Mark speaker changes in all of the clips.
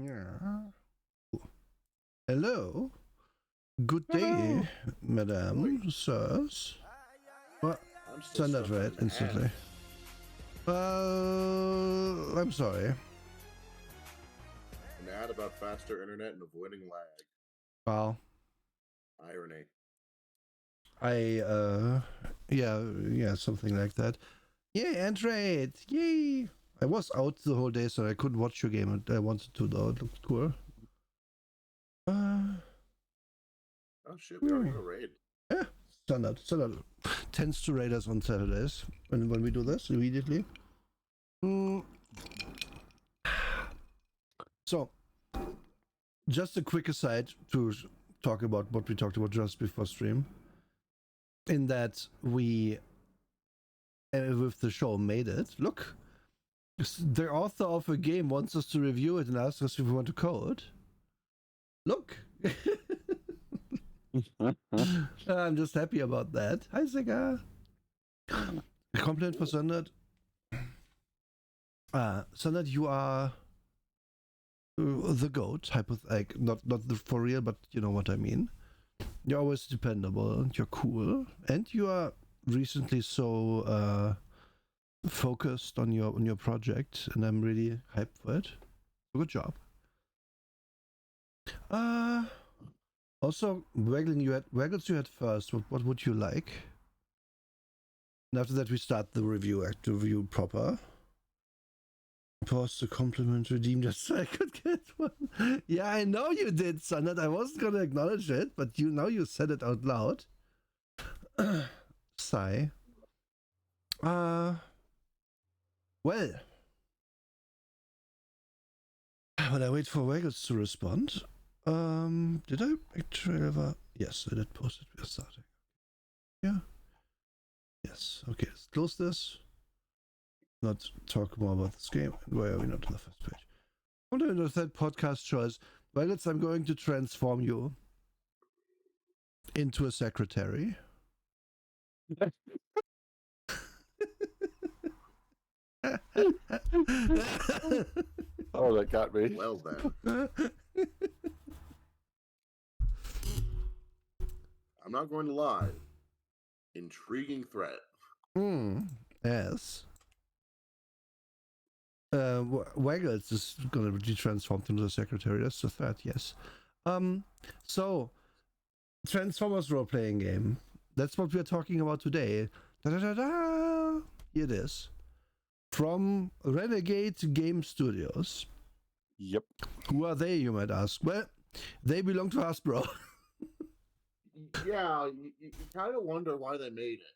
Speaker 1: Yeah. Hello. Good day,
Speaker 2: Hello.
Speaker 1: madam, sirs. What?
Speaker 2: I'm still
Speaker 1: Send that
Speaker 2: stuck
Speaker 1: right
Speaker 2: in an
Speaker 1: instantly. I'm sorry.
Speaker 2: An ad about faster internet and avoiding lag.
Speaker 1: Wow.
Speaker 2: Irony.
Speaker 1: Yeah, something like that. Yay, Android! Yay! I was out the whole day, so I couldn't watch your game, and I wanted to, though. It looked cool.
Speaker 2: Oh shit, we already got a raid.
Speaker 1: Yeah, standard. Tends to raid us on Saturdays when we do this immediately. So, just a quick aside to talk about what we talked about just before stream. In that we, with the show, made it. Look, the author of a game wants us to review it and asks us if we want to code. Look. I'm just happy about that. Hi, Sega. A compliment for Sundert. Sundert, you are the goat. Like, not for real, but you know what I mean. You're always dependable, and you're cool, and you are recently so focused on your project, and I'm really hyped for it. Good job. Also, Waggles you had first. What would you like? And after that, we start the review proper. Pause the compliment, redeem just so I could get one. Yeah, I know you did, Sonnet. I wasn't gonna acknowledge it, but you said it out loud. Sigh. Well, when I wait for Waggles to respond, did I actually ever? Yes, I did post it. We're starting. Yeah. Yes. Okay, let's close this. Not talk more about this game. Why are we not on the first page? On the third podcast choice, Waggles, I'm going to transform you into a secretary.
Speaker 3: Oh, that got me.
Speaker 2: Well then. I'm not going to lie. Intriguing threat.
Speaker 1: Yes. Waggles is gonna be transformed into a secretary. That's the threat, yes. So Transformers role-playing game. That's what we're talking about today. Da-da-da-da! Here it is. From Renegade Game Studios.
Speaker 3: Yep.
Speaker 1: Who are they, you might ask? Well, they belong to Hasbro.
Speaker 2: Yeah, you kind of wonder why they made it.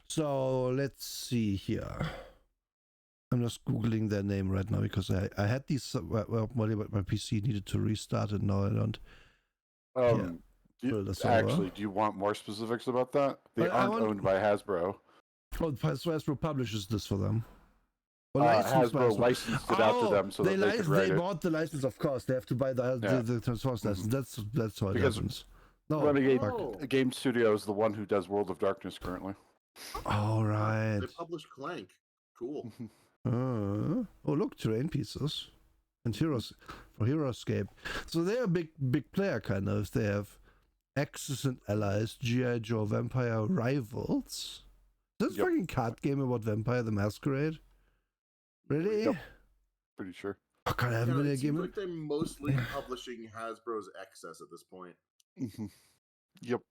Speaker 1: So let's see here. I'm just googling their name right now because I had these. Well, my PC needed to restart it. Now I don't.
Speaker 3: Do you want more specifics about that? They aren't owned by Hasbro.
Speaker 1: Oh, Hasbro publishes this for them.
Speaker 3: Hasbro licensed it out to them so that they could write it.
Speaker 1: They bought the license, of course. They have to buy the Transformers license. That's how it happens.
Speaker 3: No, Renegade Game Studio is the one who does World of Darkness currently.
Speaker 1: All right.
Speaker 2: They published Clank. Cool.
Speaker 1: Oh, look, terrain pieces and heroes for Heroescape. So they're a big player, kind of. They have Axis and Allies, G.I. Joe, Vampire Rivals. Is this a fucking card game about Vampire the Masquerade? Really?
Speaker 3: Yep. Pretty sure.
Speaker 1: Oh, God, I haven't been a game.
Speaker 2: Like they're mostly publishing Hasbro's excess at this point.
Speaker 3: Yep.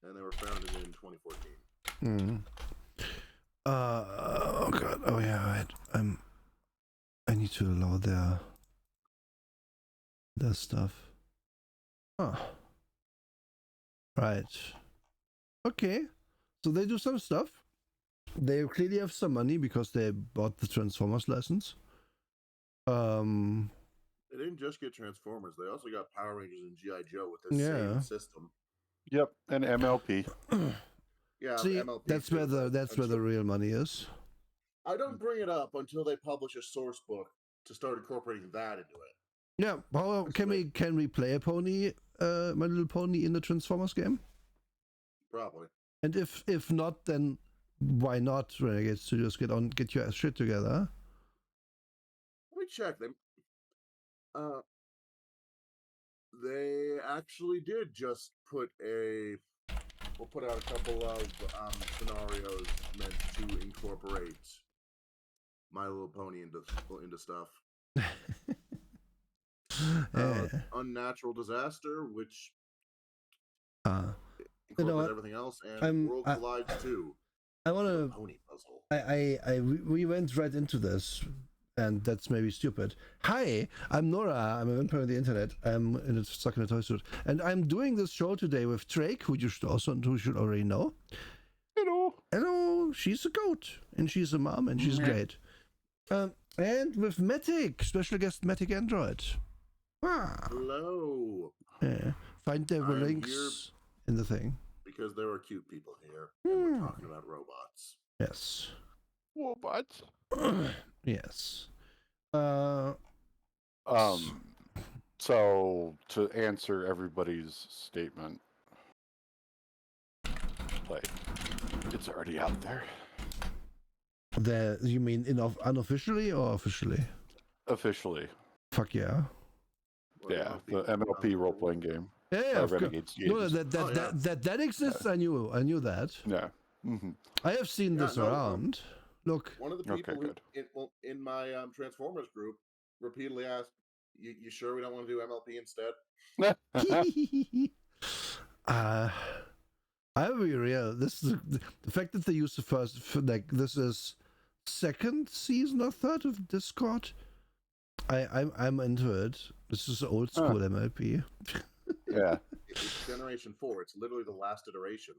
Speaker 2: And they were founded in 2014.
Speaker 1: Oh God. Oh yeah. Right. I need to allow their stuff. Oh. Right. Okay. So they do some stuff. They clearly have some money because they bought the Transformers license.
Speaker 2: They didn't just get Transformers. They also got Power Rangers and G.I. Joe with the same system.
Speaker 3: Yep, and MLP.
Speaker 2: Yeah,
Speaker 1: see,
Speaker 2: MLP
Speaker 1: that's where the real money is.
Speaker 2: I don't bring it up until they publish a source book to start incorporating that into it.
Speaker 1: Yeah, how can we play a pony, My Little Pony, in the Transformers game?
Speaker 2: Probably.
Speaker 1: And if not, then why not? Renegade Studios, get your shit together.
Speaker 2: Let me check them. They actually did just put out a couple of scenarios meant to incorporate My Little Pony into stuff. Unnatural Disaster, which incorporates everything else, and World Collides 2.
Speaker 1: I want to
Speaker 2: Pony puzzle.
Speaker 1: We went right into this, and that's maybe stupid. Hi, I'm Nora. I'm a vampire on the internet. I'm stuck in a toy suit, and I'm doing this show today with Drake, who you should already know. Hello. She's a goat, and she's a mom, and she's great. And with Matic, special guest Matic Android.
Speaker 2: Hello.
Speaker 1: Yeah. Find the links in the thing.
Speaker 2: Because there are cute people here, and we're talking about robots.
Speaker 1: Yes.
Speaker 3: Robots.
Speaker 1: Yes.
Speaker 3: So to answer everybody's statement, like, it's already out there.
Speaker 1: You mean unofficially or officially?
Speaker 3: Officially.
Speaker 1: Fuck yeah.
Speaker 3: Yeah, the MLP role-playing game.
Speaker 1: Yeah,
Speaker 3: Renegade Studios.
Speaker 1: No, that exists. Yeah. I knew that.
Speaker 3: Yeah.
Speaker 1: I have seen this around. Look.
Speaker 2: One of the people in my Transformers group repeatedly asked, "You sure we don't want to do MLP instead?"
Speaker 1: I'll be real. This is the fact that they use the first, this is second season or third of Discord. I'm into it. This is old school MLP.
Speaker 3: Yeah.
Speaker 2: It's Generation 4. It's literally the last iteration.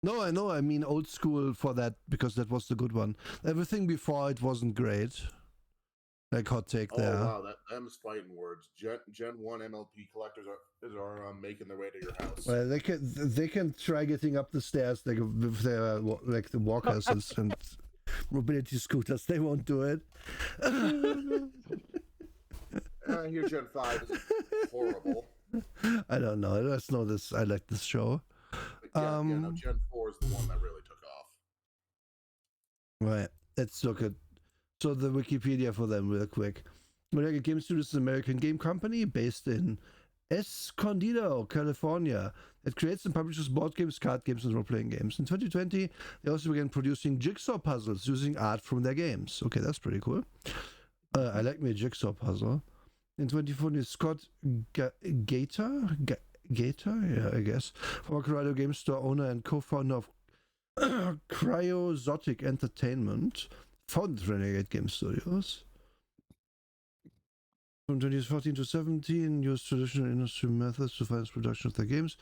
Speaker 1: No, I know. I mean old school for that, because that was the good one. Everything before it wasn't great. Like hot take there.
Speaker 2: Oh wow, them's fighting words. Gen 1 MLP collectors are making their way to your house.
Speaker 1: Well, they can try getting up the stairs with their the walkers and mobility scooters. They won't do it.
Speaker 2: Here Gen 5 is horrible.
Speaker 1: I don't know. I just know this. I like this show.
Speaker 2: No, Gen 4 is the one that really took off.
Speaker 1: Right. Let's look at the Wikipedia for them real quick. Renegade Game Studios is an American game company based in Escondido, California. It creates and publishes board games, card games, and role-playing games. In 2020, they also began producing jigsaw puzzles using art from their games. Okay, that's pretty cool. I like my jigsaw puzzle. In 2014, Scott Gator, yeah, I guess, former Colorado Game Store owner and co-founder of Cryozotic Entertainment, founded Renegade Game Studios. From 2014 to 2017, used traditional industry methods to finance production of their games.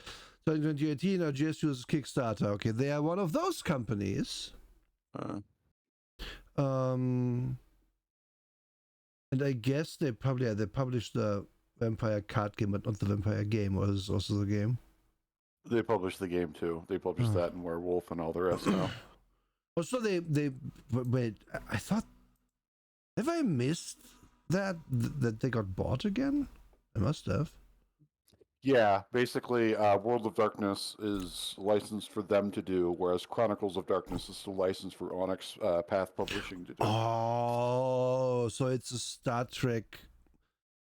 Speaker 1: So in 2018, RGS uses Kickstarter. Okay, they are one of those companies. And I guess they published the Vampire card game, but not the Vampire game. Or is also the game?
Speaker 3: They published the game too. They published that and Werewolf and all the rest now.
Speaker 1: Also, they wait. I thought, have I missed that they got bought again? I must have.
Speaker 3: Yeah, basically, World of Darkness is licensed for them to do, whereas Chronicles of Darkness is the license for Onyx Path Publishing to do.
Speaker 1: Oh, so it's a Star Trek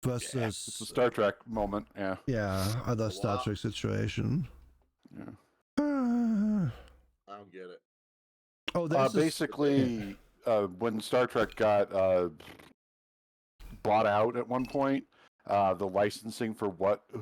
Speaker 1: versus... Yeah,
Speaker 3: it's a Star Trek moment, yeah.
Speaker 1: Yeah, other Star Trek situation.
Speaker 3: Yeah.
Speaker 2: I don't get it.
Speaker 3: Oh, basically, when Star Trek got bought out at one point, the licensing for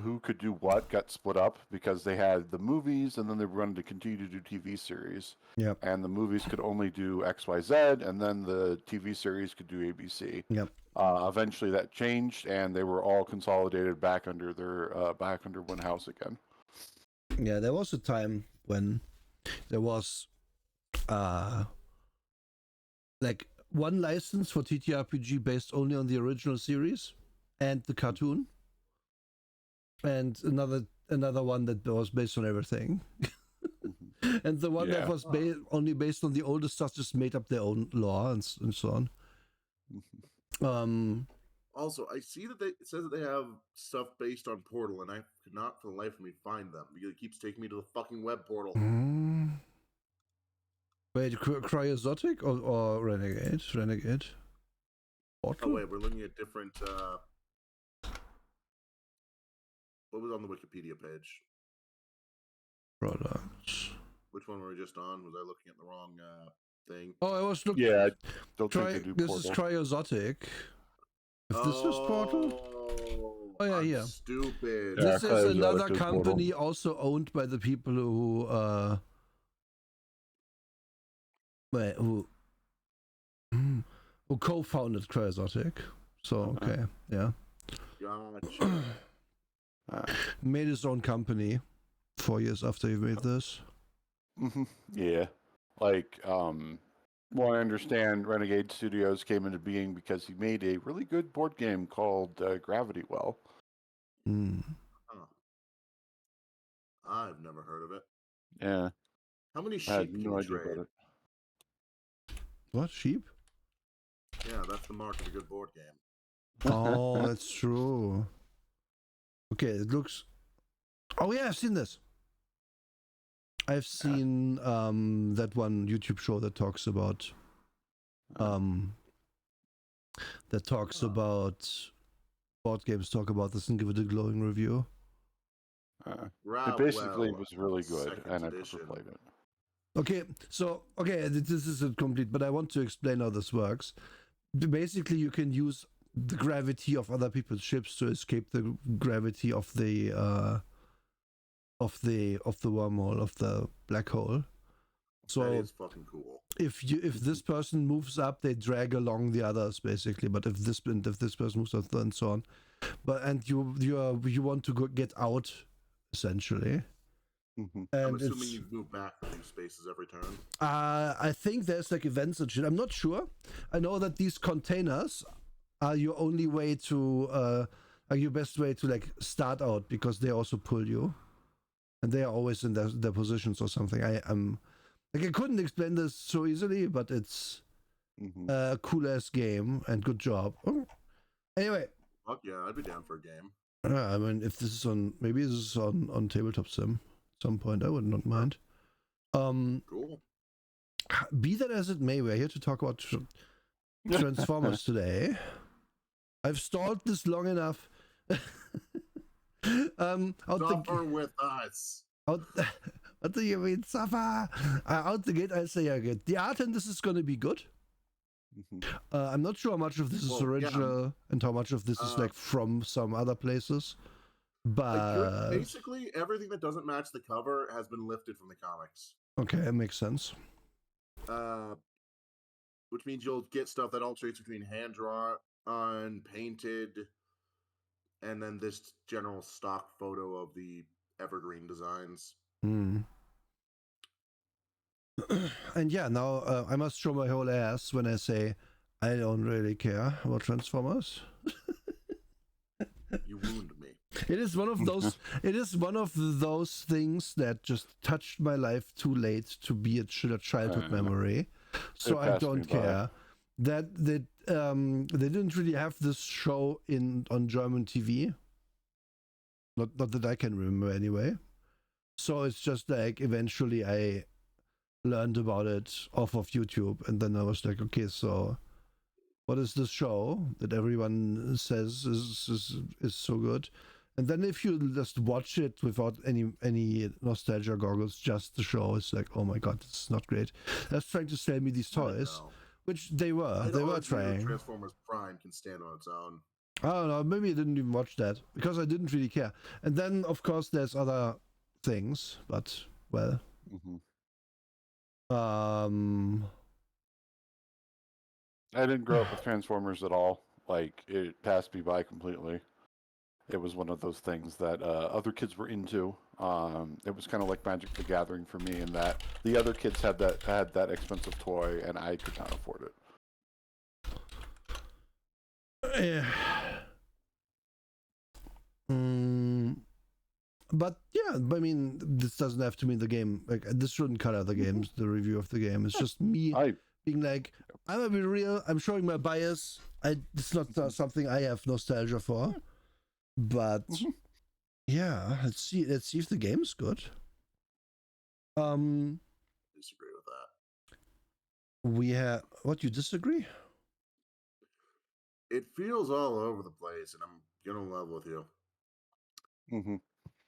Speaker 3: who could do what got split up because they had the movies and then they wanted to continue to do TV series.
Speaker 1: Yep.
Speaker 3: And the movies could only do XYZ and then the TV series could do ABC.
Speaker 1: Yep.
Speaker 3: Eventually that changed and they were all consolidated back under one house again.
Speaker 1: Yeah, there was a time when there was like one license for TTRPG based only on the original series and the cartoon, and another one that was based on everything. And the one that was only based on the older stuff just made up their own lore and so on.
Speaker 2: Also, I see that it says that they have stuff based on Portal, and I could not for the life of me find them because it keeps taking me to the fucking web portal.
Speaker 1: Wait, Cryozotic or Renegade? Renegade? Portal?
Speaker 2: Oh wait, we're looking at different. What was on the Wikipedia page?
Speaker 1: Products.
Speaker 2: Which one were we just on? Was I looking at the wrong thing?
Speaker 1: Oh, I was looking.
Speaker 3: Yeah, don't think they do
Speaker 1: This
Speaker 3: Portal.
Speaker 1: is Cryozotic. If this is Portal? Oh yeah,
Speaker 2: I'm
Speaker 1: here.
Speaker 2: stupid.
Speaker 3: Yeah,
Speaker 1: This is another
Speaker 3: does
Speaker 1: company also owned by the people who who co-founded Cryozotic. So okay, yeah.
Speaker 2: Gotcha.
Speaker 1: Made his own company 4 years after he made this.
Speaker 3: Yeah, like well, I understand Renegade Studios came into being because he made a really good board game called Gravity Well.
Speaker 2: Huh. I've never heard of it.
Speaker 3: Yeah,
Speaker 2: How many
Speaker 3: I
Speaker 2: sheep
Speaker 3: had
Speaker 2: can
Speaker 3: no
Speaker 2: you
Speaker 3: idea
Speaker 2: trade?
Speaker 3: about it.
Speaker 1: What, sheep?
Speaker 2: Yeah, that's the mark of a good board game.
Speaker 1: Oh, that's true. Okay, it looks. Oh yeah, I've seen this. I've seen that one YouTube show that talks about board games, talk about this and give it a glowing review.
Speaker 3: It basically was really good, and I never played it.
Speaker 1: Okay, so this isn't complete, but I want to explain how this works. Basically, you can use the gravity of other people's ships to escape the gravity of the wormhole, of the black hole. So
Speaker 2: that is fucking cool.
Speaker 1: If this person moves up, they drag along the others basically. But if this person moves up and so on, and you want to get out essentially.
Speaker 2: I'm
Speaker 1: And
Speaker 2: assuming you move back a few spaces every turn.
Speaker 1: I think there's like events and shit. I'm not sure. I know that these containers are your only way to are your best way to like start out, because they also pull you, and they are always in their positions or something. I couldn't explain this so easily, but it's a cool ass game and good job. Anyway.
Speaker 2: Fuck yeah, I'd be down for a game.
Speaker 1: I mean, if this is on, maybe this is on Tabletop Sim at some point, I would not mind.
Speaker 2: Cool.
Speaker 1: Be that as it may, we're here to talk about Transformers today. I've stalled this long enough.
Speaker 2: Suffer with us.
Speaker 1: What do you mean, suffer? Out the gate, I say again. The art in this is going to be good. I'm not sure how much of this is original and how much of this is like from some other places. But
Speaker 2: like, basically, everything that doesn't match the cover has been lifted from the comics.
Speaker 1: Okay, that makes sense.
Speaker 2: Which means you'll get stuff that alternates between hand drawn, painted, and then this general stock photo of the evergreen designs.
Speaker 1: And yeah, now I must show my whole ass when I say I don't really care about Transformers.
Speaker 2: You wound me.
Speaker 1: It is one of those. It is one of those things that just touched my life too late to be a childhood memory. So I don't care. That they didn't really have this show on German TV. Not that I can remember anyway. So it's just like eventually I learned about it off of YouTube, and then I was like, okay, so what is this show that everyone says is so good? And then if you just watch it without any nostalgia goggles, just the show, it's like, oh my god, this is not great. They're trying to sell me these toys, which they were trying.
Speaker 2: Transformers Prime can stand on its own.
Speaker 1: I don't know, maybe I didn't even watch that because I didn't really care. And then of course there's other things, but well.
Speaker 3: I didn't grow up with Transformers at all. Like, it passed me by completely. It was one of those things that other kids were into. It was kind of like Magic the Gathering for me, in that the other kids had that expensive toy, and I could not afford it.
Speaker 1: Yeah. But yeah, I mean, this doesn't have to mean the game. Like, this shouldn't cut out the games, the review of the game. It's just me being like, I'm gonna be real. I'm showing my bias. It's not something I have nostalgia for, but yeah, let's see if the game's good.
Speaker 2: Disagree with that.
Speaker 1: We have what? You disagree?
Speaker 2: It feels all over the place, and I'm gonna level with you.
Speaker 3: Mm-hmm.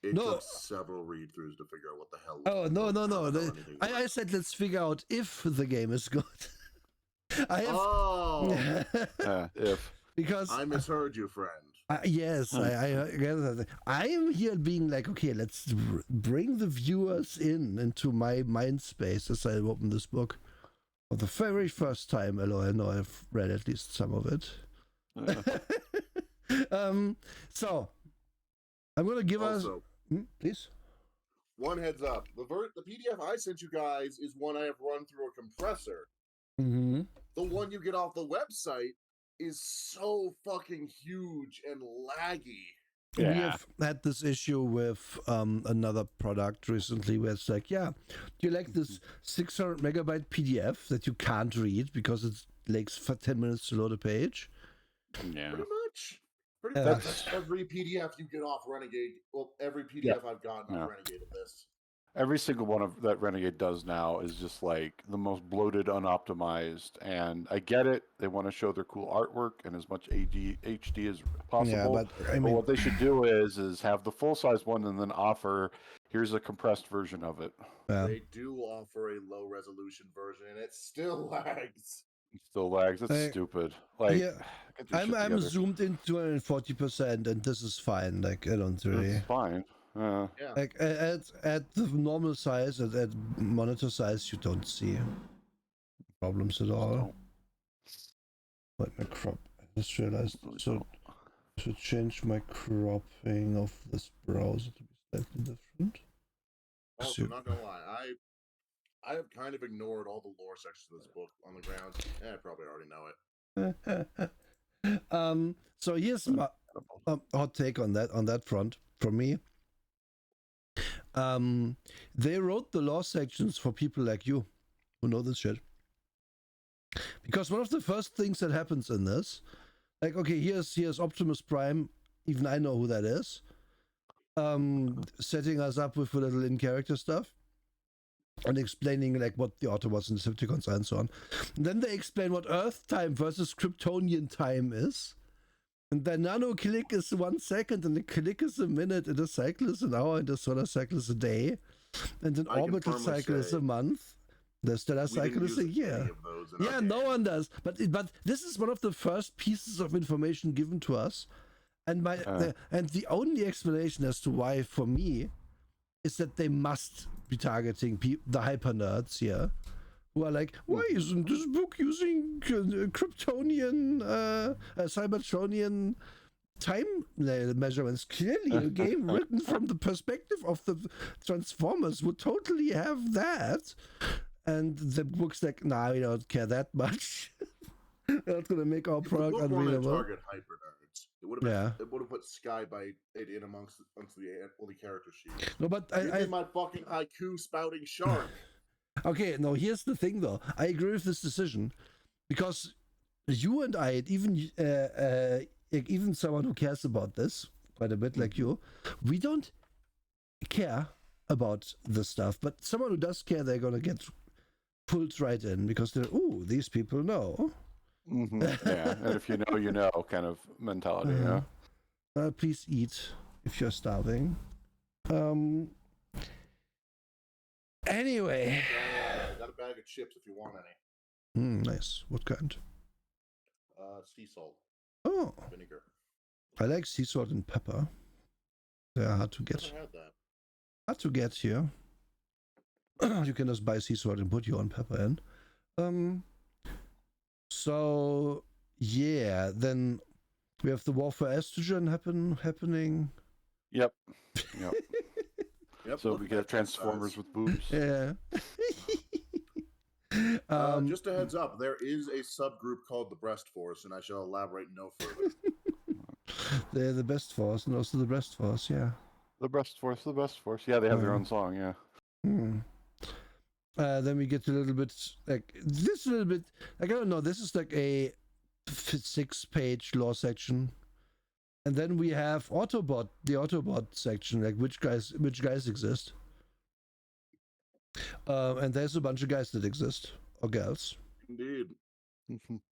Speaker 2: It
Speaker 1: No.
Speaker 2: took several read-throughs to figure out what the hell.
Speaker 1: Oh no.
Speaker 2: anything
Speaker 1: I
Speaker 2: was.
Speaker 1: said let's figure out if the game is good. I have.
Speaker 2: Oh,
Speaker 3: If
Speaker 1: Because
Speaker 2: I misheard you, friend.
Speaker 1: yes, I get that. I am here being like, okay, let's bring the viewers into my mind space as I open this book for the very first time. Although I know I've read at least some of it. So I'm gonna give
Speaker 2: Also,
Speaker 1: us, please.
Speaker 2: one heads up: the PDF I sent you guys is one I have run through a compressor.
Speaker 1: Mm-hmm.
Speaker 2: The one you get off the website is so fucking huge and laggy.
Speaker 1: We have had this issue with another product recently where it's like, yeah, do you like this 600 megabyte PDF that you can't read because it takes for 10 minutes to load a page?
Speaker 3: Yeah.
Speaker 2: Pretty much. Pretty
Speaker 1: Yeah.
Speaker 2: much every PDF you get off Renegade, well, every PDF I've gotten off Renegade of this.
Speaker 3: Every single one of that Renegade does now is just like the most bloated, unoptimized. And I get it; they want to show their cool artwork and as much HD as possible.
Speaker 1: Yeah, but I
Speaker 3: But
Speaker 1: mean,
Speaker 3: what they should do is have the full size one and then offer here's a compressed version of it.
Speaker 2: They do offer a low resolution version, and it still lags.
Speaker 3: It still lags. That's stupid. Like,
Speaker 1: yeah,
Speaker 3: get your shit
Speaker 1: I'm
Speaker 3: together.
Speaker 1: zoomed in 240%, and this is fine. Like I don't really.
Speaker 3: It's fine.
Speaker 2: Yeah.
Speaker 1: Like at the normal size, at monitor size, you don't see problems at all. Like my crop. I just realized so I should change my cropping of this browser to be slightly different.
Speaker 2: Also, not gonna lie, I have kind of ignored all the lore sections of this book on the grounds. I probably already know it.
Speaker 1: So here's my hot take on that front from me. They wrote the lore sections for people like you who know this shit. Because one of the first things that happens in this, like, okay, here's Optimus Prime, even I know who that is, setting us up with a little in-character stuff and explaining like what the Autobots and Decepticons are and so on. And then they explain what Earth time versus Kryptonian time is. And the nano click is 1 second, and the click is a minute, and the cycle is an hour, and the solar cycle is a day, and an orbital cycle is a month. The stellar cycle is a year. Yeah, no one does. But this is one of the first pieces of information given to us, and and the only explanation as to why, for me, is that they must be targeting the hyper nerds here, who are like, why isn't this book using Kryptonian, Cybertronian time measurements? Clearly, a game written from the perspective of the Transformers would totally have that. And the book's like, nah, we don't care that much. We're not gonna make our product unreadable.
Speaker 2: Target hyper nerds. It would have put Skybite in amongst the character sheet.
Speaker 1: No, but
Speaker 2: I my fucking haiku spouting shark.
Speaker 1: Okay, no, here's the thing though. I agree with this decision because you and I, even someone who cares about this quite a bit, like you, we don't care about this stuff. But someone who does care, they're gonna get pulled right in because they're, ooh, these people know.
Speaker 3: Yeah, and if you know, you know, kind of mentality.
Speaker 1: Please eat if you're starving. Anyway.
Speaker 2: I got a bag of chips if you want any.
Speaker 1: Nice. What kind?
Speaker 2: Sea salt.
Speaker 1: Oh.
Speaker 2: Vinegar.
Speaker 1: I like sea salt and pepper. They are hard to get.
Speaker 2: I had that.
Speaker 1: Hard to get here. You can just buy sea salt and put your own pepper in. So yeah, then we have the war for estrogen happening.
Speaker 3: Yep. So we get Transformers with boobs.
Speaker 1: Yeah.
Speaker 2: Just a heads up, there is a subgroup called the Breast Force, and I shall elaborate no further.
Speaker 1: They're the best force, and also the breast force, yeah.
Speaker 3: The Breast Force. Yeah, they have their own song, yeah.
Speaker 1: Then we get a little bit, like, I don't know, this is like a 6-page lore section. And then we have the Autobot section, like which guys exist. And there's a bunch of guys that exist, or gals.
Speaker 2: Indeed.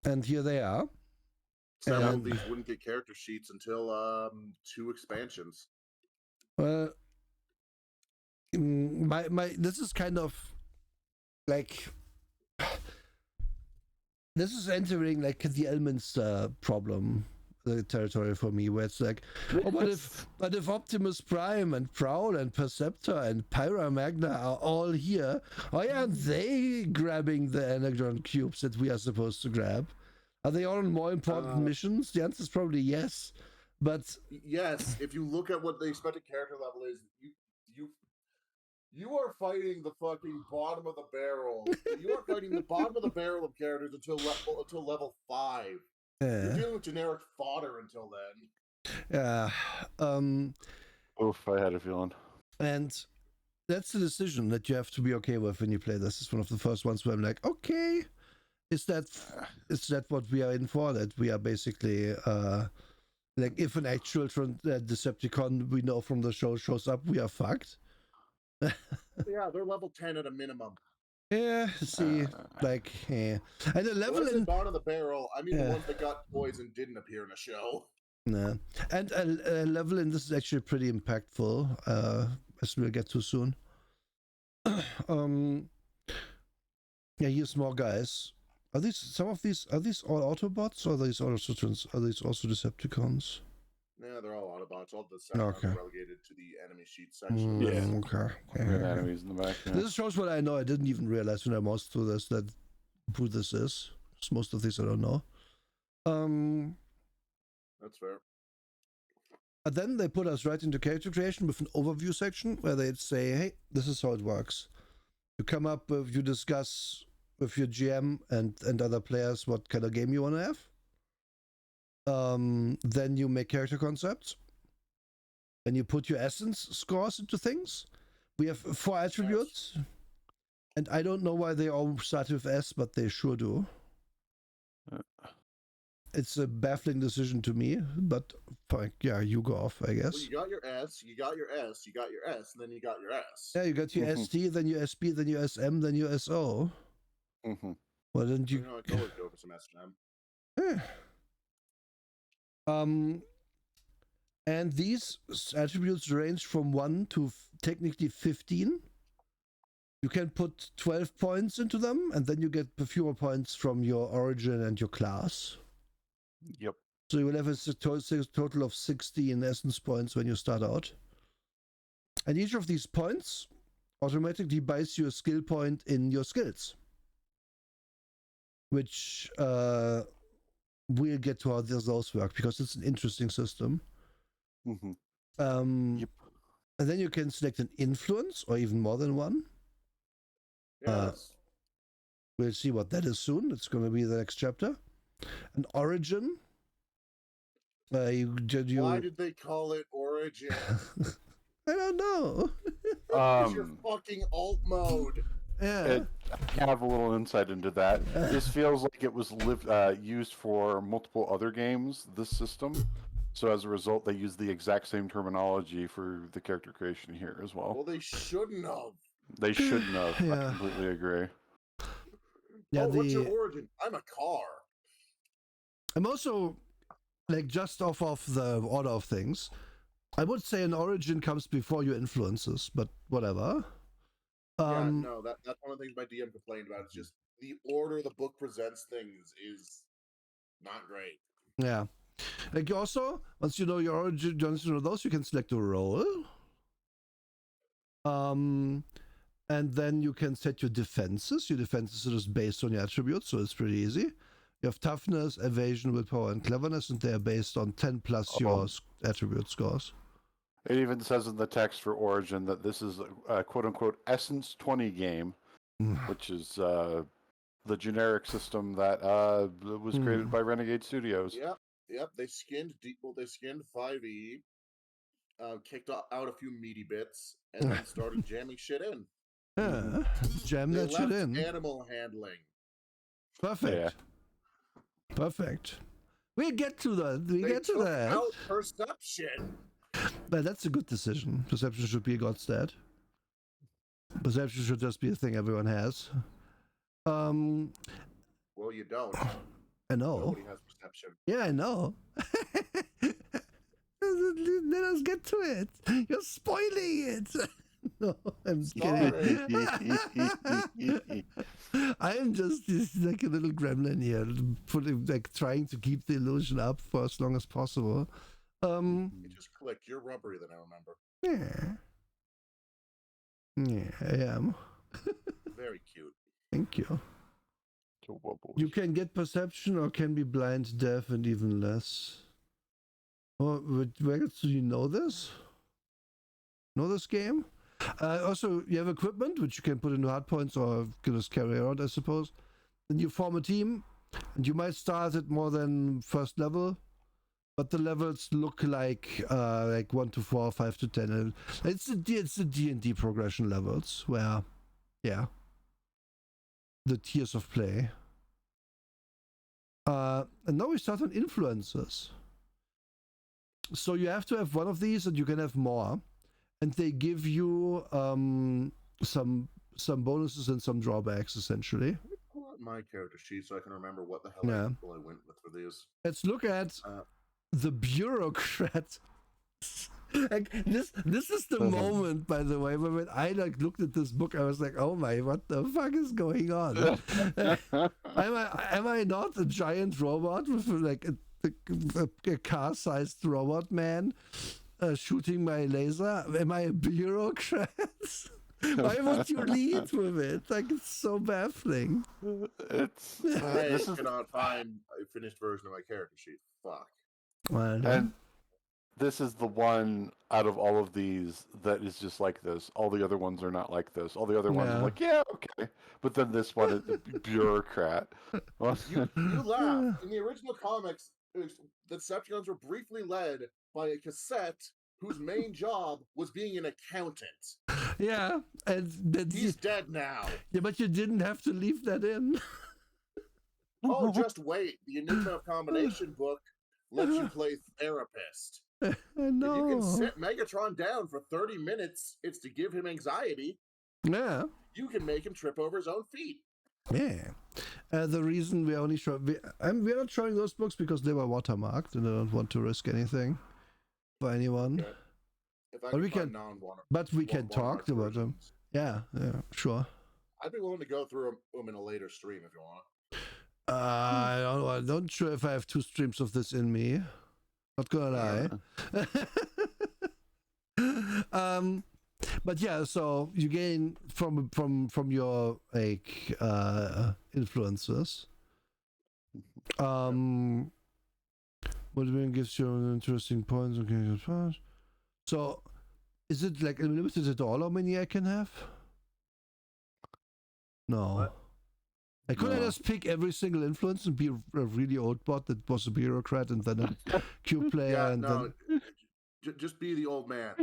Speaker 1: And here they are.
Speaker 2: Several
Speaker 1: And-
Speaker 2: of these wouldn't get character sheets until 2 expansions.
Speaker 1: Well, my this is kind of like this is entering like the Elminster problem territory for me, where it's like, oh, but if Optimus Prime and Prowl and Perceptor and Pyra Magna are all here, why aren't they grabbing the Energon cubes that we are supposed to grab? Are they all on more important missions? The answer is probably yes. But
Speaker 2: yes, if you look at what the expected character level is, you are fighting the fucking bottom of the barrel. You are fighting the bottom of the barrel of characters until level 5. You're dealing with generic fodder until then.
Speaker 1: Yeah.
Speaker 3: Oof, I had a feeling.
Speaker 1: And that's the decision that you have to be okay with when you play this. It's one of the first ones where I'm like, okay, is that what we are in for? That we are basically like, if an actual Decepticon we know from the show shows up, we are fucked.
Speaker 2: Yeah, they're level 10 at a minimum.
Speaker 1: Yeah, see, like, yeah. And the level in
Speaker 2: bottom of the barrel, I mean the ones that got toys and didn't appear in a show.
Speaker 1: Nah. And a level in this is actually pretty impactful, as we'll get to soon. Yeah, here's more guys. Are these all Autobots, or are these also Decepticons?
Speaker 2: Yeah, they're all Autobots. All the Decepticons are relegated to the enemy sheet section.
Speaker 3: Yeah.
Speaker 1: Okay.
Speaker 3: Enemies in the back. Yeah.
Speaker 1: This shows what I know. I didn't even realize when I moused through this that who this is. Most of these I don't know.
Speaker 2: That's fair.
Speaker 1: And then they put us right into character creation with an overview section where they'd say, hey, this is how it works. You come up with, you discuss with your GM and other players what kind of game you want to have. Then you make character concepts. Then you put your essence scores into things. We have 4 attributes. And I don't know why they all start with S, but they sure do. It's a baffling decision to me, but fine. Yeah, you go off, I guess.
Speaker 2: Well, you got your S, you got your S, you got your S, and then you got your S.
Speaker 1: Yeah, you got your ST, then your SP, then your SM, then your SO. Well, then you...
Speaker 2: I could always go for some S and M.
Speaker 1: And these attributes range from 1 to technically 15. You can put 12 points into them, and then you get fewer points from your origin and your class.
Speaker 3: Yep.
Speaker 1: So you will have a total of 16 essence points when you start out. And each of these points automatically buys you a skill point in your skills. Which we'll get to how those work, because it's an interesting system.
Speaker 3: Yep.
Speaker 1: And then you can select an influence, or even more than one.
Speaker 2: Yes.
Speaker 1: We'll see what that is soon. It's going to be the next chapter. An origin.
Speaker 2: Why did they call it Origin?
Speaker 1: I don't know.
Speaker 2: It's your fucking alt mode.
Speaker 1: Yeah.
Speaker 3: I have a little insight into that. This feels like it was used for multiple other games, this system. So as a result, they use the exact same terminology for the character creation here as well.
Speaker 2: Well, they shouldn't have.
Speaker 3: They shouldn't have.
Speaker 1: Yeah.
Speaker 3: I completely agree.
Speaker 1: Yeah,
Speaker 2: what's your origin? I'm a car.
Speaker 1: I'm also, like, just off of the order of things, I would say an origin comes before your influences, but whatever.
Speaker 2: No, that's one of the things my DM complained about. It's just the order the book presents things is not great.
Speaker 1: Yeah. Like, also, once you know your origin, once you know those, you can select a role. And then you can set your defenses. Your defenses are just based on your attributes, so it's pretty easy. You have toughness, evasion, willpower, and cleverness, and they are based on 10 plus your attribute scores.
Speaker 3: It even says in the text for Origin that this is a quote-unquote Essence 20 game, which is the generic system that was created by Renegade Studios.
Speaker 2: Yep. They skinned 5e, kicked out a few meaty bits, and then started jamming shit in.
Speaker 1: Yeah, jam that shit in.
Speaker 2: Animal handling.
Speaker 1: Perfect. Yeah. Perfect. We get to that. We
Speaker 2: They
Speaker 1: get to
Speaker 2: took
Speaker 1: that.
Speaker 2: out perception.
Speaker 1: But that's a good decision. Perception should be a god stat. Perception should just be a thing everyone has.
Speaker 2: Well, you don't.
Speaker 1: I know.
Speaker 2: Nobody has perception.
Speaker 1: Yeah, I know. Let us get to it. You're spoiling it. No, I'm kidding. I am just like a little gremlin here, trying to keep the illusion up for as long as possible.
Speaker 2: You just clicked. You're rubbery than I remember.
Speaker 1: Yeah, I am.
Speaker 2: Very cute.
Speaker 1: Thank you. You can get perception or can be blind, deaf, and even less. Oh, do you know this? Know this game? Also, you have equipment, which you can put into hard points or just carry around, I suppose. And you form a team, and you might start at more than first level, but the levels look like 1 to 4, 5 to 10. It's the D&D progression levels, where, yeah, the tiers of play. And now we start on influences. So you have to have one of these, and you can have more. And they give you some bonuses and some drawbacks, essentially.
Speaker 2: Pull out my character sheet so I can remember what the hell I went with for these.
Speaker 1: Let's look at the bureaucrat. Like this is the moment, by the way, when I looked at this book, I was like, oh my, what the fuck is going on? am I not a giant robot with like a car-sized robot man shooting my laser? Am I a bureaucrat? Why would you lead with it? Like, it's so baffling.
Speaker 2: I cannot find a finished version of my character sheet. Fuck.
Speaker 1: Well,
Speaker 3: and this is the one out of all of these that is just like this. All the other ones are not like this. All the other ones are like, yeah, okay. But then this one is a bureaucrat.
Speaker 2: You laugh. In the original comics, the Decepticons were briefly led by a cassette whose main job was being an accountant.
Speaker 1: Yeah, and
Speaker 2: he's dead now.
Speaker 1: Yeah, but you didn't have to leave that in.
Speaker 2: Oh, just wait. The Enigma of Combination book lets you play therapist.
Speaker 1: I know.
Speaker 2: If you can sit Megatron down for 30 minutes, it's to give him anxiety.
Speaker 1: Yeah.
Speaker 2: You can make him trip over his own feet.
Speaker 1: Yeah. The reason we only show we're not showing those books because they were watermarked and I don't want to risk anything for anyone.
Speaker 2: Okay. If
Speaker 1: we can talk about them. Yeah, sure.
Speaker 2: I'd be willing to go through them in a later stream if you want.
Speaker 1: I don't know. I'm not sure if I have 2 streams of this in me. Not gonna lie. But yeah, so you gain from your like influences. What gives you interesting points? Okay, so is it like limited at all how many I can have? No.
Speaker 2: What?
Speaker 1: I couldn't just pick every single influence and be a really old bot that was a bureaucrat and then a Q player then
Speaker 2: just be the old man.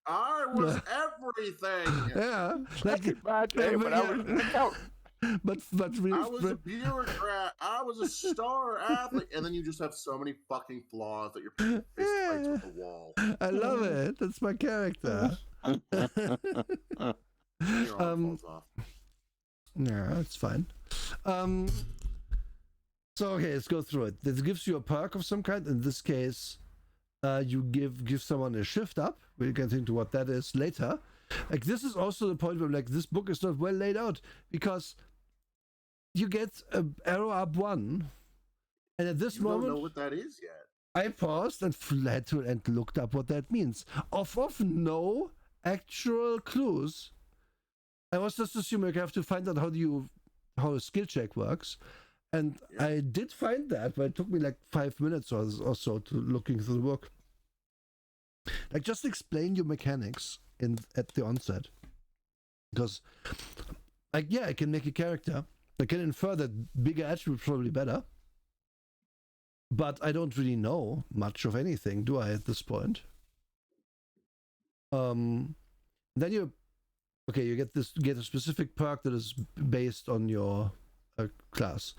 Speaker 2: I was everything.
Speaker 1: Yeah, but
Speaker 2: I was a bureaucrat. I was a star athlete, and then you just have so many fucking flaws that you're fist fights with the wall.
Speaker 1: I love it. That's my character. Yeah, it's fine. So okay, let's go through it. This gives you a perk of some kind. In this case, you give someone a shift up. We can think to what that is later. Like, this is also the point where like this book is not well laid out because you get a arrow up 1, and at this moment,
Speaker 2: don't know what that is yet.
Speaker 1: I paused and fled to and looked up what that means. Of no actual clues. I was just assuming I have to find out how a skill check works. And I did find that, but it took me like 5 minutes or so to looking through the book. Like, just explain your mechanics at the onset. Because, like, I can make a character. I can infer that bigger attributes probably better. But I don't really know much of anything, do I, at this point? Then you get a specific perk that is based on your class.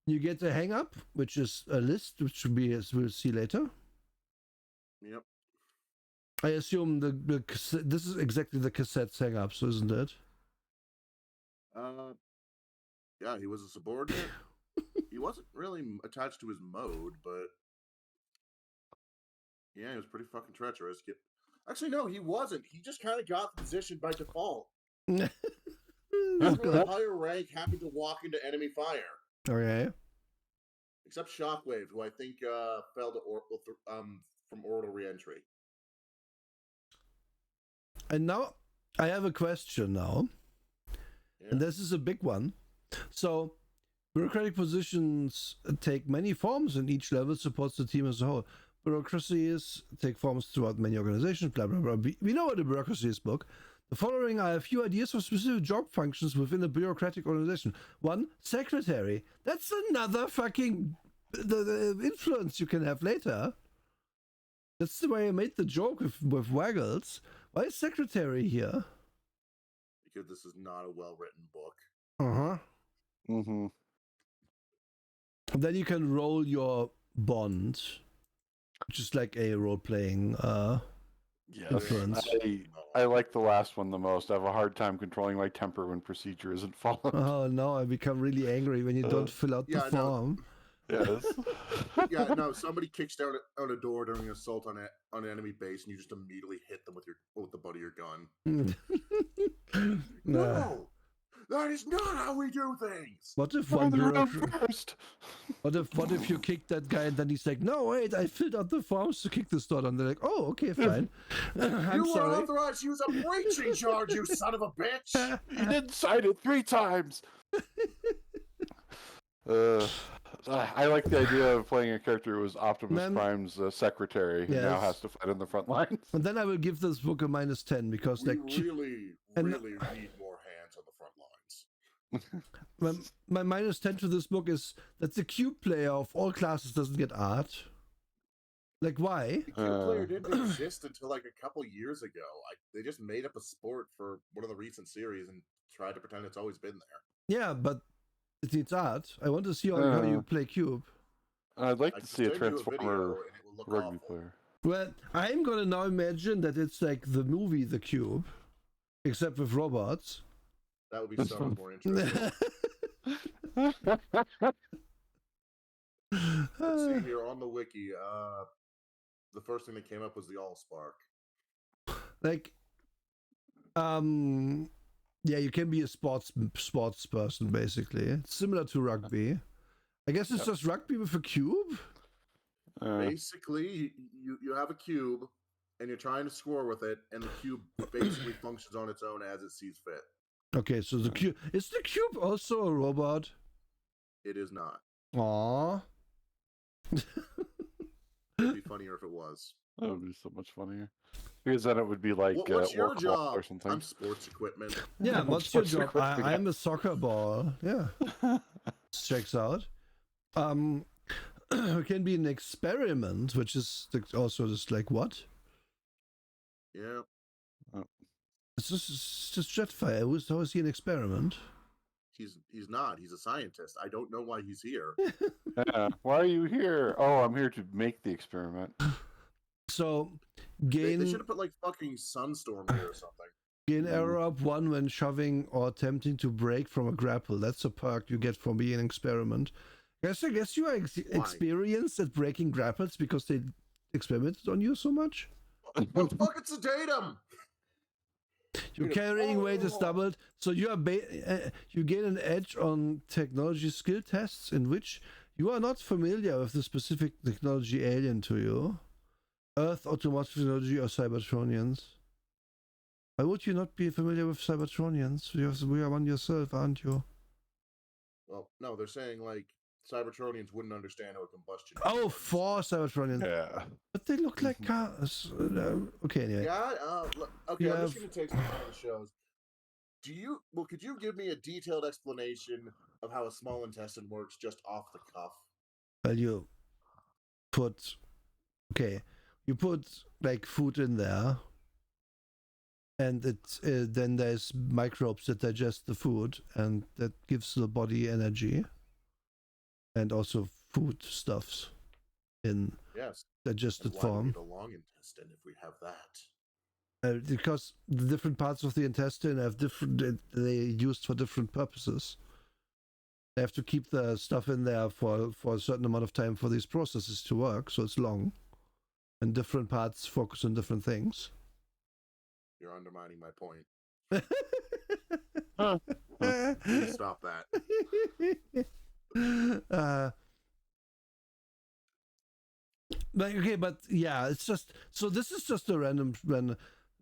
Speaker 1: You get a hang up, which is a list, which we'll see later.
Speaker 2: Yep.
Speaker 1: I assume the cassette, this is exactly the cassette's hang up, so isn't it?
Speaker 2: Yeah, he was a subordinate. He wasn't really attached to his mode, but yeah, he was pretty fucking treacherous. Actually, no, he wasn't. He just kind of got the position by default. People with higher rank happened to walk into enemy fire.
Speaker 1: Okay.
Speaker 2: Except Shockwave, who I think fell to from orbital reentry.
Speaker 1: And now I have a question now.
Speaker 2: Yeah.
Speaker 1: And this is a big one. So, bureaucratic positions take many forms, and each level supports the team as a whole. Bureaucracies take forms throughout many organizations, blah, blah, blah. We know what a bureaucracy is, book. The following are a few ideas for specific job functions within a bureaucratic organization. 1, secretary. That's another fucking the influence you can have later. That's the way I made the joke with Waggles. Why is secretary here?
Speaker 2: Because this is not a well-written book.
Speaker 1: Uh-huh.
Speaker 3: Mm-hmm.
Speaker 1: And then you can roll your bond, which is like a role-playing influence.
Speaker 3: I like the last one the most. I have a hard time controlling my temper when procedure isn't followed.
Speaker 1: Oh no, I become really angry when you don't fill out the form.
Speaker 3: Yes.
Speaker 2: Yeah, no. Somebody kicks down on a door during an assault on an enemy base, and you just immediately hit them with the butt of your gun. No, that is not how we do things.
Speaker 1: What if one bureaucrat? What if you kick that guy and then he's like, "No, wait, I filled out the forms to kick this door," and they're like, "Oh, okay, fine." I'm
Speaker 2: you
Speaker 1: sorry.
Speaker 2: were authorized to use a breaching charge, you son of a bitch.
Speaker 3: You didn't sign it 3 times. I like the idea of playing a character who was Optimus Prime's secretary, who now has to fight on the front lines.
Speaker 1: And then I will give this book a -10 because
Speaker 2: we really need more hands on the front lines.
Speaker 1: My -10 to this book is that the cube player of all classes doesn't get art. Like, why?
Speaker 2: The cube player didn't exist until like a couple years ago. They just made up a sport for one of the recent series and tried to pretend it's always been there.
Speaker 1: Yeah, but it needs art. I want to see how you play cube.
Speaker 3: I'd like to see a Transformer rugby player.
Speaker 1: Well, I'm gonna now imagine that it's like the movie The Cube, except with robots.
Speaker 2: That would be so much more interesting. Let's see here on the wiki. The first thing that came up was the Allspark.
Speaker 1: Like, yeah, you can be a sports person basically. It's similar to rugby. I guess it's just rugby with a cube.
Speaker 2: Basically, you have a cube, and you're trying to score with it, and the cube basically functions on its own as it sees fit.
Speaker 1: Okay, so the cube is the cube also a robot?
Speaker 2: It is not.
Speaker 1: Aww.
Speaker 2: It'd be funnier if it was.
Speaker 3: That would be so much funnier. Because then it would be like
Speaker 2: what's your job?
Speaker 3: Or something.
Speaker 2: I'm sports equipment.
Speaker 1: Yeah, what's your job? I'm a soccer ball. Yeah. Checks out. It can be an experiment, which is also just like what?
Speaker 2: Yeah.
Speaker 1: It's just Jetfire. How is he an experiment?
Speaker 2: He's not. He's a scientist. I don't know why he's here.
Speaker 3: Why are you here? Oh, I'm here to make the experiment.
Speaker 1: So,
Speaker 2: They should have put like fucking Sunstorm here or something.
Speaker 1: Gain error up 1 when shoving or attempting to break from a grapple. That's a perk you get from being an experiment. I guess you are experienced at breaking grapples because they experimented on you so much.
Speaker 2: Well, fucking sedate him.
Speaker 1: Your carrying weight is doubled, so you are you gain an edge on technology skill tests in which you are not familiar with the specific technology alien to you. Earth, automotive technology, or Cybertronians. Why would you not be familiar with Cybertronians? You are one yourself, aren't you?
Speaker 2: Well, no, they're saying like Cybertronians wouldn't understand how a combustion.
Speaker 1: Oh, for Cybertronians.
Speaker 3: Yeah.
Speaker 1: But they look like cars. Okay, anyway.
Speaker 2: Yeah. Okay, I'm just gonna take some time to shows. Could you give me a detailed explanation of how a small intestine works just off the cuff?
Speaker 1: Well, you put like food in there, and then there's microbes that digest the food, and that gives the body energy. and also food stuffs in
Speaker 2: Yes.
Speaker 1: digested
Speaker 2: And why do we
Speaker 1: form.
Speaker 2: need a long intestine if we have that?
Speaker 1: Because the different parts of the intestine have different, they're used for different purposes. They have to keep the stuff in there for a certain amount of time for these processes to work, so it's long. And different parts focus on different things.
Speaker 2: You're undermining my point.
Speaker 3: Huh.
Speaker 2: Please stop that.
Speaker 1: But yeah, it's just, so this is just a random,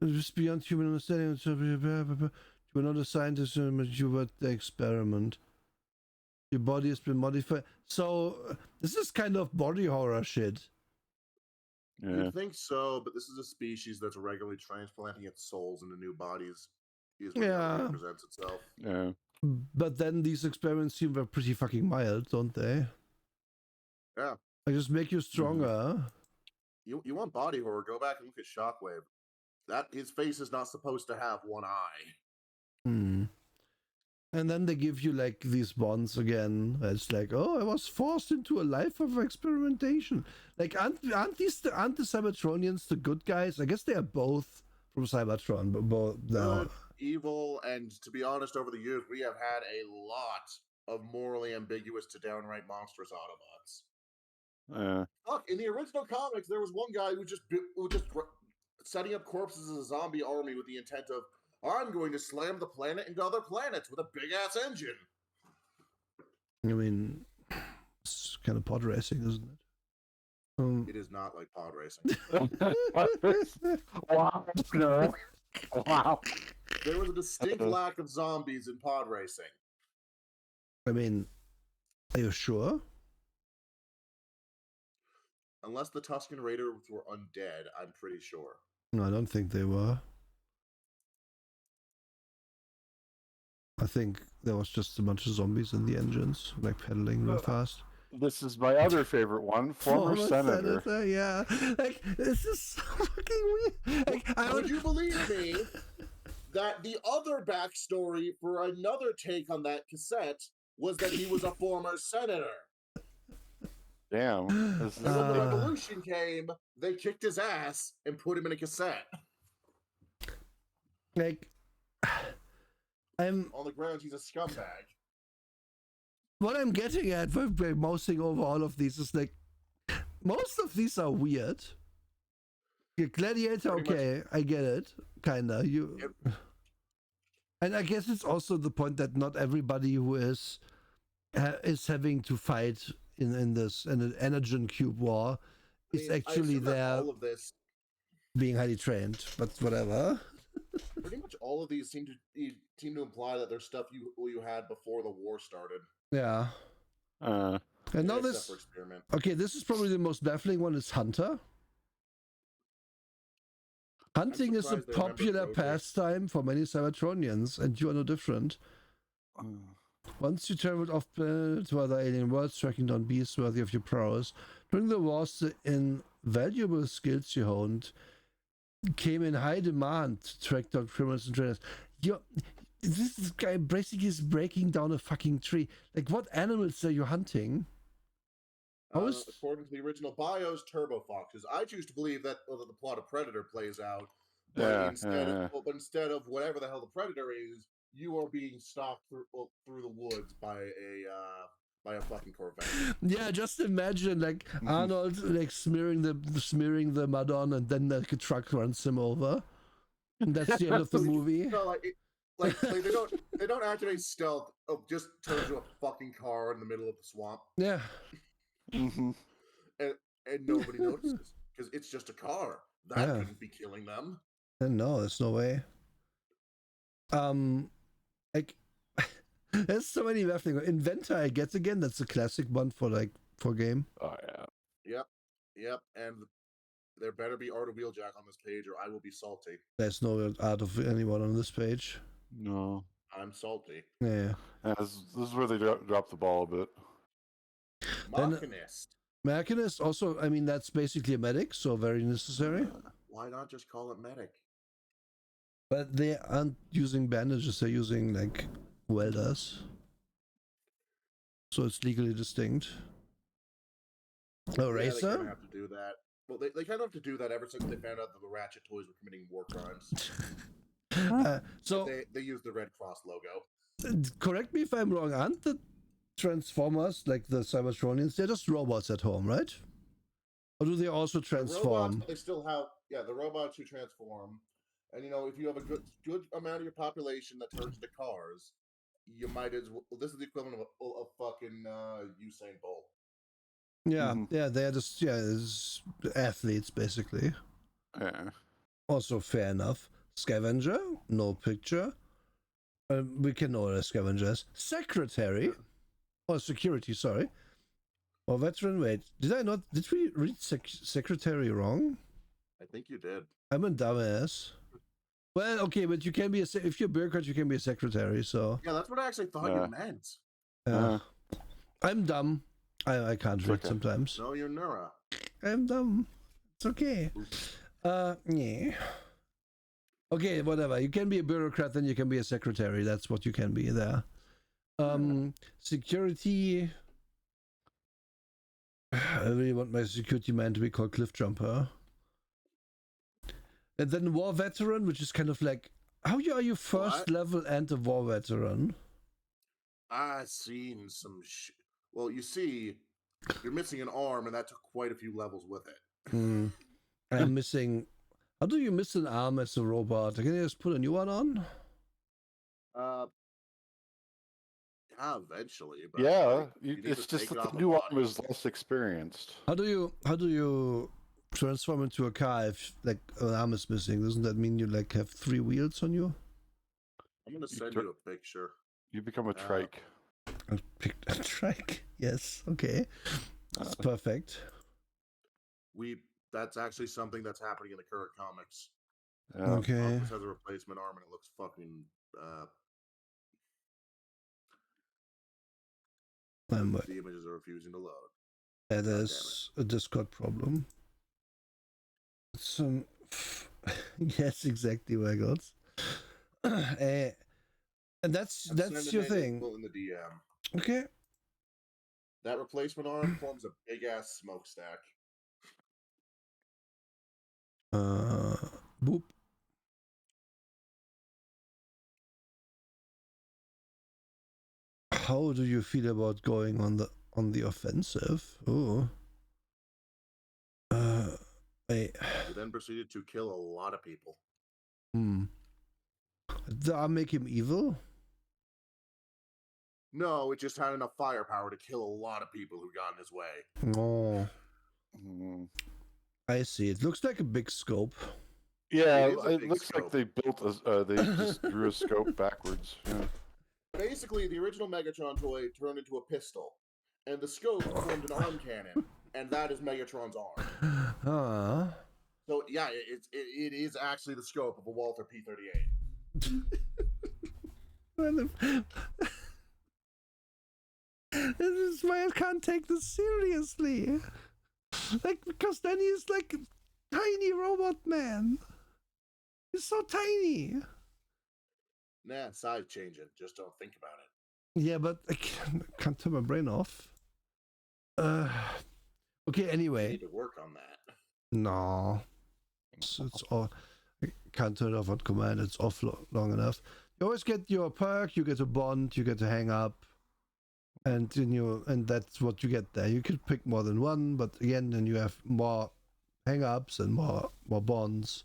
Speaker 1: just beyond human understanding. You were not a scientist, but you were the experiment. Your body has been modified. So this is kind of body horror shit.
Speaker 3: Yeah.
Speaker 2: You'd think so, but this is a species that's regularly transplanting its souls into new bodies. Is what
Speaker 1: Yeah.
Speaker 2: it represents itself.
Speaker 3: Yeah.
Speaker 1: But then these experiments seem pretty fucking mild, don't they?
Speaker 2: Yeah.
Speaker 1: They just make you stronger.
Speaker 2: You want body horror? Go back and look at Shockwave. That his face is not supposed to have one eye.
Speaker 1: Hmm. And then they give you like these bonds again. It's like, oh, I was forced into a life of experimentation. Like, aren't the Cybertronians the good guys? I guess they are both from Cybertron, but both
Speaker 2: Good, evil, and to be honest, over the years we have had a lot of morally ambiguous to downright monstrous Autobots. Fuck, in the original comics, there was one guy who just setting up corpses as a zombie army with the intent of, I'm going to slam the planet into other planets with a big ass engine.
Speaker 1: I mean, it's kind of pod racing, isn't it?
Speaker 2: It is not like pod racing.
Speaker 3: Wow. No. Wow.
Speaker 2: There was a distinct lack of zombies in pod racing.
Speaker 1: I mean, are you sure?
Speaker 2: Unless the Tusken Raiders were undead, I'm pretty sure.
Speaker 1: No, I don't think they were. I think there was just a bunch of zombies in the engines, like pedaling real fast.
Speaker 3: This is my other favorite one, former senator.
Speaker 1: Yeah, like this is so fucking weird. Like,
Speaker 2: would you believe me that the other backstory for another take on that cassette was that he was a former senator?
Speaker 3: Damn.
Speaker 2: And when the revolution came, they kicked his ass and put him in a cassette.
Speaker 1: Like, I'm
Speaker 2: on the grounds he's a scumbag.
Speaker 1: What I'm getting at by mousing over all of these is like, most of these are weird. Gladiator, okay, I get it, kinda. And I guess it's also the point that not everybody who is having to fight in an energon cube war is actually there
Speaker 2: all of this
Speaker 1: being highly trained, but whatever.
Speaker 2: Pretty much all of these seem to imply that there's stuff you had before the war started.
Speaker 1: Yeah. And now this
Speaker 2: experiment.
Speaker 1: Okay, this is probably the most baffling one. Is Hunter. Hunting is a popular pastime for many Cybertronians, and you are no different. Once you traveled off-planet to other alien worlds, tracking down beasts worthy of your prowess. During the wars, the invaluable skills you honed came in high demand to track down criminals and trainers. This guy basically is breaking down a fucking tree. Like, what animals are you hunting?
Speaker 2: According to the original bios, turbo foxes. I choose to believe that the plot of Predator plays out. But instead of whatever the hell the Predator is, you are being stalked through the woods by a fucking Corvette. Yeah,
Speaker 1: just imagine like Arnold like smearing the mud on, and then like a truck runs him over. And that's the end of the movie.
Speaker 2: No, like they don't activate stealth. Oh, just turn into a fucking car in the middle of the swamp.
Speaker 1: Yeah.
Speaker 2: And nobody notices because it's just a car. That couldn't be killing them.
Speaker 1: No, there's no way. Like there's so many baffling. Inventor, I guess again. That's a classic one for game.
Speaker 3: Oh yeah.
Speaker 2: Yep. And there better be Art of Wheeljack on this page, or I will be salty.
Speaker 1: There's no art of anyone on this page.
Speaker 3: No.
Speaker 2: I'm salty.
Speaker 1: Yeah.
Speaker 3: This is where they drop the ball a bit.
Speaker 2: Machinist
Speaker 1: also, I mean, that's basically a medic, so very necessary.
Speaker 2: Why not just call it medic?
Speaker 1: But they aren't using bandages, they're using like welders. so it's legally distinct. Oh,
Speaker 2: Yeah, they
Speaker 1: Racer?
Speaker 2: kind of have to do that. Well, they kind of have to do that ever since they found out that the Ratchet toys were committing war crimes.
Speaker 1: So
Speaker 2: they use the Red Cross logo.
Speaker 1: Correct me if I'm wrong, aren't the Transformers, like the Cybertronians, they're just robots at home, right? Or do they also transform?
Speaker 2: The robots, they still have, the robots who transform. And if you have a good amount of your population that turns into cars, you might as well. This is the equivalent of a fucking Usain Bolt.
Speaker 1: Yeah, yeah, they're just athletes basically.
Speaker 3: Yeah.
Speaker 1: Also fair enough. Scavenger, no picture. We can know what a scavenger is. Secretary, or security, sorry. Or veteran. Wait, did we read secretary wrong?
Speaker 2: I think you did.
Speaker 1: I'm a dumbass. Well, okay, but you can be if you're a bureaucrat, you can be a secretary. So
Speaker 2: yeah, that's what I actually thought you meant.
Speaker 1: I'm dumb. I can't read sometimes.
Speaker 2: No, you're Nura.
Speaker 1: I'm dumb. It's okay. Yeah. Okay, whatever. You can be a bureaucrat, then you can be a secretary. That's what you can be there. Security. I really want my security man to be called Cliff Jumper. And then war veteran, which is kind of like, how are you first level and a war veteran?
Speaker 2: I've seen some shit. Well, you see, you're missing an arm, and that took quite a few levels with it.
Speaker 1: I'm missing. How do you miss an arm as a robot? Can you just put a new one on?
Speaker 2: Eventually. But
Speaker 3: it's just that the new arm is less experienced.
Speaker 1: How do you transform into a car if like an arm is missing? Doesn't that mean you like have 3 wheels on you?
Speaker 2: I'm gonna send you a picture.
Speaker 3: You become a trike.
Speaker 1: A trike? Yes. Okay. That's perfect.
Speaker 2: That's actually something that's happening in the current comics.
Speaker 1: Okay.
Speaker 2: Optimus has a replacement arm, and it looks fucking. The images are refusing to load.
Speaker 1: That is a Discord problem. Yes, exactly, Waggles. And that's your thing.
Speaker 2: In the DM.
Speaker 1: Okay.
Speaker 2: That replacement arm forms a big ass smokestack.
Speaker 1: Boop. How do you feel about going on the offensive? Oh.
Speaker 2: He then proceeded to kill a lot of people.
Speaker 1: Did that make him evil?
Speaker 2: No, it just had enough firepower to kill a lot of people who got in his way.
Speaker 1: Oh. I see. It looks like a big scope.
Speaker 3: Yeah, it looks like they built they just drew a scope backwards. Yeah.
Speaker 2: Basically, the original Megatron toy turned into a pistol, and the scope formed an arm cannon, and that is Megatron's arm. So yeah, it is actually the scope of a Walther P-38.
Speaker 1: This is why I can't take this seriously. Like, because then he's like a tiny robot man. He's so tiny.
Speaker 2: Nah, size changing. Just don't think about it.
Speaker 1: Yeah, but I can't turn my brain off. Okay, anyway.
Speaker 2: You need to work on that.
Speaker 1: No. It's all. I can't turn it off on command. It's off long enough. You always get your perk, you get a bond, you get a hang up. And that's what you get there. You could pick more than one, but again, then you have more hang-ups and more bonds.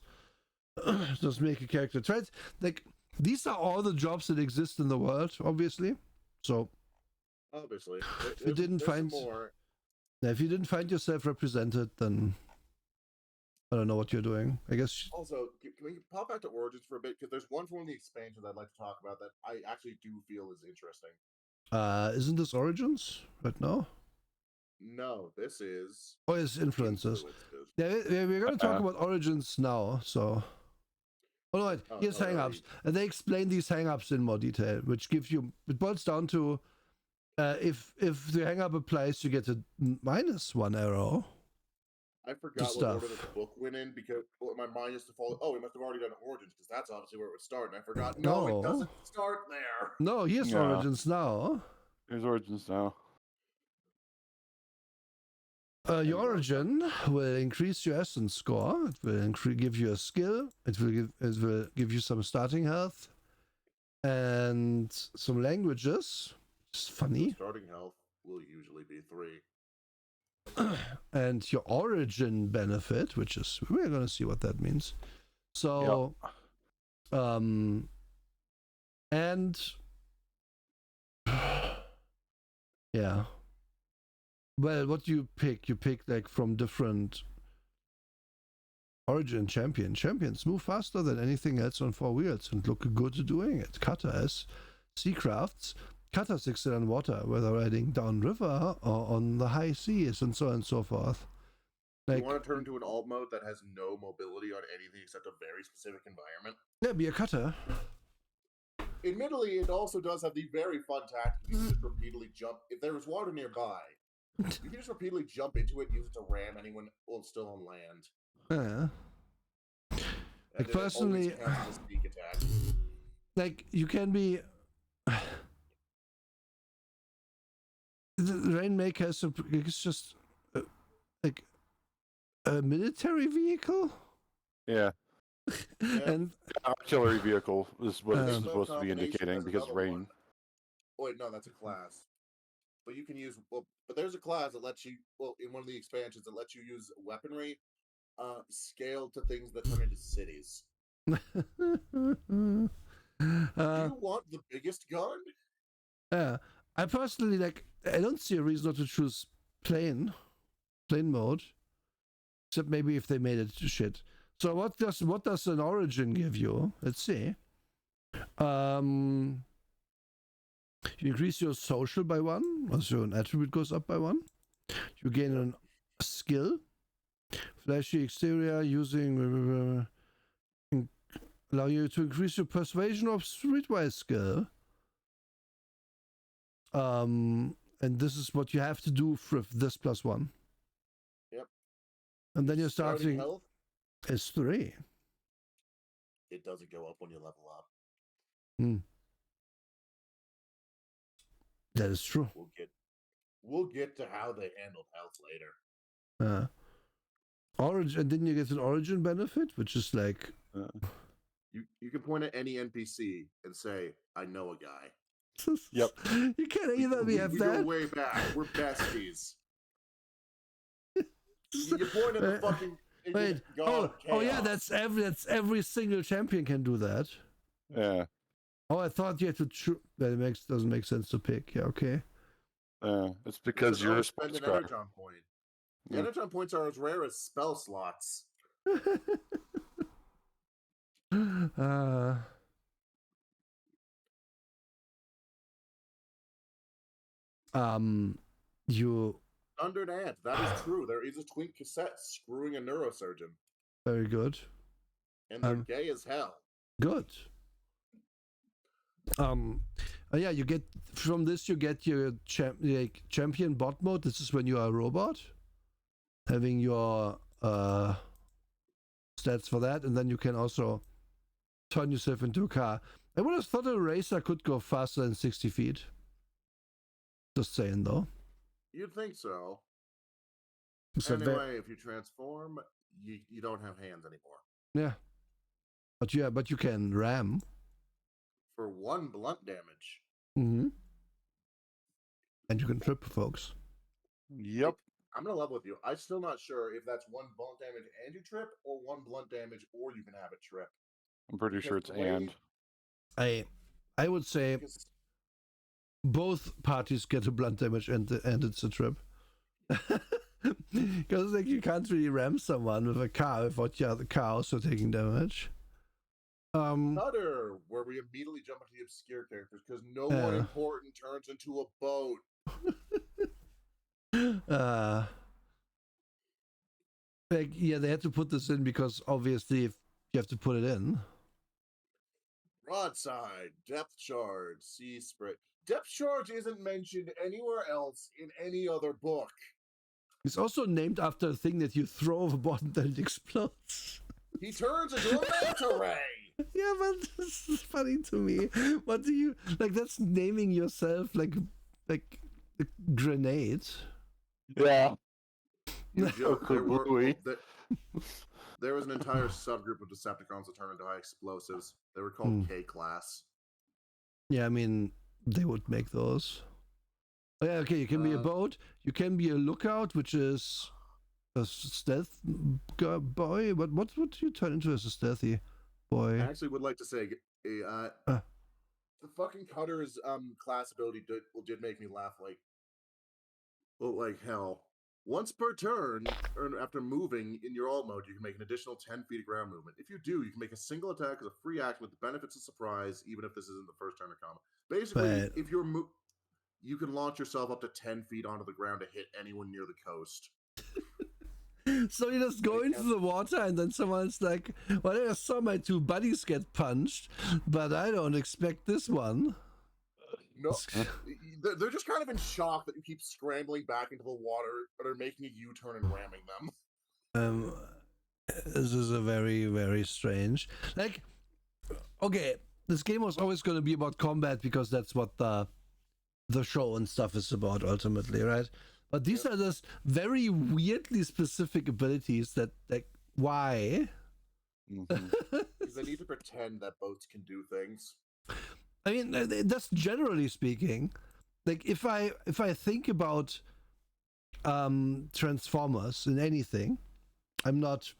Speaker 1: Just make a character. Like, these are all the jobs that exist in the world, obviously. So
Speaker 2: obviously,
Speaker 1: if you didn't find yourself represented, then I don't know what you're doing. I guess.
Speaker 2: Also, can we pop back to Origins for a bit? Because there's one from the expansions I'd like to talk about that I actually do feel is interesting.
Speaker 1: Isn't this Origins right now?
Speaker 2: No, this is.
Speaker 1: Oh, it's Influences. Yeah, we're going to talk about Origins now. So, all right. Here's hang-ups, and they explain these hang-ups in more detail, which gives you. It boils down to, if the hang-up applies, you get a -1 arrow.
Speaker 2: I forgot what order this book went in because my mind used to fall. Oh, we must have already done Origins because that's obviously where it would start. And I forgot. No, it doesn't start there.
Speaker 1: No, here's Origins now.
Speaker 3: Here's Origins now.
Speaker 1: Your origin will increase your essence score. It will give you a skill. It will give you some starting health and some languages. It's funny.
Speaker 2: Starting health will usually be 3.
Speaker 1: And your origin benefit, which is we're gonna see what that means. So, and yeah. Well, what do you pick? You pick like from different origin champion. Champions move faster than anything else on 4 wheels and look good doing it. Kata has sea crafts. Katas excel on water, whether riding down river or on the high seas, and so on and so forth.
Speaker 2: Like, you want to turn into an alt mode that has no mobility on anything except a very specific environment?
Speaker 1: Yeah, be a cutter.
Speaker 2: Admittedly, it also does have the very fun tactic. You can just repeatedly jump. If there was water nearby, you can just repeatedly jump into it and use it to ram anyone while still on land.
Speaker 1: Yeah. Like personally,
Speaker 2: it counts as a sneak attack.
Speaker 1: Like you can be. The Rainmaker is it's just like a military vehicle.
Speaker 3: Yeah.
Speaker 1: And
Speaker 3: artillery vehicle is what it's supposed to be indicating because rain.
Speaker 2: One. Oh, wait, no, that's a class. But you can use but there's a class that lets you in one of the expansions that lets you use weaponry scaled to things that turn into cities. Do you want the biggest gun?
Speaker 1: Yeah. I personally I don't see a reason not to choose plain mode. Except maybe if they made it shit. So what does an origin give you? Let's see. You increase your social by 1, also an attribute goes up by 1. You gain a skill. Flashy exterior using allow you to increase your persuasion or streetwise skill. And this is what you have to do for this +1.
Speaker 2: Yep.
Speaker 1: And then you're starting
Speaker 2: health
Speaker 1: is 3.
Speaker 2: It doesn't go up when you level up.
Speaker 1: That is true.
Speaker 2: We'll get to how they handled health later.
Speaker 1: Origin, and then you get an origin benefit, which is like
Speaker 2: you can point at any NPC and say, "I know a guy."
Speaker 3: Yep.
Speaker 1: You can't either we have that.
Speaker 2: Go way back. We're besties. You point at the fucking
Speaker 1: wait. Oh yeah, that's every single champion can do that.
Speaker 3: Yeah.
Speaker 1: Oh, I thought you had to choose. That doesn't make sense to pick. Yeah, okay.
Speaker 3: It's because you're a sports
Speaker 2: spend an energon point. The energon points are as rare as spell slots.
Speaker 1: You
Speaker 2: Thundered Ant. That is true. There is a twink cassette screwing a neurosurgeon.
Speaker 1: Very good.
Speaker 2: And they're gay as hell.
Speaker 1: Good. Yeah, you get from this. You get your champion bot mode. This is when you are a robot, having your stats for that, and then you can also turn yourself into a car. I would have thought a racer could go faster than 60 feet. Just saying, though.
Speaker 2: You'd think so.
Speaker 1: So
Speaker 2: anyway, if you transform, you don't have hands anymore.
Speaker 1: Yeah. But you can ram.
Speaker 2: For 1 blunt damage.
Speaker 1: Mm-hmm. And you can trip folks.
Speaker 3: Yep.
Speaker 2: I'm going to level with you. I'm still not sure if that's 1 blunt damage and you trip, or 1 blunt damage or you can have it trip.
Speaker 3: I'm pretty sure it's and.
Speaker 1: I would say both parties get a blunt damage and it's a trip. Because you can't really ram someone with a car without the other car also taking damage.
Speaker 2: Another where we immediately jump into the obscure characters because no one important turns into a boat.
Speaker 1: They had to put this in because obviously if you have to put it in.
Speaker 2: Broadside, depth charge, sea spray. Depth charge isn't mentioned anywhere else in any other book.
Speaker 1: It's also named after a thing that you throw overboard and then it explodes.
Speaker 2: He turns into a manta ray.
Speaker 1: Yeah, but this is funny to me. What do you like? That's naming yourself like a grenade.
Speaker 3: Yeah.
Speaker 2: There was an entire subgroup of Decepticons that turned into high explosives. They were called K-Class.
Speaker 1: Yeah, I mean, they would make those. Oh, yeah, okay, you can be a boat. You can be a lookout, which is a stealth boy. What would you turn into as a stealthy boy?
Speaker 2: I actually would like to say, the fucking Cutter's class ability did make me laugh like hell. Once per turn, or after moving in your alt mode, you can make an additional 10 feet of ground movement. If you do, you can make a single attack as a free action with the benefits of surprise, even if this isn't the first turn of combat. Basically, if you're you can launch yourself up to 10 feet onto the ground to hit anyone near the coast.
Speaker 1: So you just go into the water and then someone's like, well, I saw my two buddies get punched, but I don't expect this one.
Speaker 2: No, they're just kind of in shock that you keep scrambling back into the water, but are making a U-turn and ramming them.
Speaker 1: This is a very, very strange. Like, okay, this game was always going to be about combat because that's what the show and stuff is about ultimately, right? But these are just very weirdly specific abilities that, like, why?
Speaker 2: Because they need to pretend that boats can do things.
Speaker 1: I mean, that's generally speaking. Like, if I think about Transformers in anything, I'm not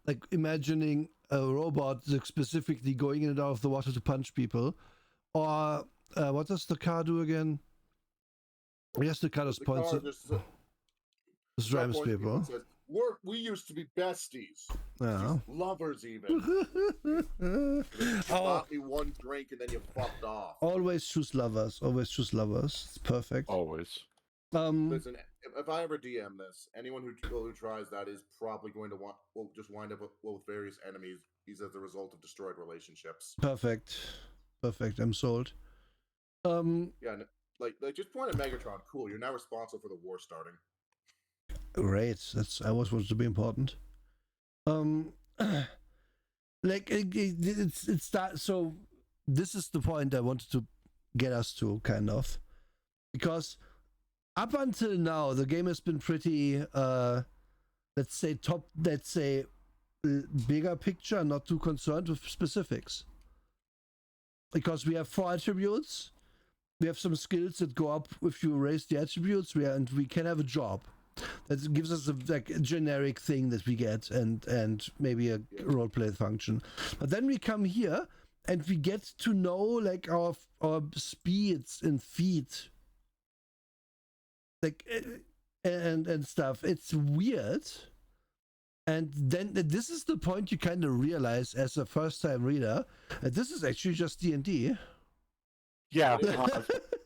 Speaker 1: like imagining a robot specifically going in and out of the water to punch people, or what does the car do again? Yes, the car just points at just rams people.
Speaker 2: Says, we used to be besties.
Speaker 1: Yeah.
Speaker 2: Lovers even. Bought me one drink and then you fucked off.
Speaker 1: Always choose lovers. Always choose lovers. It's perfect.
Speaker 3: Always.
Speaker 2: Listen, if I ever DM this, anyone who tries that is probably going to just wind up with various enemies as a result of destroyed relationships.
Speaker 1: Perfect. I'm sold.
Speaker 2: Yeah, like just point at Megatron. Cool, you're now responsible for the war starting.
Speaker 1: Great. That's I always wanted to be important. Like it's that. So this is the point I wanted to get us to, kind of, because up until now the game has been pretty let's say bigger picture, not too concerned with specifics, because we have 4 attributes, we have some skills that go up if you raise the attributes, and we can have a job that gives us a generic thing that we get, and maybe a roleplay function. But then we come here and we get to know like our speeds and feet, like and stuff. It's weird. And then this is the point you kind of realize as a first-time reader, this is actually just D&D.
Speaker 3: Yeah.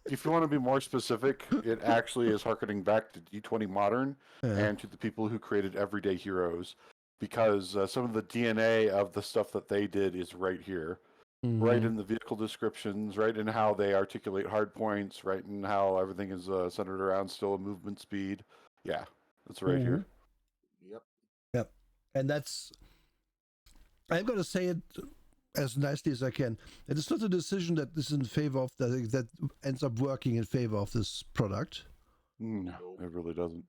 Speaker 3: If you want to be more specific, it actually is harkening back to D20 Modern and to the people who created Everyday Heroes, because some of the DNA of the stuff that they did is right here. Right in the vehicle descriptions, right in how they articulate hard points, right in how everything is centered around still a movement speed. Yeah, that's right here.
Speaker 2: Yep.
Speaker 1: And that's, I'm going to say it as nicely as I can. It is not a decision that is in favor of that ends up working in favor of this product.
Speaker 3: No, it really doesn't.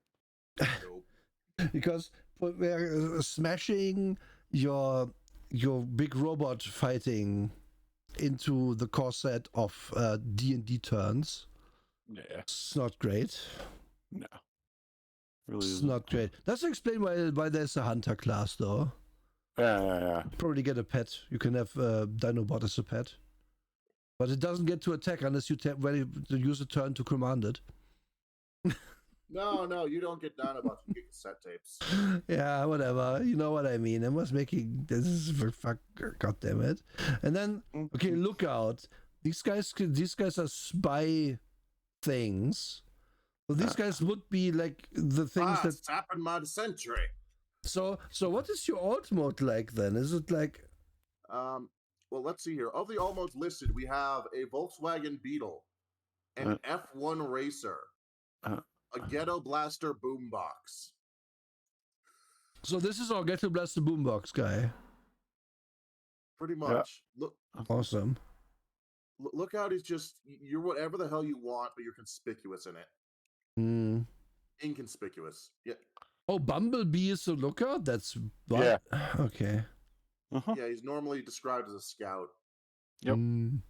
Speaker 1: Because we're smashing your big robot fighting into the core set of D&D turns.
Speaker 3: Yeah,
Speaker 1: it's not great.
Speaker 3: No, really,
Speaker 1: it's not great. Does explain why there's a hunter class though.
Speaker 3: Yeah.
Speaker 1: Probably get a pet. You can have Dinobot as a pet, but it doesn't get to attack unless you ready to use a turn to command it.
Speaker 2: No, you don't get Dinobots. You get cassette tapes.
Speaker 1: Yeah, whatever. You know what I mean. I was making this is for fuck. God damn it! And then okay, look out. These guys are spy things. So these guys would be like the things that
Speaker 2: happened my century.
Speaker 1: So what is your alt mode like then? Is it like
Speaker 2: well, let's see here. Of the alt modes listed, we have a Volkswagen Beetle, an F1 Racer, a Ghetto Blaster Boombox.
Speaker 1: So this is our Ghetto Blaster Boombox guy.
Speaker 2: Pretty much. Yeah. Look,
Speaker 1: awesome.
Speaker 2: Lookout is just you're whatever the hell you want, but you're conspicuous in it. Inconspicuous. Yeah.
Speaker 1: Oh, Bumblebee is the lookout? That's what?
Speaker 3: Yeah.
Speaker 1: Okay.
Speaker 3: Uh-huh.
Speaker 2: Yeah, he's normally described as a scout.
Speaker 3: Yep.
Speaker 1: Mm,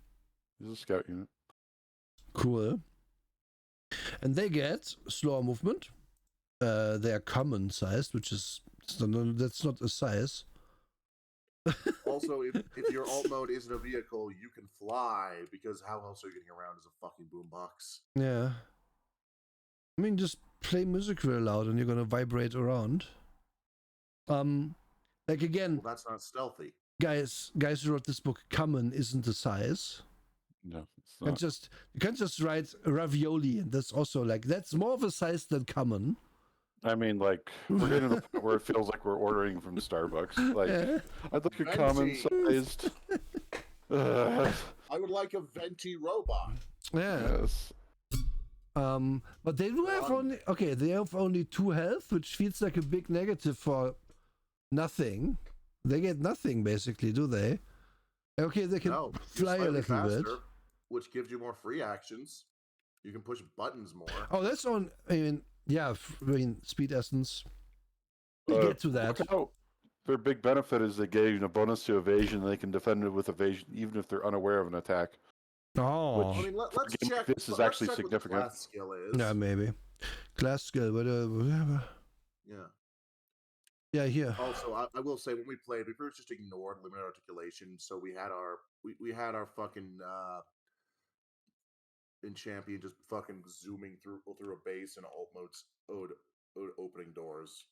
Speaker 3: He's a scout unit.
Speaker 1: cool. And they get slower movement. They are common sized, which is that's not a size.
Speaker 2: Also, if your alt mode isn't a vehicle, you can fly, because how else are you getting around as a fucking boombox?
Speaker 1: Yeah. I mean, just play music real loud and you're gonna vibrate around. Like again,
Speaker 2: Well, that's not stealthy.
Speaker 1: guys who wrote this book, common isn't a size.
Speaker 3: No, it's
Speaker 1: You
Speaker 3: not.
Speaker 1: can't just write ravioli, and that's also like that's more of a size than common.
Speaker 3: I mean, like, we're getting to the point where it feels like we're ordering from Starbucks. Like,
Speaker 1: Yeah.
Speaker 3: I'd like a
Speaker 2: Venti.
Speaker 3: common sized.
Speaker 2: I would like a venti robot.
Speaker 1: Yeah.
Speaker 3: Yes.
Speaker 1: But they do have they have only 2 health, which feels like a big negative for nothing. They get nothing basically, do they? Okay, they can fly a little bit,
Speaker 2: which gives you more free actions. You can push buttons more.
Speaker 1: Oh, that's on. I mean, yeah. I mean, speed essence. We'll get to that.
Speaker 3: Their big benefit is they gave a bonus to evasion. And they can defend it with evasion, even if they're unaware of an attack.
Speaker 1: Oh,
Speaker 2: I mean, let's check.
Speaker 3: This is actually significant.
Speaker 2: What the class skill is.
Speaker 1: Yeah, maybe. Class skill, whatever.
Speaker 2: Yeah.
Speaker 1: Yeah, here.
Speaker 2: Also, I will say when we played, we first just ignored limited articulation, so we had our fucking in champion just fucking zooming through a base and alt modes opening doors.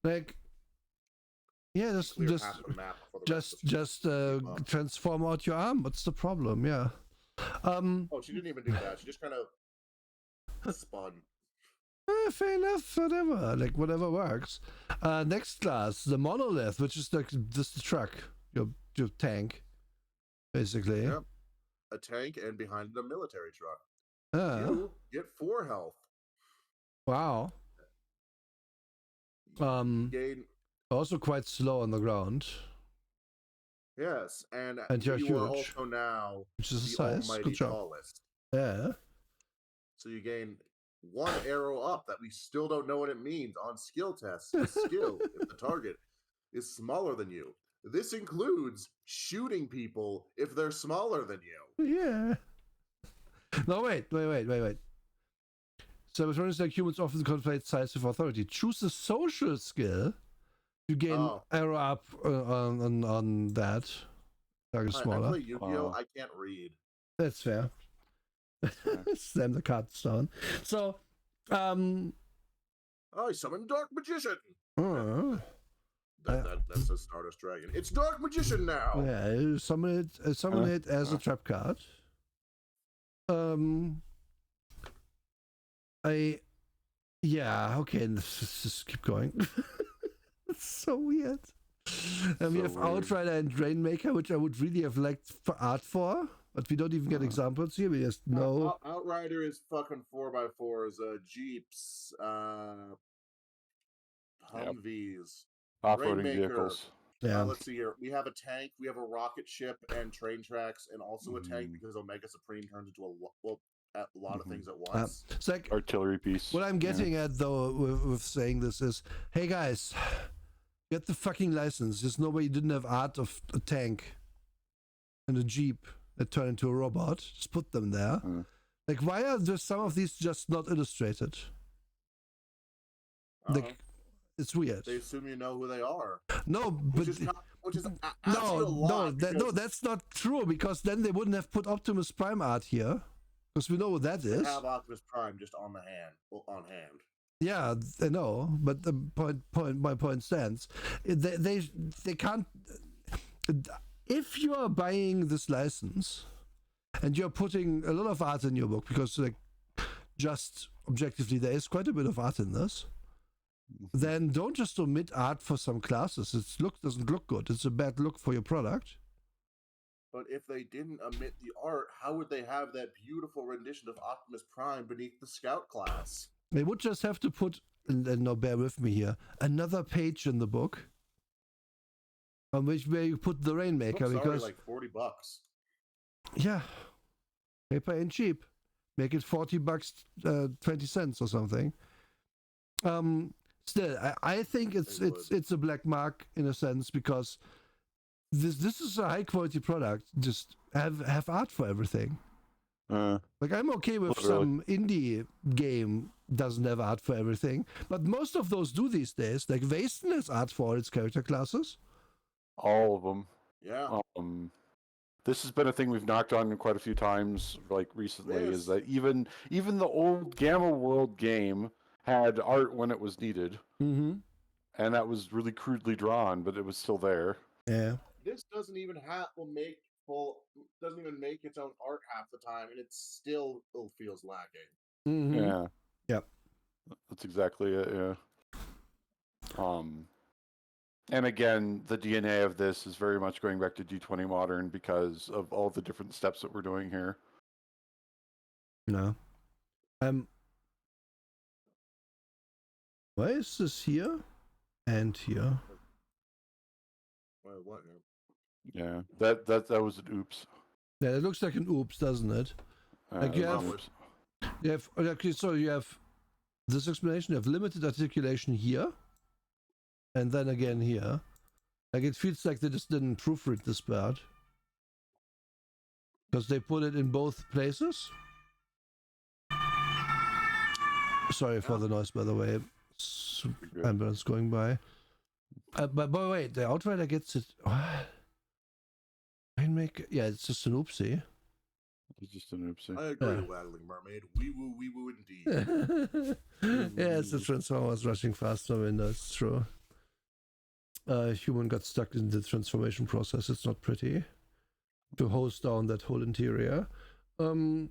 Speaker 1: Like, yeah, just transform out your arm. What's the problem? Yeah.
Speaker 2: Oh, she didn't even do that. She just kind of spun.
Speaker 1: Fair enough, whatever. Like, whatever works. Next class, the monolith, which is like just the truck, your tank, basically.
Speaker 2: Yep. A tank, and behind it a military truck. You get 4 health.
Speaker 1: Wow.
Speaker 2: Gain.
Speaker 1: Also quite slow on the ground.
Speaker 2: Yes, and
Speaker 1: you're
Speaker 2: you
Speaker 1: huge,
Speaker 2: are also now
Speaker 1: which is
Speaker 2: the
Speaker 1: size.
Speaker 2: almighty
Speaker 1: Good job.
Speaker 2: tallest.
Speaker 1: Yeah.
Speaker 2: So you gain 1 arrow up that we still don't know what it means on skill tests. The skill if the target is smaller than you. This includes shooting people if they're smaller than you.
Speaker 1: Yeah. No, wait. So it's running like humans often conflate size with authority. Choose a social skill. You gain arrow up on that. Target smaller.
Speaker 2: I play Yu-Gi-Oh! I can't read.
Speaker 1: That's fair. Slam the cards down. So,
Speaker 2: I summon Dark Magician. That's a Stardust Dragon. It's Dark Magician now.
Speaker 1: Yeah, summon it as a trap card. Okay, let's just keep going. It's so weird. We have Outrider and Rainmaker, which I would really have liked for art for, but we don't even get examples here. We just know.
Speaker 2: Outrider is fucking 4x4s, Jeeps, Humvees,
Speaker 3: off-roading vehicles.
Speaker 1: Yeah.
Speaker 2: Let's see here. We have a tank, we have a rocket ship, and train tracks, and also a tank because Omega Supreme turns into a lot of things at once.
Speaker 1: It's like
Speaker 3: artillery piece.
Speaker 1: What I'm getting at, though, with saying this is, hey guys, get the fucking license. Just nobody didn't have art of a tank and a jeep that turned into a robot. Just put them there. Like, why are just some of these just not illustrated? Like, it's weird.
Speaker 2: They assume you know who they are.
Speaker 1: No, but that's not true, because then they wouldn't have put Optimus Prime art here, because we know what that is.
Speaker 2: They have Optimus Prime just on hand.
Speaker 1: Yeah, I know, but the my point stands. They can't. If you are buying this license and you're putting a lot of art in your book, because like just objectively there is quite a bit of art in this, then don't just omit art for some classes. Doesn't look good. It's a bad look for your product.
Speaker 2: But if they didn't omit the art, how would they have that beautiful rendition of Optimus Prime beneath the Scout class?
Speaker 1: They would just have to put, and now bear with me here, another page in the book on where you put the Rainmaker, because
Speaker 2: like $40.
Speaker 1: Yeah, paper ain't cheap. Make it $40, 20 cents or something. Still, I think it's a black mark in a sense because this is a high quality product. Just have art for everything. Like I'm okay with some indie game doesn't have art for everything, but most of those do these days. Like Wasteland has art for all its character classes.
Speaker 3: All of them.
Speaker 2: Yeah.
Speaker 3: This has been a thing we've knocked on quite a few times, like recently,
Speaker 2: Yes.
Speaker 3: is that even the old Gamma World game had art when it was needed, and that was really crudely drawn, but it was still there.
Speaker 1: Yeah.
Speaker 2: This doesn't even doesn't even make its own art half the time, and it still feels lacking.
Speaker 3: Yeah.
Speaker 1: Yep.
Speaker 3: That's exactly it. Yeah. And again, the DNA of this is very much going back to D20 Modern because of all the different steps that we're doing here.
Speaker 1: No. Why is this here and here?
Speaker 2: Well, what?
Speaker 3: Yeah, that was an oops.
Speaker 1: Yeah, it looks like an oops, doesn't it? Like you have okay, so you have this explanation. You have limited articulation here, and then again here. Like it feels like they just didn't proofread this part because they put it in both places. Sorry for the noise, by the way. Ambulance going by. But wait, the Outrider gets it. Rainmaker, yeah, it's just an oopsie.
Speaker 3: It's just an oopsie.
Speaker 2: I agree, Waddling Mermaid. Wee woo indeed.
Speaker 1: Yeah, it's the Transformers rushing faster window. It's true. Human got stuck in the transformation process. It's not pretty to hose down that whole interior. Then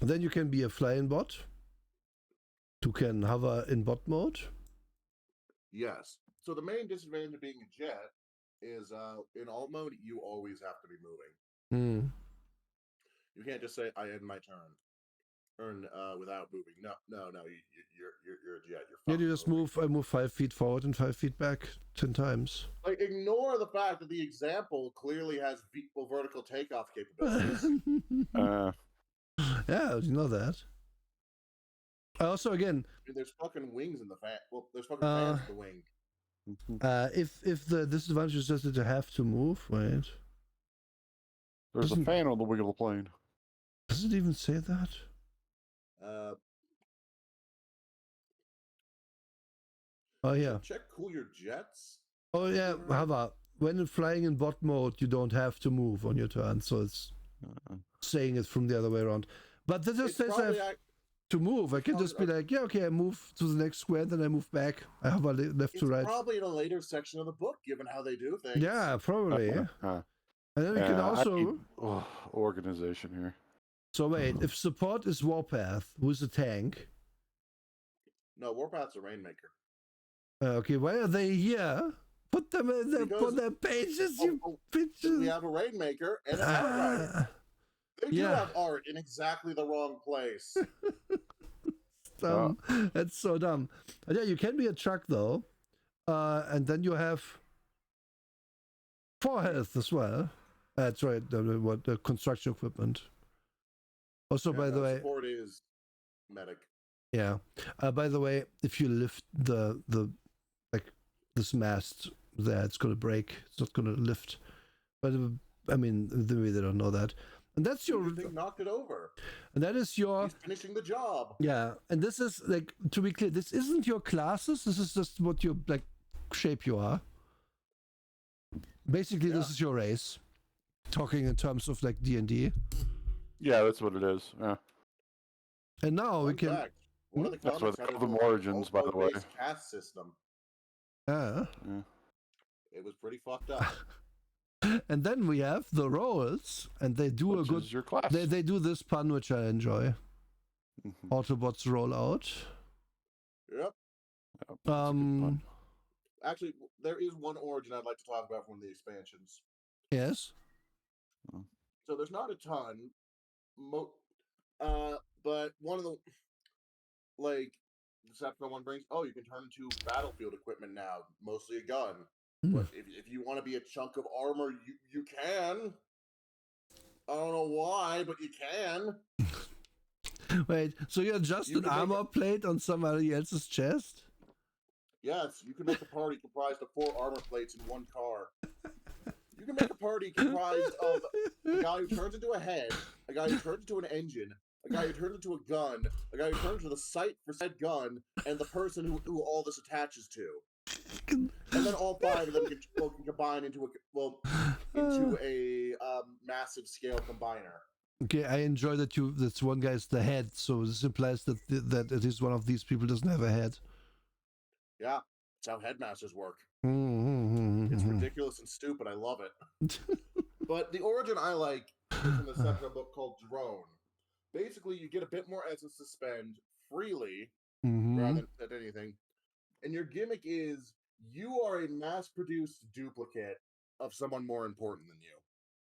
Speaker 1: you can be a flying bot. You can hover in bot mode.
Speaker 2: Yes. So the main disadvantage of being a jet is in alt mode you always have to be moving. You can't just say I end my turn without moving. No, you're a jet.
Speaker 1: Yeah, you just move. I move 5 feet forward and 5 feet back 10 times.
Speaker 2: Like ignore the fact that the example clearly has vertical takeoff capabilities.
Speaker 1: Yeah, you know that. Also, again,
Speaker 2: I mean, there's fucking wings in the fan. Well, there's fucking fans in the wing.
Speaker 1: If the disadvantage is just that you have to move, wait.
Speaker 3: There's a fan on the wing of the plane.
Speaker 1: Does it even say that? Oh yeah.
Speaker 2: Check cool your jets.
Speaker 1: Oh yeah, hover. When flying in bot mode, you don't have to move on your turn, so it's saying it from the other way around. But that just says I have to move. I can just be like, yeah, okay, I move to the next square, then I move back. I hover left to right.
Speaker 2: Probably in a later section of the book, given how they do things.
Speaker 1: Yeah, probably. And then you can also
Speaker 3: organization here.
Speaker 1: So wait, if support is Warpath, who's a tank?
Speaker 2: No, Warpath's a Rainmaker.
Speaker 1: Okay, why are they here? Put them in their pages, you bitches.
Speaker 2: We have a Rainmaker and an Outrider. They do have art in exactly the wrong place.
Speaker 1: Dumb. That's so dumb. But yeah, you can be a truck though. And then you have 4 health as well. That's right, the construction equipment. Also, by the way,
Speaker 2: support is medic.
Speaker 1: Yeah. By the way, if you lift the like this mast there, it's gonna break. It's not gonna lift. But I mean, maybe they don't know that. And that's your
Speaker 2: thing knocked it over.
Speaker 1: And that is your
Speaker 2: He's finishing the job.
Speaker 1: Yeah. And this is like, to be clear, this isn't your classes, this is just what your like shape you are. Basically this is your race. Talking in terms of like D&D.
Speaker 3: Yeah, that's what it is. Yeah.
Speaker 1: And now we can
Speaker 2: one of the
Speaker 3: that's what the origins, by the way.
Speaker 2: Cast system.
Speaker 1: Yeah.
Speaker 2: It was pretty fucked up.
Speaker 1: And then we have the rolls, and they do
Speaker 3: which
Speaker 1: a good.
Speaker 3: Is your class.
Speaker 1: They do this pun, which I enjoy. Autobots roll out.
Speaker 2: Yep. Actually, there is one origin I'd like to talk about from the expansions.
Speaker 1: Yes.
Speaker 2: So there's not a ton, but one of the the Decepticon one brings. Oh, you can turn into battlefield equipment now, mostly a gun. But if you want to be a chunk of armor, you can. I don't know why, but you can.
Speaker 1: Wait, so you're just
Speaker 2: You
Speaker 1: an
Speaker 2: can make
Speaker 1: armor plate on somebody else's chest?
Speaker 2: Yes, you can make a party comprised of 4 armor plates in one car. You can make a party comprised of a guy who turns into a head, a guy who turns into an engine, a guy who turns into a gun, a guy who turns into the sight for said gun, and the person who all this attaches to. And then all 5 of them can combine into a massive scale combiner.
Speaker 1: Okay, I enjoy that one guy's the head, so this implies that that at least one of these people doesn't have a head.
Speaker 2: Yeah, that's how headmasters work.
Speaker 1: Mm-hmm.
Speaker 2: It's ridiculous and stupid. I love it. But the origin I like is from the second book called Drone. Basically, you get a bit more essence to spend freely rather than anything. And your gimmick is you are a mass-produced duplicate of someone more important than you.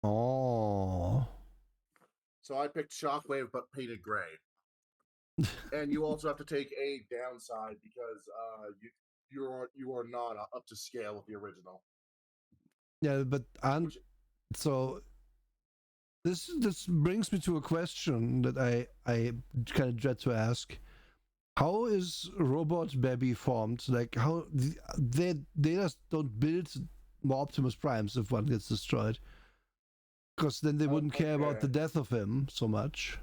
Speaker 1: Oh.
Speaker 2: So I picked Shockwave but painted gray. And you also have to take a downside because you are not up to scale with the original.
Speaker 1: Yeah, but so this brings me to a question that I kind of dread to ask. How is Robot Baby formed? Like, how they just don't build more Optimus Primes if one gets destroyed, because then they wouldn't care about the death of him so much.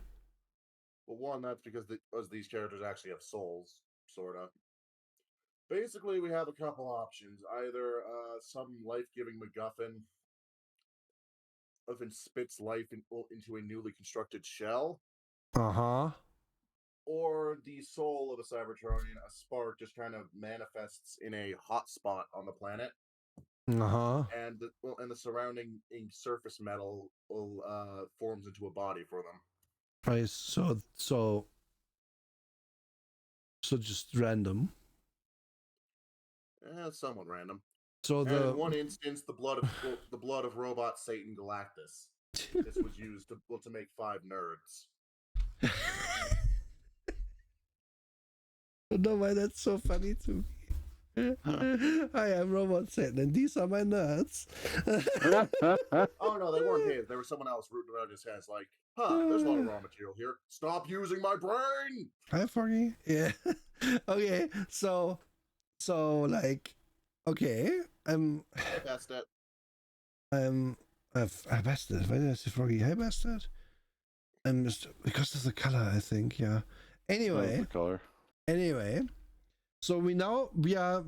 Speaker 2: Well, one, that's because these characters actually have souls, sort of. Basically, we have a couple options. Either some life-giving MacGuffin often spits life into a newly constructed shell.
Speaker 1: Uh-huh.
Speaker 2: Or the soul of a Cybertronian, a spark, just kind of manifests in a hot spot on the planet.
Speaker 1: Uh-huh.
Speaker 2: And the surrounding surface metal forms into a body for them.
Speaker 1: Right, so just random.
Speaker 2: Somewhat random.
Speaker 1: So
Speaker 2: and in one instance, the blood of robot Satan Galactus. This was used to make 5 nerds.
Speaker 1: I don't know why that's so funny to me. Hi, I'm Robot Satan, and these are my nerds.
Speaker 2: Oh no, they weren't his. They were someone else rooting around his head. Like, there's a lot of raw material here. Stop using my brain.
Speaker 1: Hi, Foggy. Yeah. Okay. So like, okay.
Speaker 2: I passed it.
Speaker 1: I bastard. Why did I say Froggy? Hi, bastard. I'm just because of the color, I think. Yeah. Anyway.
Speaker 3: The color.
Speaker 1: Anyway. So we are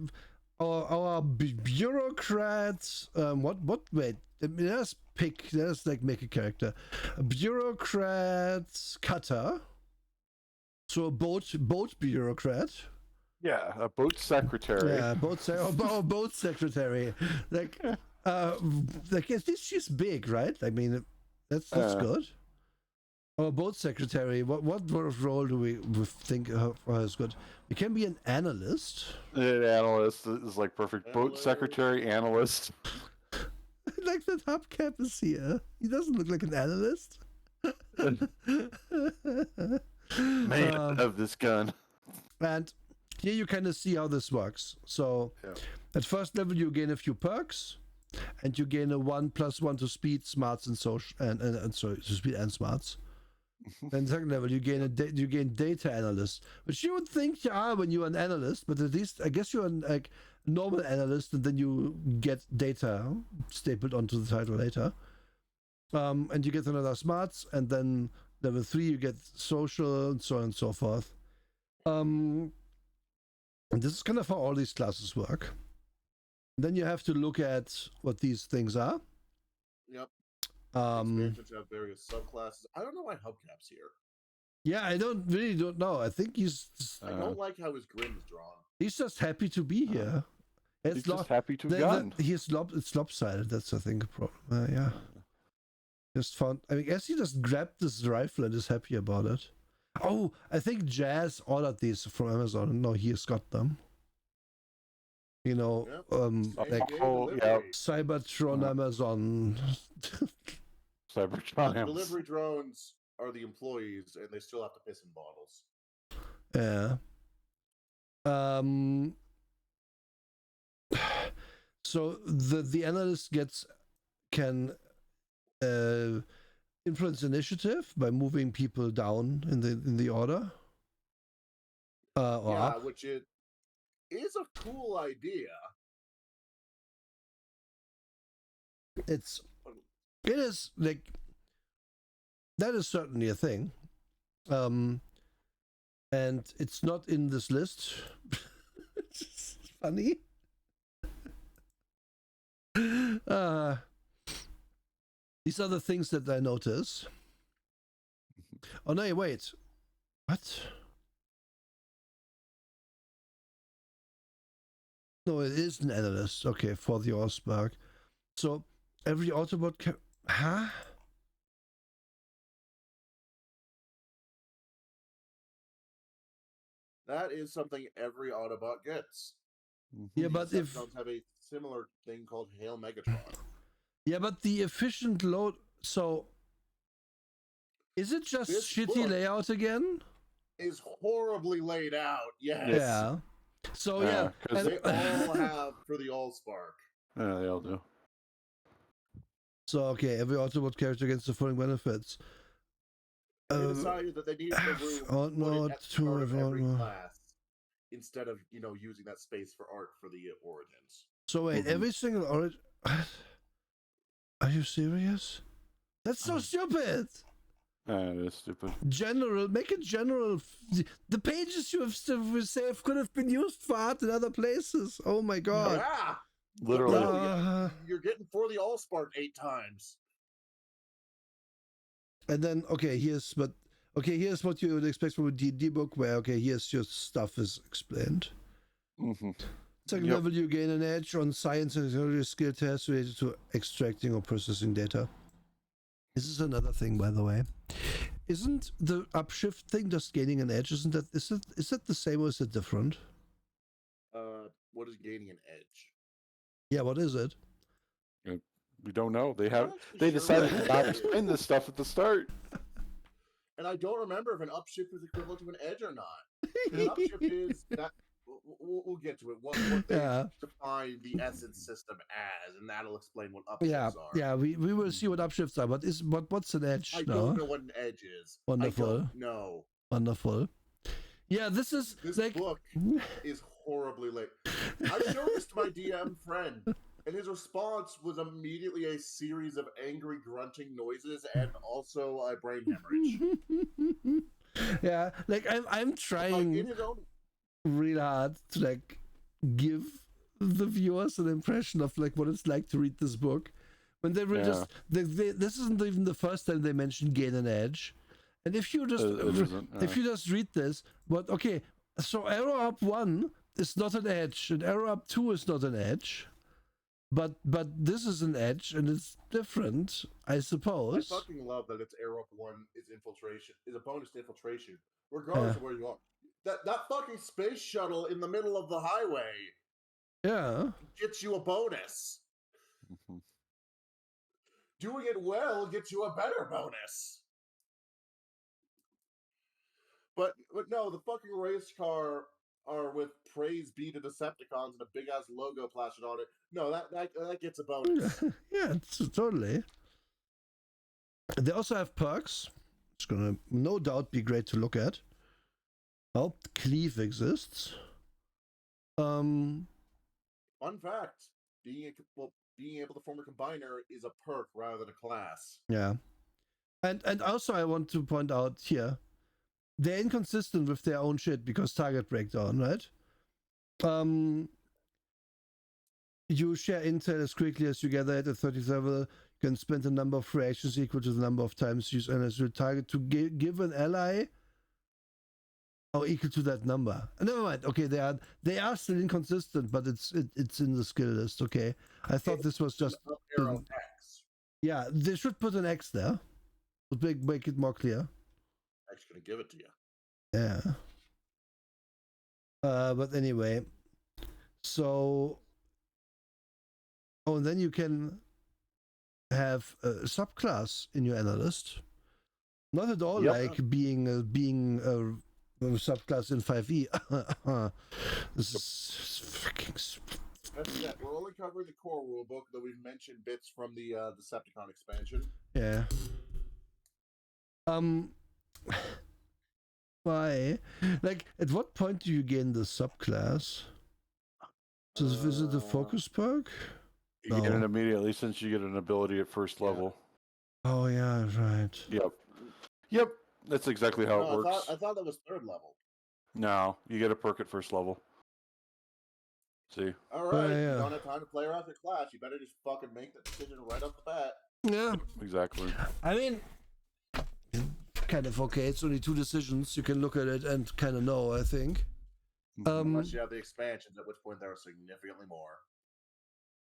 Speaker 1: our bureaucrats. Wait. Let's like make a character. A bureaucrat cutter. So a boat bureaucrat.
Speaker 3: Yeah, a boat secretary.
Speaker 1: Yeah, boat secretary. Like, like at least she's big, right? I mean, that's good. Or boat secretary. What role do we think is good? We can be an analyst.
Speaker 3: An analyst is like perfect. Boat secretary, analyst.
Speaker 1: Like that hubcap is here. He doesn't look like an analyst.
Speaker 3: Man, I have this gun.
Speaker 1: And here you kind of see how this works. So at first level you gain a few perks, and you gain a 1+1 to speed, smarts, and social, and sorry, to speed and smarts. Then second level you gain data analyst, which you would think you are when you're an analyst, but at least I guess you're an like normal analyst, and then you get data stapled onto the title later. And you get another smarts, and then level 3 you get social, and so on and so forth. And this is kind of how all these classes work. Then you have to look at what these things are.
Speaker 2: Yep. Expansions have various subclasses. I don't know why Hubcap's here.
Speaker 1: Yeah, I don't know. I think he's.
Speaker 2: I don't like how his grin is drawn.
Speaker 1: He's just happy to be here.
Speaker 3: He's just happy to gun.
Speaker 1: It's lopsided. That's I think a problem. Yeah. Just found. I guess he just grabbed this rifle and is happy about it. Oh, I think Jazz ordered these from Amazon. No, he has got them. You know, like Cybertron Amazon.
Speaker 3: Cybertron.
Speaker 2: Delivery drones are the employees, and they still have to piss in bottles.
Speaker 1: Yeah. So the analyst can influence initiative by moving people down in the order. Or
Speaker 2: yeah,
Speaker 1: up.
Speaker 2: which it is a cool idea.
Speaker 1: It is like that is certainly a thing. And it's not in this list. It's funny. These are the things that I notice. Oh no, wait. What? No, it is an analyst. Okay, for the Osberg. So every Autobot can. Huh?
Speaker 2: That is something every Autobot gets.
Speaker 1: Yeah, but if
Speaker 2: Decepticons have a similar thing called Hail Megatron.
Speaker 1: yeah, but the efficient load. So is it just
Speaker 2: This
Speaker 1: shitty layout again?
Speaker 2: Is horribly laid out. Yes.
Speaker 1: Yeah. So yeah,
Speaker 3: because
Speaker 2: they all have for the Allspark.
Speaker 3: Yeah, they all do.
Speaker 1: So okay, every Autobot character gets the following benefits.
Speaker 2: They decided that they needed the room
Speaker 1: Oh,
Speaker 2: to put
Speaker 1: no,
Speaker 2: it at the start of every class instead of using that space for art for the origins.
Speaker 1: So wait, every single origin. Are you serious? That's so stupid.
Speaker 3: It is stupid.
Speaker 1: General, make it general. The pages you have saved could have been used for art in other places. Oh my god.
Speaker 2: Yeah.
Speaker 3: Literally.
Speaker 2: You're getting for the Allspark 8 times.
Speaker 1: And then here's what you would expect from a D&D book, where here's your stuff is explained. Second level, you gain an edge on science and technology skill tests related to extracting or processing data. This is another thing, by the way. Isn't the upshift thing just gaining an edge? Is that the same or is it different?
Speaker 2: What is gaining an edge?
Speaker 1: Yeah, what is it?
Speaker 3: We don't know. They decided to not explain this stuff at the start.
Speaker 2: And I don't remember if an upshift is equivalent to an edge or not. An upshift is that. We'll get to it. What they define the essence system as, and that'll explain what upshifts are.
Speaker 1: Yeah, we will see what upshifts are. But what's an edge?
Speaker 2: I don't know what an edge is.
Speaker 1: Wonderful.
Speaker 2: No.
Speaker 1: Wonderful. Yeah, this
Speaker 2: book is horribly late. I showed this to my DM friend, and his response was immediately a series of angry grunting noises and also a brain hemorrhage.
Speaker 1: Yeah, I'm trying
Speaker 2: in his own
Speaker 1: real hard to give the viewers an impression of what it's like to read this book when they were this isn't even the first time they mentioned gain an edge. And if you just read this, so arrow up 1 is not an edge and arrow up 2 is not an edge, but this is an edge and it's different, I suppose.
Speaker 2: I fucking love that it's arrow up 1 is a bonus to infiltration regardless of where you are. That fucking space shuttle in the middle of the highway gets you a bonus. Doing it well gets you a better bonus. But no, the fucking race car are with praise be to Decepticons and a big ass logo plastered on it. No, that gets a bonus.
Speaker 1: Yeah, it's totally. They also have perks. It's gonna no doubt be great to look at. Cleave exists.
Speaker 2: Fun fact: being able to form a combiner is a perk rather than a class.
Speaker 1: Yeah, and also I want to point out here, they're inconsistent with their own shit because target breakdown, right? You share intel as quickly as you gather it at 30th level. You can spend a number of reactions equal to the number of times used and as your target to give an ally. Equal to that number. Never mind. Okay, they are still inconsistent, but it's in the skill list. Okay, I thought this was just
Speaker 2: X.
Speaker 1: Yeah, they should put an X there. Would make it more clear.
Speaker 2: X gonna give it to you.
Speaker 1: Yeah. But anyway, so and then you can have a subclass in your analyst. Not at all like being a subclass in 5e. This is freaking.
Speaker 2: We're only covering the core rulebook, though we've mentioned bits from the Decepticon expansion.
Speaker 1: Yeah. Why? Like, at what point do you gain the subclass? Is it the focus perk?
Speaker 3: You get it immediately since you get an ability at first level.
Speaker 1: Oh yeah, right.
Speaker 3: Yep. That's exactly how it works.
Speaker 2: I thought that was third level.
Speaker 3: No, you get a perk at first level. See?
Speaker 2: All right, you don't have time to play around with your class. You better just fucking make the decision right off the bat.
Speaker 1: Yeah,
Speaker 3: exactly.
Speaker 1: I mean, kind of okay. It's only 2 decisions. You can look at it and kind of know. I think.
Speaker 2: Unless you have the expansions, at which point there are significantly more.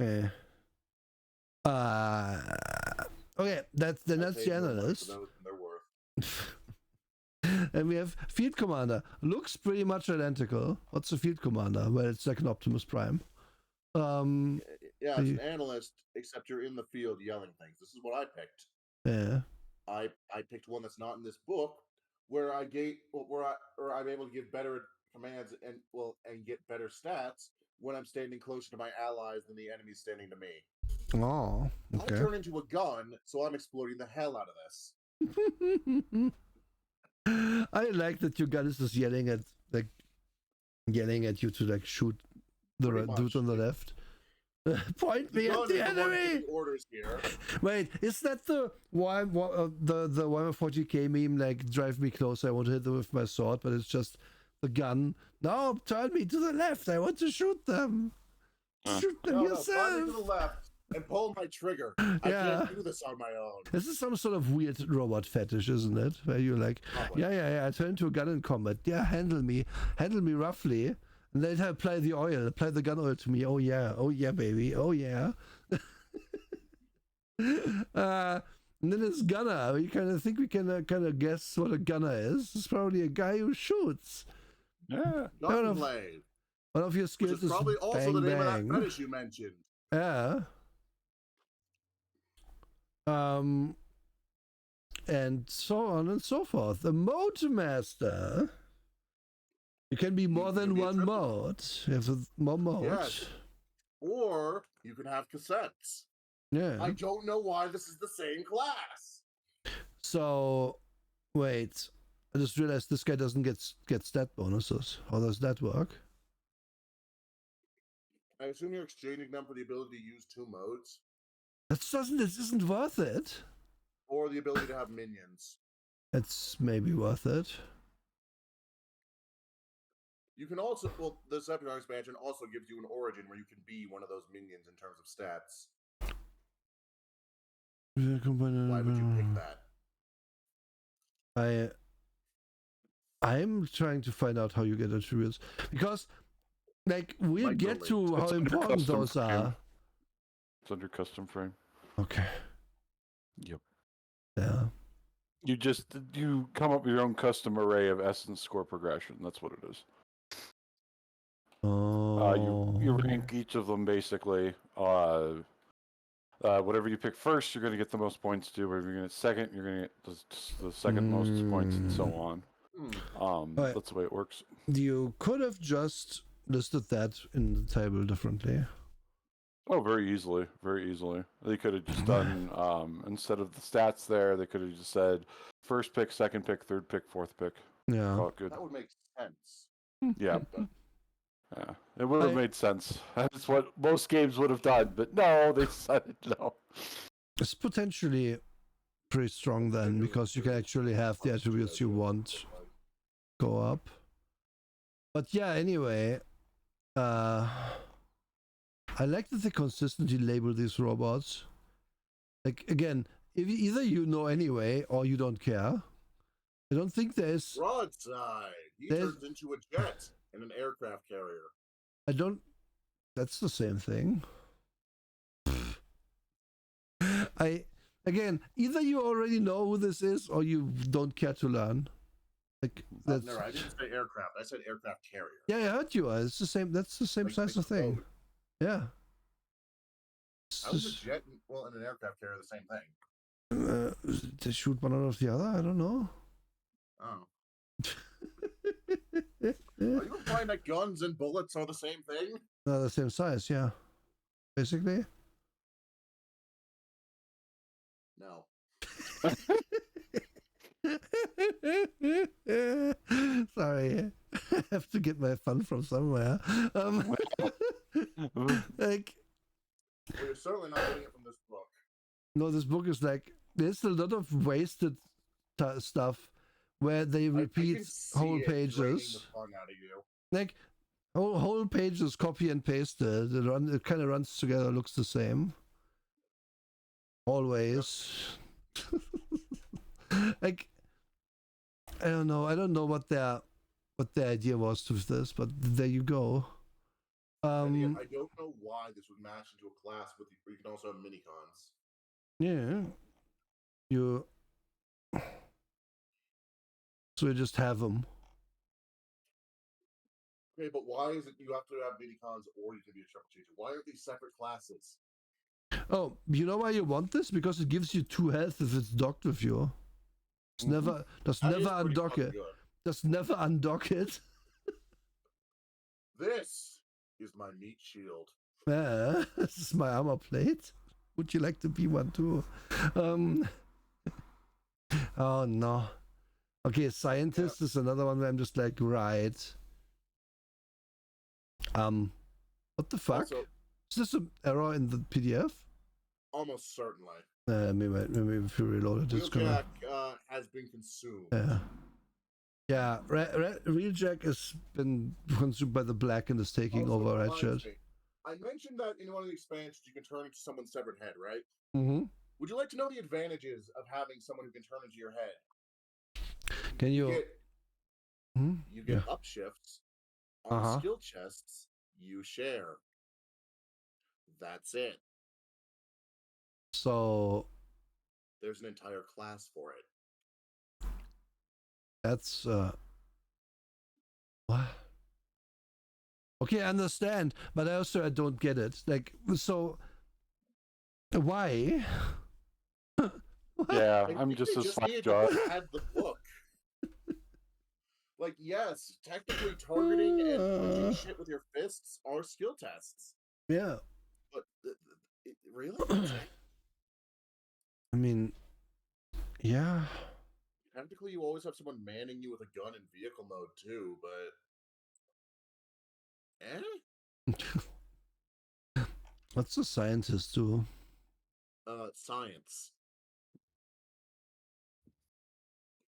Speaker 1: Okay. Okay, that's the analyst. And we have Field Commander. Looks pretty much identical. What's the Field Commander? Well, it's like an Optimus Prime.
Speaker 2: Yeah, it's an analyst, except you're in the field yelling things. This is what I picked.
Speaker 1: Yeah.
Speaker 2: I picked one that's not in this book, where I'm able to give better commands and get better stats when I'm standing closer to my allies than the enemy standing to me.
Speaker 1: Oh, okay.
Speaker 2: I turn into a gun, so I'm exploding the hell out of this.
Speaker 1: I like that your gun is just yelling at you to like shoot the dude on the left. Point me at the enemy.
Speaker 2: Orders here.
Speaker 1: Wait, is that the Warhammer 40k meme? Like, drive me closer, I want to hit them with my sword, but it's just the gun. No, turn me to the left. I want to shoot them. Shoot them yourself.
Speaker 2: Turn me to the left and pull my trigger. I can't do this on my own.
Speaker 1: This is some sort of weird robot fetish, isn't it? Where you're like, yeah, I turn into a gun in combat. Yeah, handle me roughly. And then apply the gun oil to me. Oh yeah, baby. Oh yeah. And then it's gunner. We kind of think we can kind of guess what a gunner is. It's probably a guy who shoots.
Speaker 3: Yeah.
Speaker 2: One of
Speaker 1: your skills
Speaker 2: which is probably also the name of that fetish you mentioned.
Speaker 1: Yeah. And so on and so forth. The mode master. You can be more than one mode. You have more modes.
Speaker 2: Yes. Or you can have cassettes.
Speaker 1: Yeah.
Speaker 2: I don't know why this is the same class.
Speaker 1: So, wait. I just realized this guy doesn't get stat bonuses. How does that work?
Speaker 2: I assume you're exchanging them for the ability to use 2 modes.
Speaker 1: This isn't worth it.
Speaker 2: Or the ability to have minions.
Speaker 1: It's maybe worth it.
Speaker 2: You can also, the Decepticon expansion also gives you an origin where you can be one of those minions in terms of stats. Why would you pick
Speaker 1: that? I'm trying to find out how you get attributes, because like we'll get to how important those are.
Speaker 3: It's under custom frame.
Speaker 1: Okay.
Speaker 3: Yep.
Speaker 1: Yeah.
Speaker 3: You come up with your own custom array of essence score progression. That's what it is.
Speaker 1: Oh.
Speaker 3: You rank each of them basically. Whatever you pick first, you're going to get the most points to. Whatever you get second, you're going to get the second most points, and so on. That's the way it works.
Speaker 1: You could have just listed that in the table differently.
Speaker 3: Oh, very easily. Very easily. They could have just done, instead of the stats there, they could have just said first pick, second pick, third pick, fourth pick.
Speaker 1: Yeah.
Speaker 3: All good.
Speaker 2: That would make sense.
Speaker 3: Yeah. Yeah, it would have made sense. That's what most games would have done, but no, they decided no.
Speaker 1: It's potentially pretty strong then, because you can actually have the attributes you want go up. But yeah, anyway, I like that they consistently label these robots. Like, again, if either you know anyway or you don't care. I don't think there's...
Speaker 2: Broadside! He turns into a jet and an aircraft carrier.
Speaker 1: That's the same thing. Again, either you already know who this is or you don't care to learn. Like, that's...
Speaker 2: No, I didn't say aircraft. I said aircraft carrier.
Speaker 1: Yeah, I heard you. It's the same. That's the same size of thing. Yeah.
Speaker 2: I was a jet and an aircraft carrier the same thing.
Speaker 1: They shoot one out of the other? I don't know.
Speaker 2: Oh. Are you implying that guns and bullets are the same thing?
Speaker 1: The same size, yeah. Basically.
Speaker 2: No.
Speaker 1: Sorry, I have to get my fun from somewhere. Like,
Speaker 2: Well, you're certainly not getting it from this book.
Speaker 1: no, this book is like there's a lot of wasted stuff where they
Speaker 2: I
Speaker 1: repeat
Speaker 2: can see
Speaker 1: whole
Speaker 2: it draining
Speaker 1: pages.
Speaker 2: the fun out of you.
Speaker 1: Like whole pages copy and pasted. It kind of runs together, looks the same. Always. Like, I don't know. I don't know what their idea was with this, but there you go.
Speaker 2: And again, I don't know why this would match into a class with you can also have mini cons.
Speaker 1: Yeah. So you just have them.
Speaker 2: Okay, but why is it you have to have mini cons or you can be a shuffle chaser? Why aren't these separate classes?
Speaker 1: Oh, you know why you want this? Because it gives you 2 health if it's docked with you. It's never undock it. Just never undock it.
Speaker 2: This is my meat shield.
Speaker 1: Yeah, this is my armor plate. Would you like to be one too? Oh no. Okay, scientist is another one where I'm just like, right. What the fuck?
Speaker 2: Also,
Speaker 1: is this an error in the PDF?
Speaker 2: Almost certainly.
Speaker 1: Maybe if you reload it, it's gonna.
Speaker 2: Wheeljack has been consumed.
Speaker 1: Yeah. Wheeljack has been consumed by the black and is taking over Ratchet.
Speaker 2: I mentioned that in one of the expansions you can turn into someone's severed head, right?
Speaker 1: Mm-hmm.
Speaker 2: Would you like to know the advantages of having someone who can turn into your head?
Speaker 1: Can you?
Speaker 2: You get upshifts on skill chests you share. That's it.
Speaker 1: So
Speaker 2: there's an entire class for it.
Speaker 1: That's what? Okay, I understand, but I don't get it. Like, so why?
Speaker 3: Yeah, I'm just a slack jaw.
Speaker 2: Had the book. Like, yes, technically targeting and punching shit with your fists are skill tests.
Speaker 1: Yeah.
Speaker 2: But really?
Speaker 1: I mean, yeah.
Speaker 2: Technically, you always have someone manning you with a gun in vehicle mode too, but
Speaker 1: What's the scientist do?
Speaker 2: Science.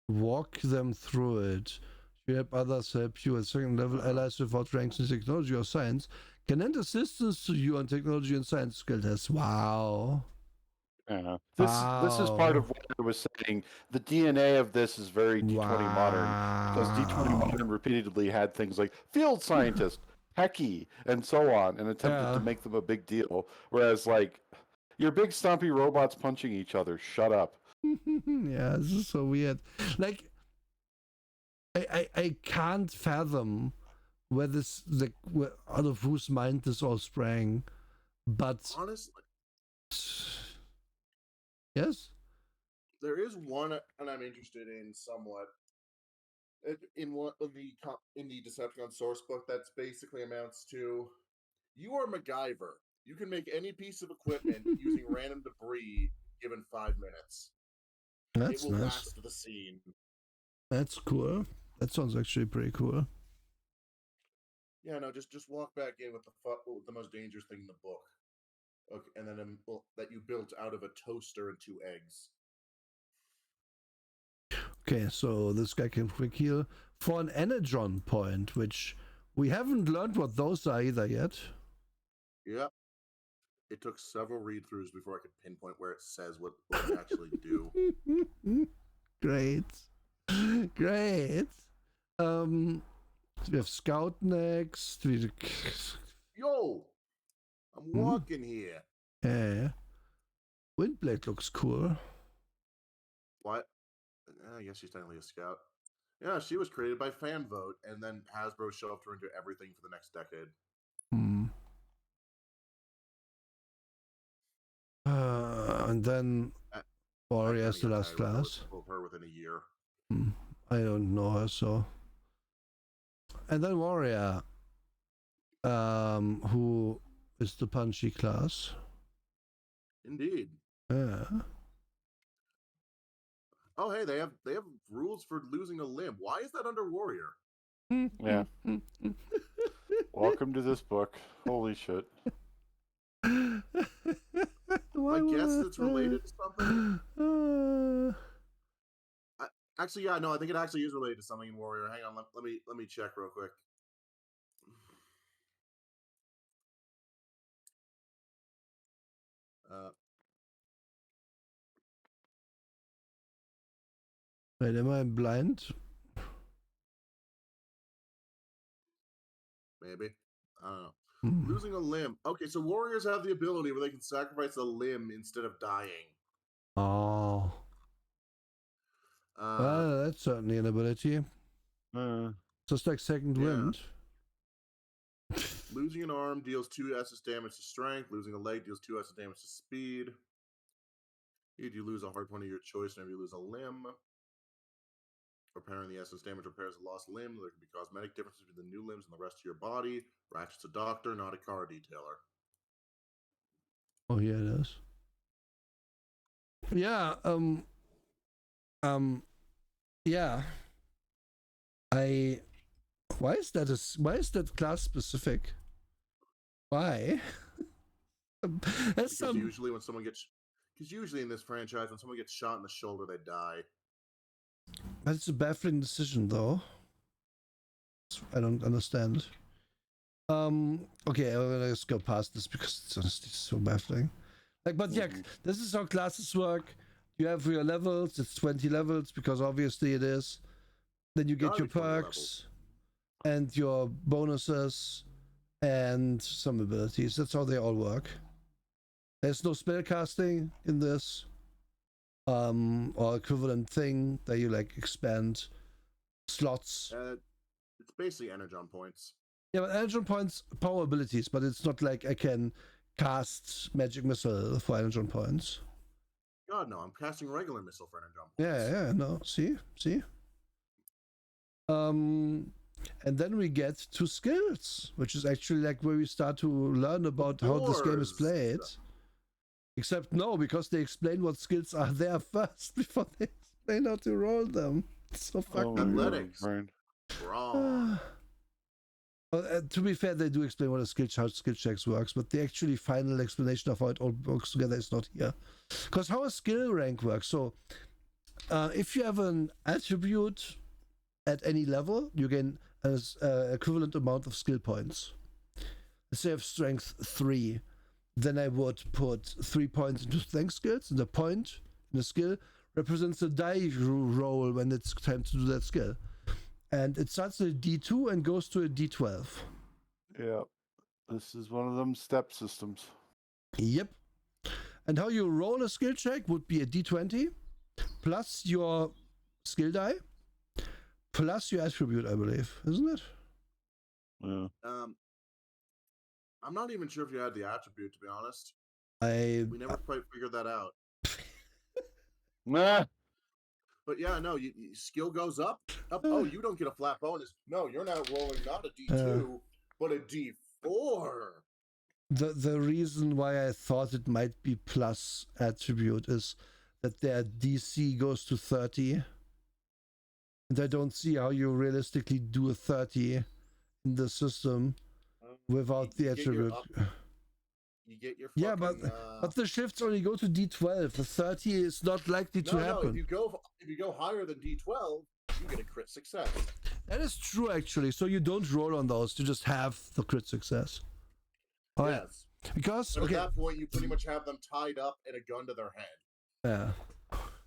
Speaker 1: Walk them through it. You help others help you at second level. Allies without ranks in technology or science can lend assistance to you on technology and science skill tests. Wow.
Speaker 3: Yeah. This is part of what I was saying. The DNA of this is very D20 modern, because D20 modern repeatedly had things like field scientist, techie, and so on, and attempted to make them a big deal. Whereas, like, your big stumpy robots punching each other. Shut up.
Speaker 1: Yeah, this is so weird. Like, I can't fathom where this, like, out of whose mind this all sprang. But
Speaker 2: honestly,
Speaker 1: yes,
Speaker 2: there is one, and I'm interested in somewhat. In one of the Decepticon source book, that's basically amounts to: you are MacGyver. You can make any piece of equipment using random debris given 5 minutes.
Speaker 1: That's
Speaker 2: it will
Speaker 1: nice.
Speaker 2: last the scene.
Speaker 1: That's cool. That sounds actually pretty cool.
Speaker 2: Yeah, no, just walk back in with the most dangerous thing in the book. Okay, and then that you built out of a toaster and 2 eggs.
Speaker 1: Okay, so this guy can quick heal for an energon point, which we haven't learned what those are either yet.
Speaker 2: Yep. It took several read-throughs before I could pinpoint where it says what they actually do.
Speaker 1: Great. We have Scout next.
Speaker 2: Yo! I'm walking here.
Speaker 1: Yeah. Windblade looks cool.
Speaker 2: What? I guess she's technically a scout. Yeah, she was created by fan vote, and then Hasbro shoved her into everything for the next decade.
Speaker 1: And then Warrior is the last class.
Speaker 2: Her within a year.
Speaker 1: I don't know her, so. And then Warrior, who is the punchy class.
Speaker 2: Indeed.
Speaker 1: Yeah.
Speaker 2: Oh, hey, they have rules for losing a limb. Why is that under warrior?
Speaker 3: Yeah. Welcome to this book. Holy shit.
Speaker 2: I guess it's related to something. Actually, yeah, no, I think it actually is related to something in warrior. Hang on, let me check real quick.
Speaker 1: Wait, am I blind?
Speaker 2: Maybe. I don't know. Losing a limb. Okay, so warriors have the ability where they can sacrifice a limb instead of dying.
Speaker 1: Oh. Well, that's certainly an ability. Just like second wind.
Speaker 2: Losing an arm deals 2 SS damage to strength. Losing a leg deals 2 SS damage to speed. If you lose a hard point of your choice whenever you lose a limb. Repairing the SS damage repairs a lost limb. There can be cosmetic differences between the new limbs and the rest of your body. Ratchet's a doctor, not a car detailer.
Speaker 1: Oh yeah, it is. Yeah, yeah. Why is that class specific? Why?
Speaker 2: Because usually when someone gets, because usually in this franchise, when someone gets shot in the shoulder, they die.
Speaker 1: That's a baffling decision, though. I don't understand. Okay, let's go past this because it's honestly so baffling. Like, but yeah, this is how classes work. You have your levels. It's 20 levels because obviously it is. Then you get your perks and your bonuses and some abilities. That's how they all work. There's no spell casting in this, or equivalent thing that you like expand slots.
Speaker 2: It's basically energon points.
Speaker 1: Yeah, but energon points, power abilities, but it's not like I can cast magic missile for energon points.
Speaker 2: God no, I'm casting regular missile for energon
Speaker 1: points. Yeah, no. See. And then we get to skills, which is actually like where we start to learn about how this game is played. Except no, because they explain what skills are there first before they explain how to roll them. It's so fucking
Speaker 2: athletics. Brawn.
Speaker 1: To be fair, they do explain what how skill checks works, but the actually final explanation of how it all works together is not here. Because how a skill rank works. So, if you have an attribute at any level, you gain an equivalent amount of skill points. Let's say I have strength 3. Then I would put 3 points into strength skills, and the point in the skill represents the die roll when it's time to do that skill. And it starts at a D2 and goes to a D12.
Speaker 3: Yeah, this is one of them step systems.
Speaker 1: Yep. And how you roll a skill check would be a D20 plus your skill die plus your attribute, I believe, isn't it?
Speaker 3: Yeah.
Speaker 2: I'm not even sure if you had the attribute, to be honest. We never quite figured that out.
Speaker 3: Nah.
Speaker 2: But yeah, no, skill goes up. Oh, you don't get a flat bonus. No, you're not rolling not a D2, but a D4.
Speaker 1: The reason why I thought it might be plus attribute is that their DC goes to 30. And I don't see how you realistically do a 30 in the system without the attribute.
Speaker 2: You get your fucking,
Speaker 1: but the shifts only go to D12. The 30 is not likely to happen.
Speaker 2: No, if you go higher than D12, you get a crit success.
Speaker 1: That is true, actually. So you don't roll on those; you just have the crit success.
Speaker 2: Oh, yes.
Speaker 1: Because
Speaker 2: at that point, you pretty much have them tied up and a gun to their head.
Speaker 1: Yeah.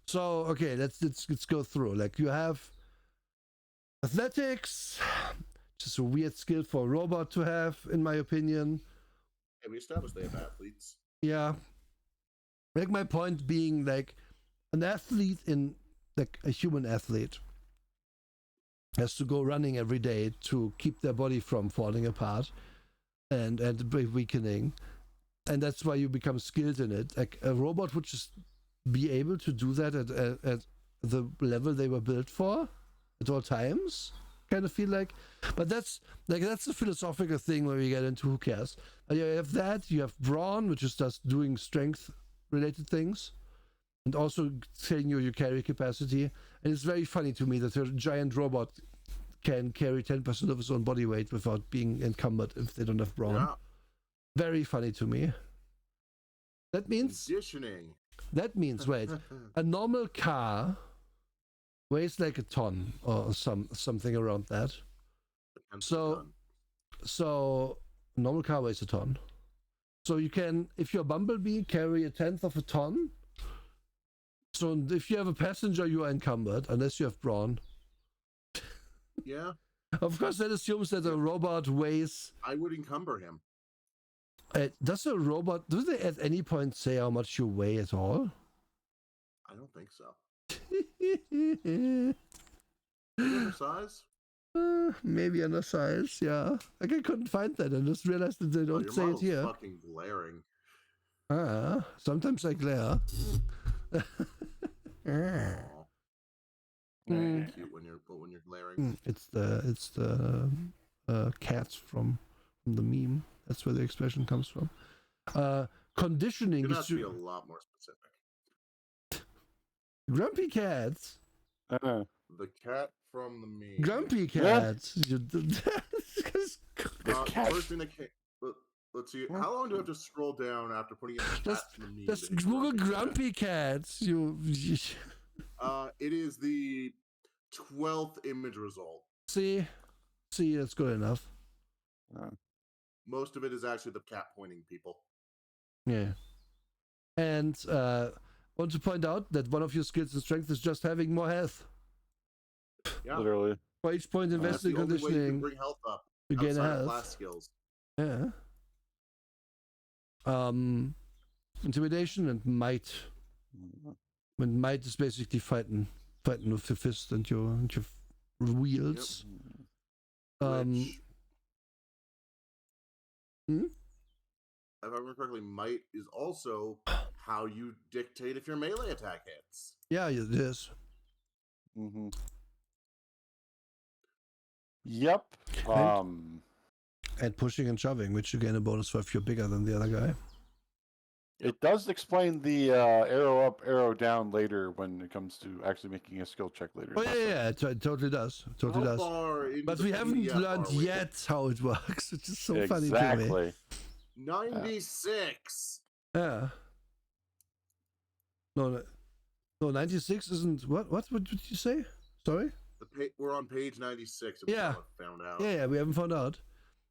Speaker 1: So okay, let's go through. Like you have athletics, just a weird skill for a robot to have, in my opinion.
Speaker 2: Hey, we established they have athletes.
Speaker 1: Yeah. Like my point being, like an athlete like a human athlete has to go running every day to keep their body from falling apart and weakening, and that's why you become skilled in it. Like a robot would just be able to do that at the level they were built for at all times. Kind of feel like, but that's a philosophical thing where we get into who cares. You have that, you have brawn, which is just doing strength related things, and also telling you your carry capacity. And it's very funny to me that a giant robot can carry 10% of his own body weight without being encumbered if they don't have brawn.
Speaker 2: Yeah.
Speaker 1: Very funny to me. That means
Speaker 2: Conditioning.
Speaker 1: wait, a normal car weighs like a ton or something around that. So a normal car weighs a ton. So you can, if you're a Bumblebee, carry 1/10 of a ton. So if you have a passenger, you are encumbered unless you have brawn.
Speaker 2: Yeah.
Speaker 1: Of course, that assumes that a robot weighs.
Speaker 2: I would encumber him.
Speaker 1: Does they at any point say how much you weigh at all?
Speaker 2: I don't think so. Size?
Speaker 1: Maybe undersize, yeah. Like I couldn't find that and just realized that they don't say it here.
Speaker 2: Fucking glaring.
Speaker 1: Sometimes I glare.
Speaker 2: Cute when you're glaring.
Speaker 1: It's the cats from the meme. That's where the expression comes from. Conditioning
Speaker 2: It
Speaker 1: is
Speaker 2: has to be a lot more specific.
Speaker 1: Grumpy cats.
Speaker 2: The cat from the meme.
Speaker 1: Grumpy cats.
Speaker 2: First thing that came. Let's see. How long do I have to scroll down after putting in the cats from the meme?
Speaker 1: Just Google grumpy cats. You.
Speaker 2: It is the 12th image result.
Speaker 1: See, that's good enough.
Speaker 2: Most of it is actually the cat pointing people.
Speaker 1: Yeah. And want to point out that one of your skills and strength is just having more health.
Speaker 2: Yeah.
Speaker 3: Literally.
Speaker 1: For each point invested in conditioning,
Speaker 2: you can bring health up.
Speaker 1: you gain
Speaker 2: health.
Speaker 1: health.
Speaker 2: Class skills.
Speaker 1: Yeah. Intimidation and might. And might is basically fighting with your fist and your wheels.
Speaker 2: Which, if I remember correctly, might is also how you dictate if your melee attack hits.
Speaker 1: Yeah, it is.
Speaker 3: Mm-hmm. Yep.
Speaker 1: And pushing and shoving, which you gain a bonus for if you're bigger than the other guy.
Speaker 3: It does explain the arrow up, arrow down later when it comes to actually making a skill check later.
Speaker 1: Oh yeah, it totally does. Totally does. But we haven't learned yet how it works, which is so funny to me.
Speaker 2: 96.
Speaker 1: Yeah. No, 96 isn't. What did you say? Sorry.
Speaker 2: We're on page 96.
Speaker 1: Yeah.
Speaker 2: Found out.
Speaker 1: Yeah, we haven't found out.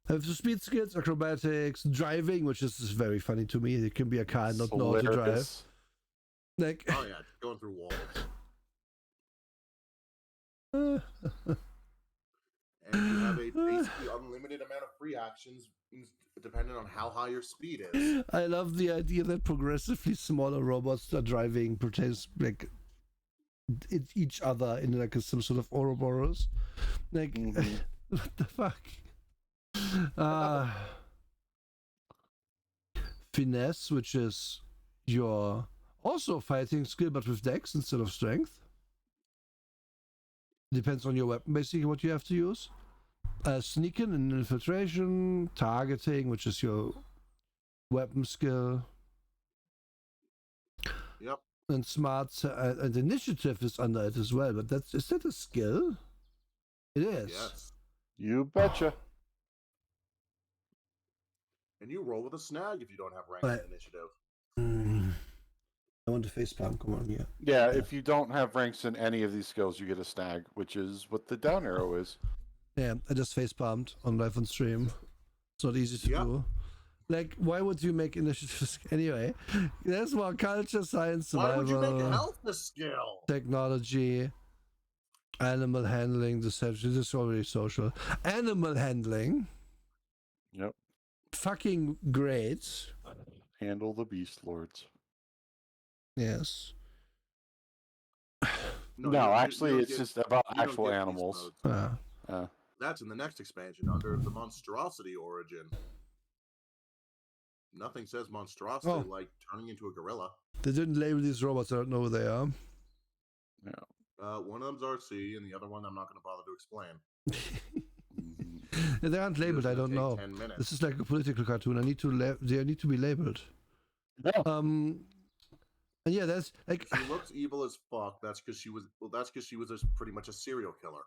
Speaker 1: Have the speed skills, acrobatics, driving, which is very funny to me. It can be a car and not know how to drive. Like,
Speaker 2: oh yeah, going through walls. And you have a basically unlimited amount of free actions, depending on how high your speed is.
Speaker 1: I love the idea that progressively smaller robots are driving like each other in like some sort of Ouroboros. Like, what the fuck? Finesse, which is your also fighting skill but with dex instead of strength. Depends on your weapon, basically what you have to use. Sneaking and infiltration, targeting, which is your weapon skill.
Speaker 2: Yep.
Speaker 1: And smart and initiative is under it as well, but is that a skill? It is.
Speaker 2: Yes.
Speaker 3: You betcha.
Speaker 2: And you roll with a snag if you don't have rank in initiative.
Speaker 1: I want to facepalm. Come on, yeah.
Speaker 3: Yeah, if you don't have ranks in any of these skills, you get a snag, which is what the down arrow is.
Speaker 1: Yeah, I just facepalmed on live on stream. It's not easy to do. Like, why would you make initiatives? Anyway, there's more culture, science, survival.
Speaker 2: Why would you make health a skill?
Speaker 1: Technology, animal handling, deception. This is already social. Animal handling.
Speaker 3: Yep.
Speaker 1: Fucking great.
Speaker 3: Handle the beast lords.
Speaker 1: Yes.
Speaker 3: No, actually, it's just about actual animals.
Speaker 2: That's in the next expansion under the monstrosity origin. Nothing says monstrosity like turning into a gorilla. They
Speaker 1: didn't label these robots. I don't know who they are.
Speaker 3: Yeah.
Speaker 2: One of them's RC, and the other one I'm not going to bother to explain.
Speaker 1: They aren't labeled. I don't know. This is like a political cartoon. They need to be labeled.
Speaker 3: Yeah.
Speaker 1: And yeah, that's like
Speaker 2: She looks evil as fuck. That's because she was. Well, that's because she was pretty much a serial killer.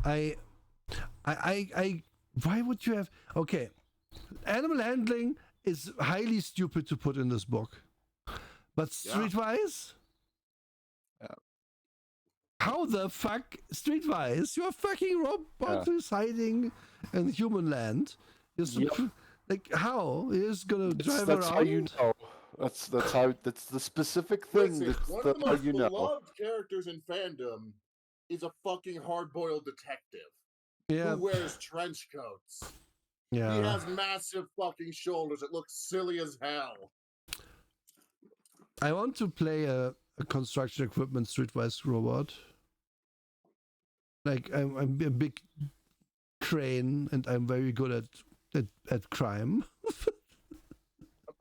Speaker 1: I. Why would you have? Okay, animal handling is highly stupid to put in this book, but streetwise.
Speaker 3: Yeah.
Speaker 1: How the fuck, streetwise? You're a fucking robot who's hiding in human land. Like how? He's gonna drive
Speaker 3: that's
Speaker 1: around.
Speaker 3: How you know. That's the specific thing.
Speaker 2: Listen,
Speaker 3: that's
Speaker 2: one of the
Speaker 3: how
Speaker 2: most
Speaker 3: you know.
Speaker 2: beloved characters in fandom is a fucking hard-boiled detective
Speaker 1: Yeah.
Speaker 2: who wears trench coats.
Speaker 1: Yeah.
Speaker 2: He has massive fucking shoulders that look silly as hell.
Speaker 1: I want to play a construction equipment streetwise robot. Like I'm a big crane and I'm very good at crime.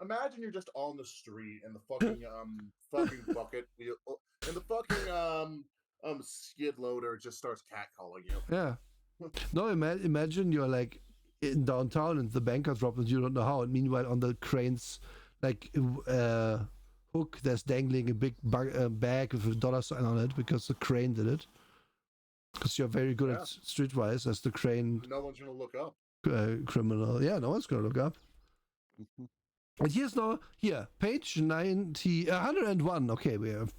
Speaker 2: Imagine you're just on the street and the fucking fucking bucket wheel and the fucking skid loader just starts catcalling you.
Speaker 1: Yeah. No, imagine you're like in downtown and the banker dropped and you don't know how. And meanwhile, on the crane's like hook, there's dangling a big bag with a dollar sign on it because the crane did it. Because you're very good at streetwise as the crane.
Speaker 2: No one's gonna look up.
Speaker 1: Criminal. Yeah, no one's gonna look up.
Speaker 3: Mm-hmm.
Speaker 1: And here's page 101. Okay, we have.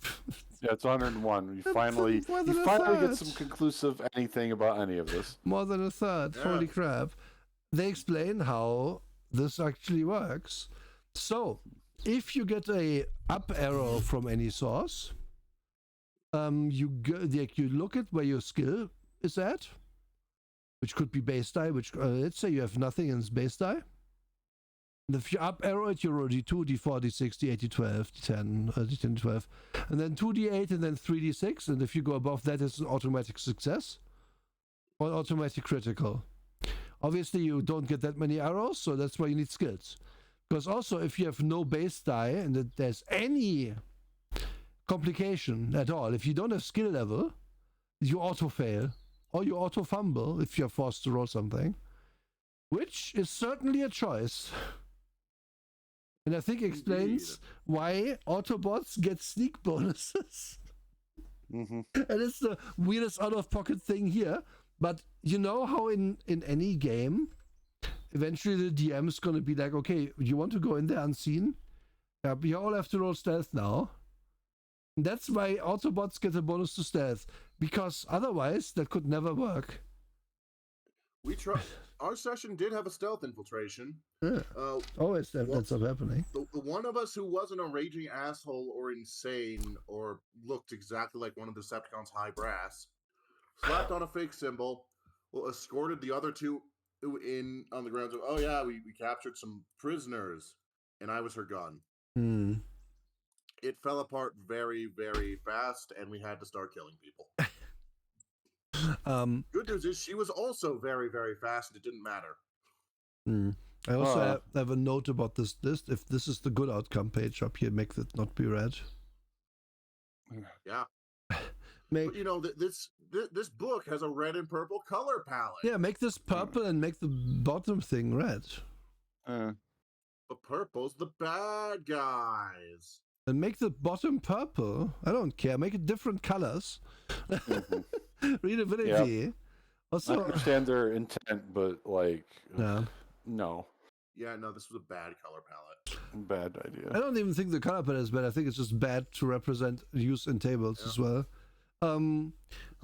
Speaker 3: Yeah, it's 101. You finally get some conclusive anything about any of this.
Speaker 1: More than a third.
Speaker 2: Yeah.
Speaker 1: Holy crap. They explain how this actually works. So, if you get a up arrow from any source, you look at where your skill is at, which could be base die, which let's say you have nothing and it's base die. And if you up arrow it, you roll D2, D4, D6, D8, D12, D10, D10, D12, and then 2D8 and then 3D6. And if you go above that, it's an automatic success or an automatic critical. Obviously, you don't get that many arrows, so that's why you need skills. Because also, if you have no base die and that there's any complication at all, if you don't have skill level, you auto fail or you auto fumble if you're forced to roll something, which is certainly a choice. And I think explains why Autobots get sneak bonuses.
Speaker 3: Mm-hmm.
Speaker 1: And it's the weirdest out-of-pocket thing here. But you know how in any game, eventually the DM is going to be like, okay, you want to go in there unseen? Yeah, we all have to roll stealth now. And that's why Autobots get a bonus to stealth. Because otherwise, that could never work.
Speaker 2: Our session did have a stealth infiltration.
Speaker 1: Yeah. Always that ends up happening.
Speaker 2: The one of us who wasn't a raging asshole or insane or looked exactly like one of the Decepticons' high brass slapped on a fake symbol, escorted the other two in on the ground. Oh yeah, we captured some prisoners, and I was her gun. It fell apart very, very fast, and we had to start killing people. Good news is she was also very, very fast, and it didn't matter.
Speaker 1: I also have a note about this list. If this is the good outcome page up here, make that not be red.
Speaker 2: Yeah. But, you know, this book has a red and purple color palette.
Speaker 1: Yeah, make this purple and make the bottom thing red.
Speaker 2: But purple's the bad guys.
Speaker 1: And make the bottom purple. I don't care. Make it different colors. Readability.
Speaker 3: Yep.
Speaker 1: Also,
Speaker 3: I understand their intent, but like, no.
Speaker 2: Yeah, no, this was a bad color palette.
Speaker 3: Bad idea.
Speaker 1: I don't even think the color palette is bad. I think it's just bad to represent use in tables as well.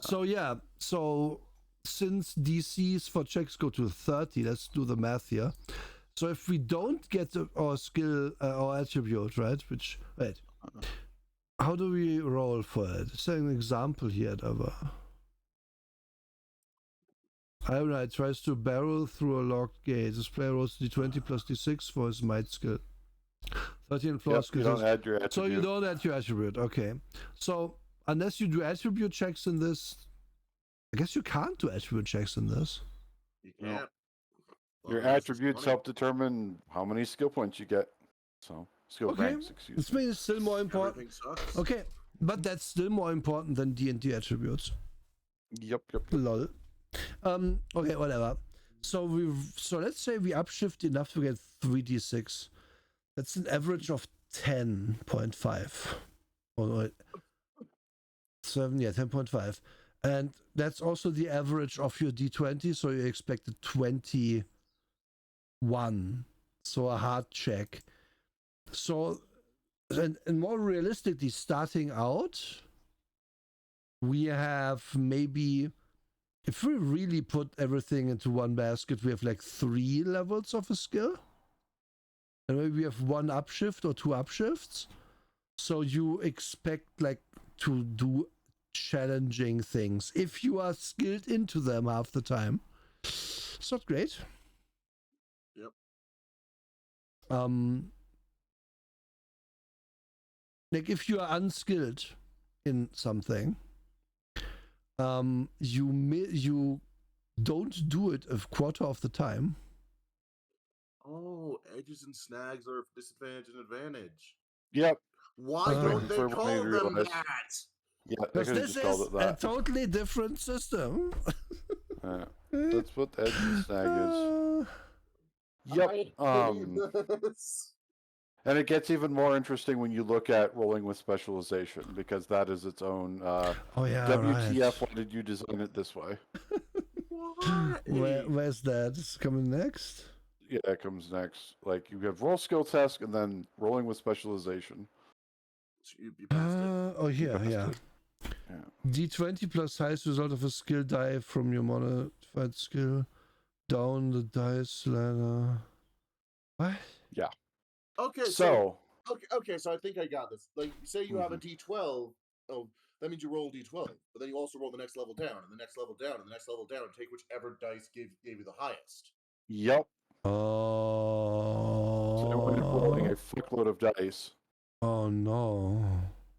Speaker 1: So since DCs for checks go to 30, let's do the math here. So if we don't get our skill or attribute, right? How do we roll for it? Is there an example here, Dava? Alright, tries to barrel through a locked gate. This player rolls D20 plus D6 for his might skill. 13 floor skills.
Speaker 3: You don't add your attribute.
Speaker 1: So you don't add your attribute, okay. So unless you do attribute checks in this, I guess you can't do attribute checks in this.
Speaker 2: You can't.
Speaker 3: Well, your attributes help determine how many skill points you get. So skill ranks, excuse me.
Speaker 1: This means it's still more important. Okay, but that's still more important than D&D attributes.
Speaker 3: Yep.
Speaker 1: Lol. Okay, whatever. So let's say we upshift enough to get 3d6. That's an average of 10.5. Oh, no, 7, yeah, 10.5. And that's also the average of your D20, so you expect a 21. So a hard check. So, and more realistically, starting out, we have maybe, if we really put everything into one basket, we have like 3 levels of a skill. And maybe we have 1 upshift or 2 upshifts. So you expect like to do challenging things if you are skilled into them half the time. It's not great.
Speaker 2: Yep.
Speaker 1: Like if you are unskilled in something, you don't do it a quarter of the time.
Speaker 2: Oh, edges and snags are disadvantage and advantage.
Speaker 3: Yep.
Speaker 2: Why don't they call them that?
Speaker 3: Yeah, they
Speaker 1: Because
Speaker 3: could have
Speaker 1: this
Speaker 3: just called
Speaker 1: is
Speaker 3: it
Speaker 1: a
Speaker 3: that.
Speaker 1: totally different system.
Speaker 3: That's what the edge and snag is. Yep.
Speaker 2: I hate this.
Speaker 3: And it gets even more interesting when you look at rolling with specialization, because that is its own
Speaker 1: Oh yeah,
Speaker 3: WTF,
Speaker 1: right.
Speaker 3: why did you design it this way?
Speaker 1: Where's that? It's coming next?
Speaker 3: Yeah, it comes next. Like, you have roll skill test and then rolling with specialization.
Speaker 2: You bastard.
Speaker 1: Oh, yeah.
Speaker 3: Yeah.
Speaker 1: D20 plus highest result of a skill die from your modified skill down the dice ladder. What?
Speaker 3: Yeah.
Speaker 2: Okay,
Speaker 3: So
Speaker 2: okay, so I think I got this. Like, say you have a D12. Oh, that means you roll D12, but then you also roll the next level down, and the next level down, and the next level down, and take whichever dice gave you the highest.
Speaker 3: Yep.
Speaker 1: Oh.
Speaker 3: So when you're rolling a fuckload of dice.
Speaker 1: Oh no.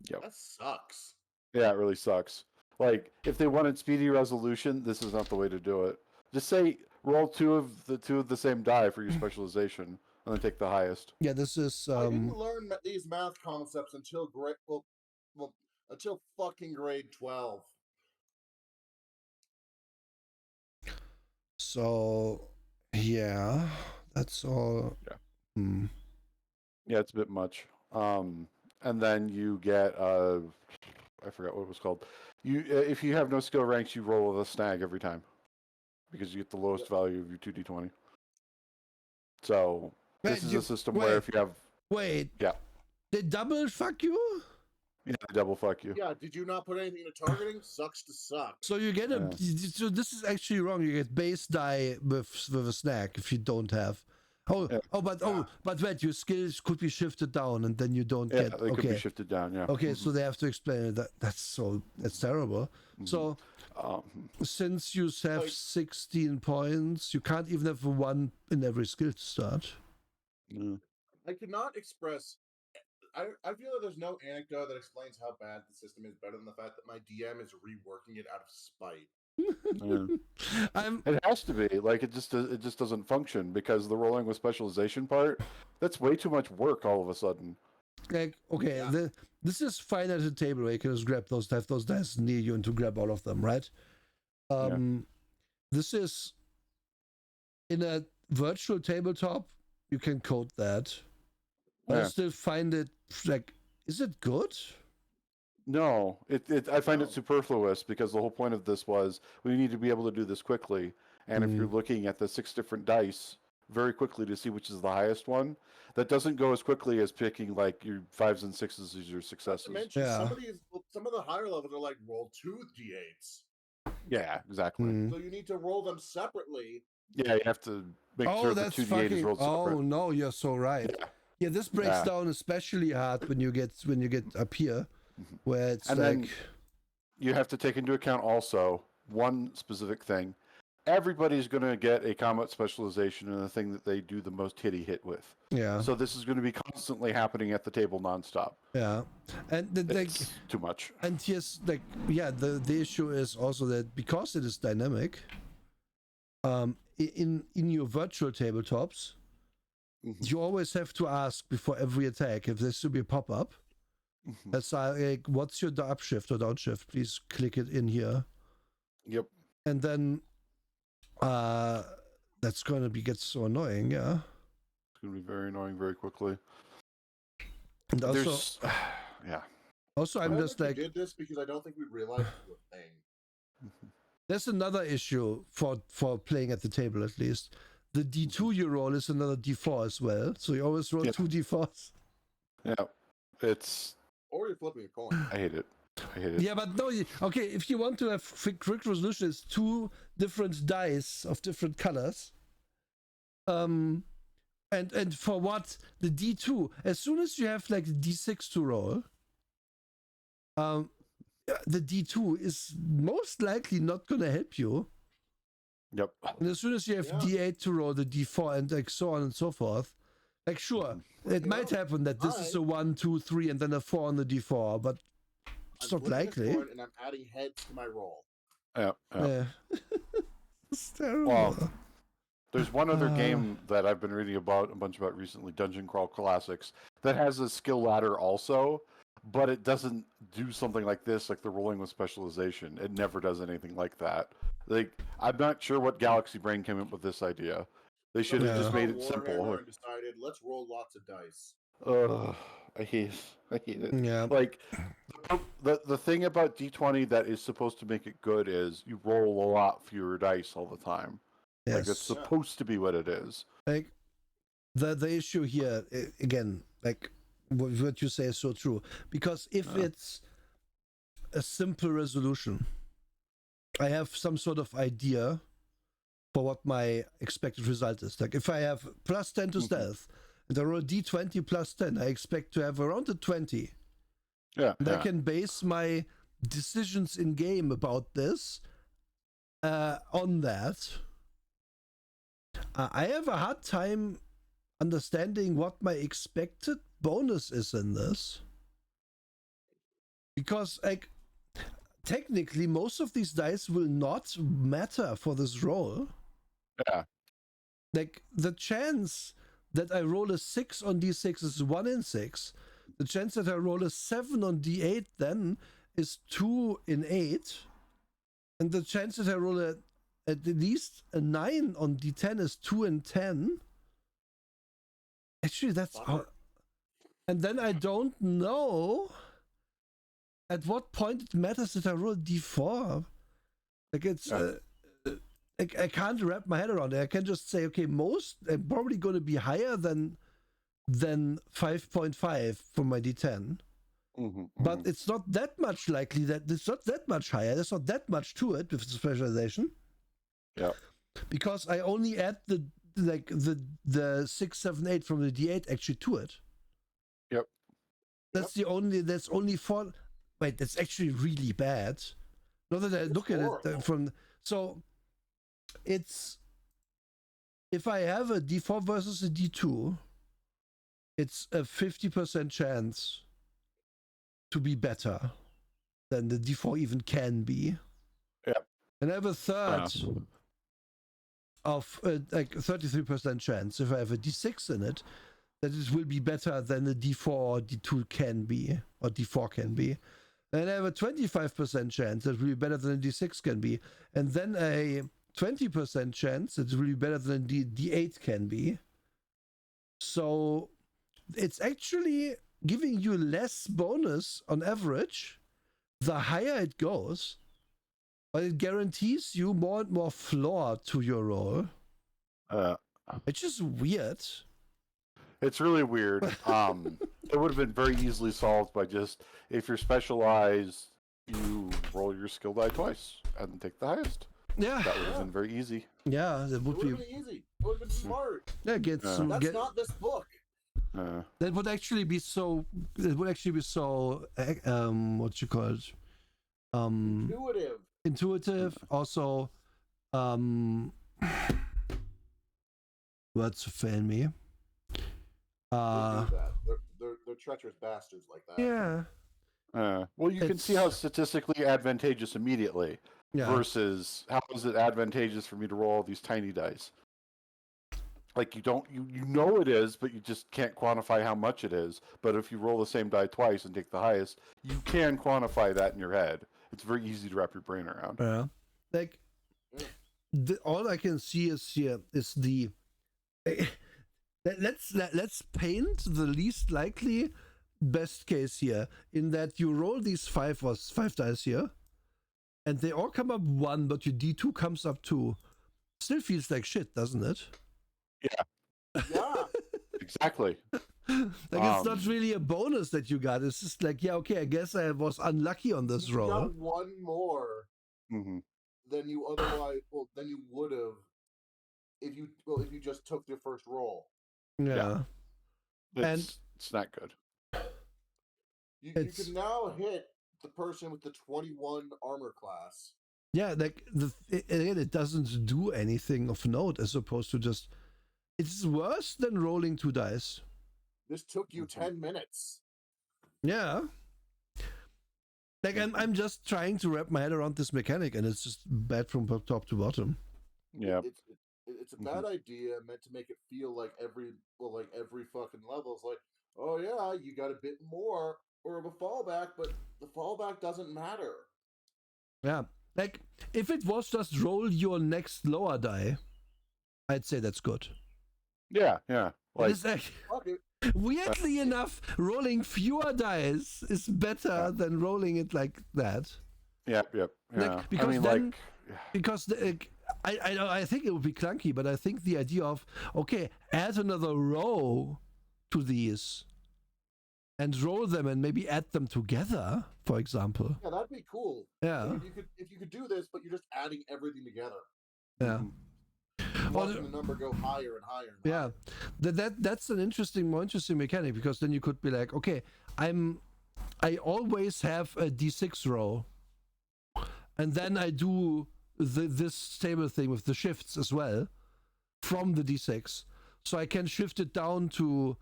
Speaker 3: Yep.
Speaker 2: That sucks.
Speaker 3: Yeah, it really sucks. Like, if they wanted speedy resolution, this is not the way to do it. Just say roll two of the same die for your specialization, and then take the highest.
Speaker 1: Yeah, this is.
Speaker 2: I didn't learn these math concepts until until fucking grade 12.
Speaker 1: So, yeah, that's all.
Speaker 3: Yeah. Yeah, it's a bit much. And then you get I forgot what it was called. You if you have no skill ranks, you roll with a snag every time, because you get the lowest value of your 2d20. So this is a system where if you have yeah,
Speaker 1: they double fuck you.
Speaker 3: Yeah, double fuck you.
Speaker 2: Yeah, did you not put anything into targeting? Sucks to suck.
Speaker 1: So you get so this is actually wrong. You get base die with a snack if you don't have. But wait, your skills could be shifted down, and then you don't get.
Speaker 3: They could be shifted down. Yeah.
Speaker 1: Okay, so they have to explain it. That's terrible. So since you have 16 points, you can't even have 1 in every skill to start.
Speaker 2: I cannot express. I feel that there's no anecdote that explains how bad the system is better than the fact that my DM is reworking it out of spite.
Speaker 3: It has to be. Like, it just doesn't function, because the rolling with specialization part, that's way too much work all of a sudden.
Speaker 1: Like, okay, this is fine at a table where you can just grab those dice near you and to grab all of them, right? This is in a virtual tabletop. You can code that. I still find it like, is it good?
Speaker 3: No, I find it superfluous, because the whole point of this was we need to be able to do this quickly. And if you're looking at the 6 different dice very quickly to see which is the highest one, that doesn't go as quickly as picking like your 5s and 6s as your successes.
Speaker 2: Some of the higher levels are like roll 2 d8s.
Speaker 3: Yeah, exactly.
Speaker 2: So you need to roll them separately.
Speaker 3: Yeah, you have to make sure the 2d8 is rolled separate.
Speaker 1: Oh no, you're so right. Yeah, this breaks down especially hard when you get up here, where it's
Speaker 3: then you have to take into account also one specific thing. Everybody's going to get a combat specialization in the thing that they do the most hit with.
Speaker 1: Yeah.
Speaker 3: So this is going to be constantly happening at the table nonstop.
Speaker 1: Yeah, and
Speaker 3: it's too much.
Speaker 1: And yes, the issue is also that because it is dynamic, in your virtual tabletops, you always have to ask before every attack if there should be a pop-up. That's like, what's your upshift or downshift? Please click it in here.
Speaker 3: Yep.
Speaker 1: And then that's going to get so annoying. Yeah.
Speaker 3: It's going to be very annoying very quickly.
Speaker 1: And also,
Speaker 3: yeah.
Speaker 1: Also, I'm
Speaker 2: I
Speaker 1: just
Speaker 2: think
Speaker 1: like,
Speaker 2: we did this because I don't think we realized it was a thing.
Speaker 1: there's another issue for playing at the table, at least. The D2 you roll is another D4 as well, so you always roll 2 D4s.
Speaker 3: Yeah, it's.
Speaker 2: Or you're flipping a coin.
Speaker 3: I hate it. I hate it.
Speaker 1: Yeah, but no, okay, if you want to have quick resolution, it's 2 different dice of different colors. And for what? The D2, as soon as you have like D6 to roll, the D2 is most likely not gonna help you.
Speaker 3: Yep.
Speaker 1: And as soon as you have D8 to roll, the D4 and like so on and so forth, like sure, it might happen that this is a 1, 2, 3 and then a 4 on the D4, but it's not likely.
Speaker 2: And I'm adding heads to my roll.
Speaker 3: Yeah.
Speaker 1: It's terrible.
Speaker 3: Well, there's one other game that I've been reading a bunch about recently, Dungeon Crawl Classics, that has a skill ladder also, but it doesn't do something like this, like the rolling with specialization. It never does anything like that. Like, I'm not sure what Galaxy Brain came up with this idea. They should have just made it simple.
Speaker 2: And decided, let's roll lots of dice.
Speaker 3: I hate it.
Speaker 1: Yeah.
Speaker 3: Like, the thing about D20 that is supposed to make it good is you roll a lot fewer dice all the time.
Speaker 1: Yes.
Speaker 3: Like, it's supposed to be what it is.
Speaker 1: Like, the issue here, again, like, what you say is so true. Because if it's a simple resolution, I have some sort of idea for what my expected result is. Like, if I have plus 10 to stealth, and I roll D20 plus 10, I expect to have around a 20.
Speaker 3: Yeah.
Speaker 1: And I can base my decisions in game about this on that. I have a hard time understanding what my expected bonus is in this. Because, like, technically, most of these dice will not matter for this roll.
Speaker 3: Yeah.
Speaker 1: Like, the chance that I roll a 6 on D6 is 1 in 6. The chance that I roll a 7 on D8 then is 2 in 8. And the chance that I roll at least a 9 on D10 is 2 in 10. Actually, that's... and then I don't know at what point it matters that I roll D4. Like, it's... I can't wrap my head around it. I can just say, okay, I'm probably going to be higher than 5.5 for my D10. But it's not that much likely that it's not that much higher. There's not that much to it with the specialization.
Speaker 3: Yeah.
Speaker 1: Because I only add the 6, 7, 8 from the D8 actually to it.
Speaker 3: Yep.
Speaker 1: That's only 4. Wait, that's actually really bad. Not that I look at it from... So, it's... If I have a D4 versus a D2, it's a 50% chance to be better than the D4 even can be.
Speaker 3: Yep.
Speaker 1: And I have a third of like 33% chance if I have a D6 in it that it will be better than the D4 or D2 can be, or D4 can be. And I have a 25% chance that it will be better than a D6 can be. And then a 20% chance that it will be better than D8 can be. So it's actually giving you less bonus on average the higher it goes, but it guarantees you more and more floor to your roll. It's just weird.
Speaker 3: It's really weird. It would have been very easily solved by just, if you're specialized, you roll your skill die twice and take the highest.
Speaker 1: Yeah.
Speaker 3: That would have been very easy.
Speaker 1: Yeah, that would be
Speaker 2: easy. It would have been smart.
Speaker 1: Yeah,
Speaker 2: that's not this book.
Speaker 1: That would actually be so. It would actually be so. What you call it? Intuitive. Also, words fail me.
Speaker 2: They're treacherous bastards like that.
Speaker 1: Yeah.
Speaker 3: Well, you can see how statistically advantageous immediately versus how is it advantageous for me to roll all these tiny dice? Like, you know it is, but you just can't quantify how much it is. But if you roll the same die twice and take the highest, you can quantify that in your head. It's very easy to wrap your brain around.
Speaker 1: Yeah. Like, all I can see is here is the... Let's paint the least likely best case here in that you roll these five dice here, and they all come up 1, but your D2 comes up 2. Still feels like shit, doesn't it?
Speaker 2: Yeah.
Speaker 3: Exactly.
Speaker 1: Like it's not really a bonus that you got. It's just like, yeah, okay, I guess I was unlucky on this
Speaker 2: You
Speaker 1: roll.
Speaker 2: got 1 more
Speaker 3: Mm-hmm.
Speaker 2: than you otherwise. Well, than you would have if you just took your first roll.
Speaker 1: Yeah.
Speaker 3: It's not good.
Speaker 2: You can now hit the person with the 21 armor class.
Speaker 1: Yeah, like again, it doesn't do anything of note as opposed to just. It's worse than rolling 2 dice.
Speaker 2: This took you 10 minutes.
Speaker 1: Yeah. Like I'm just trying to wrap my head around this mechanic, and it's just bad from top to bottom.
Speaker 3: Yeah.
Speaker 2: It's a bad idea meant to make it feel like every fucking level is like, oh yeah, you got a bit more or of a fallback, but the fallback doesn't matter.
Speaker 1: Yeah. Like if it was just roll your next lower die, I'd say that's good.
Speaker 3: Yeah. Like,
Speaker 1: it's like, weirdly enough, rolling fewer dice is better than rolling it like that.
Speaker 3: Yep. Yeah.
Speaker 1: Like, because I think it would be clunky, but I think the idea of, okay, add another row to these and roll them and maybe add them together, for example.
Speaker 2: Yeah, that'd be cool.
Speaker 1: Yeah.
Speaker 2: If you could do this, but you're just adding everything together.
Speaker 1: Yeah.
Speaker 2: Watching the number go higher and higher. And
Speaker 1: yeah, that's an more interesting mechanic, because then you could be like, okay, I always have a D6 row, and then I do this table thing with the shifts as well from the D6, so I can shift it down to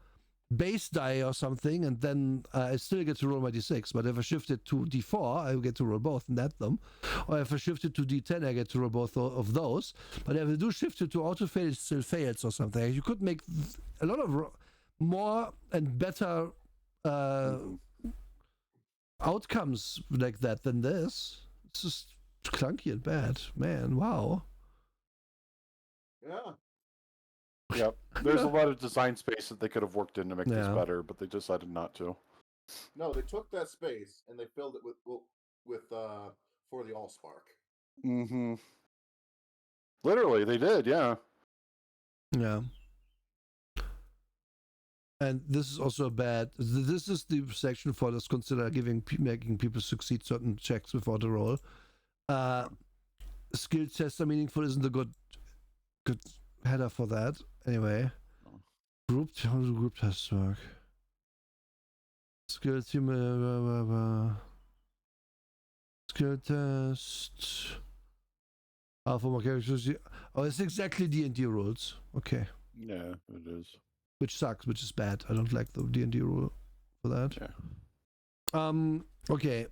Speaker 1: base die or something, and then I still get to roll my D6. But if I shift it to D4, I get to roll both and add them. Or if I shift it to D10, I get to roll both of those. But if I do shift it to auto fail, it still fails or something. You could make a lot of more and better outcomes like that than this. It's just clunky and bad, man. Wow.
Speaker 2: Yeah.
Speaker 3: Yep. There's a lot of design space that they could have worked in to make this better, but they decided not to.
Speaker 2: No, they took that space and they filled it with for the Allspark.
Speaker 3: Mm-hmm. Literally, they did, yeah.
Speaker 1: Yeah. And this is also bad. This is the section for this consider making people succeed certain checks before the roll. Skill tests are meaningful isn't a good header for that. Anyway, how do group tests work? Skill team. Skill test. For my characters. Oh, it's exactly D&D rules. Okay.
Speaker 3: Yeah, it is.
Speaker 1: Which sucks, which is bad. I don't like the D&D rule for that.
Speaker 3: Yeah.
Speaker 1: Okay.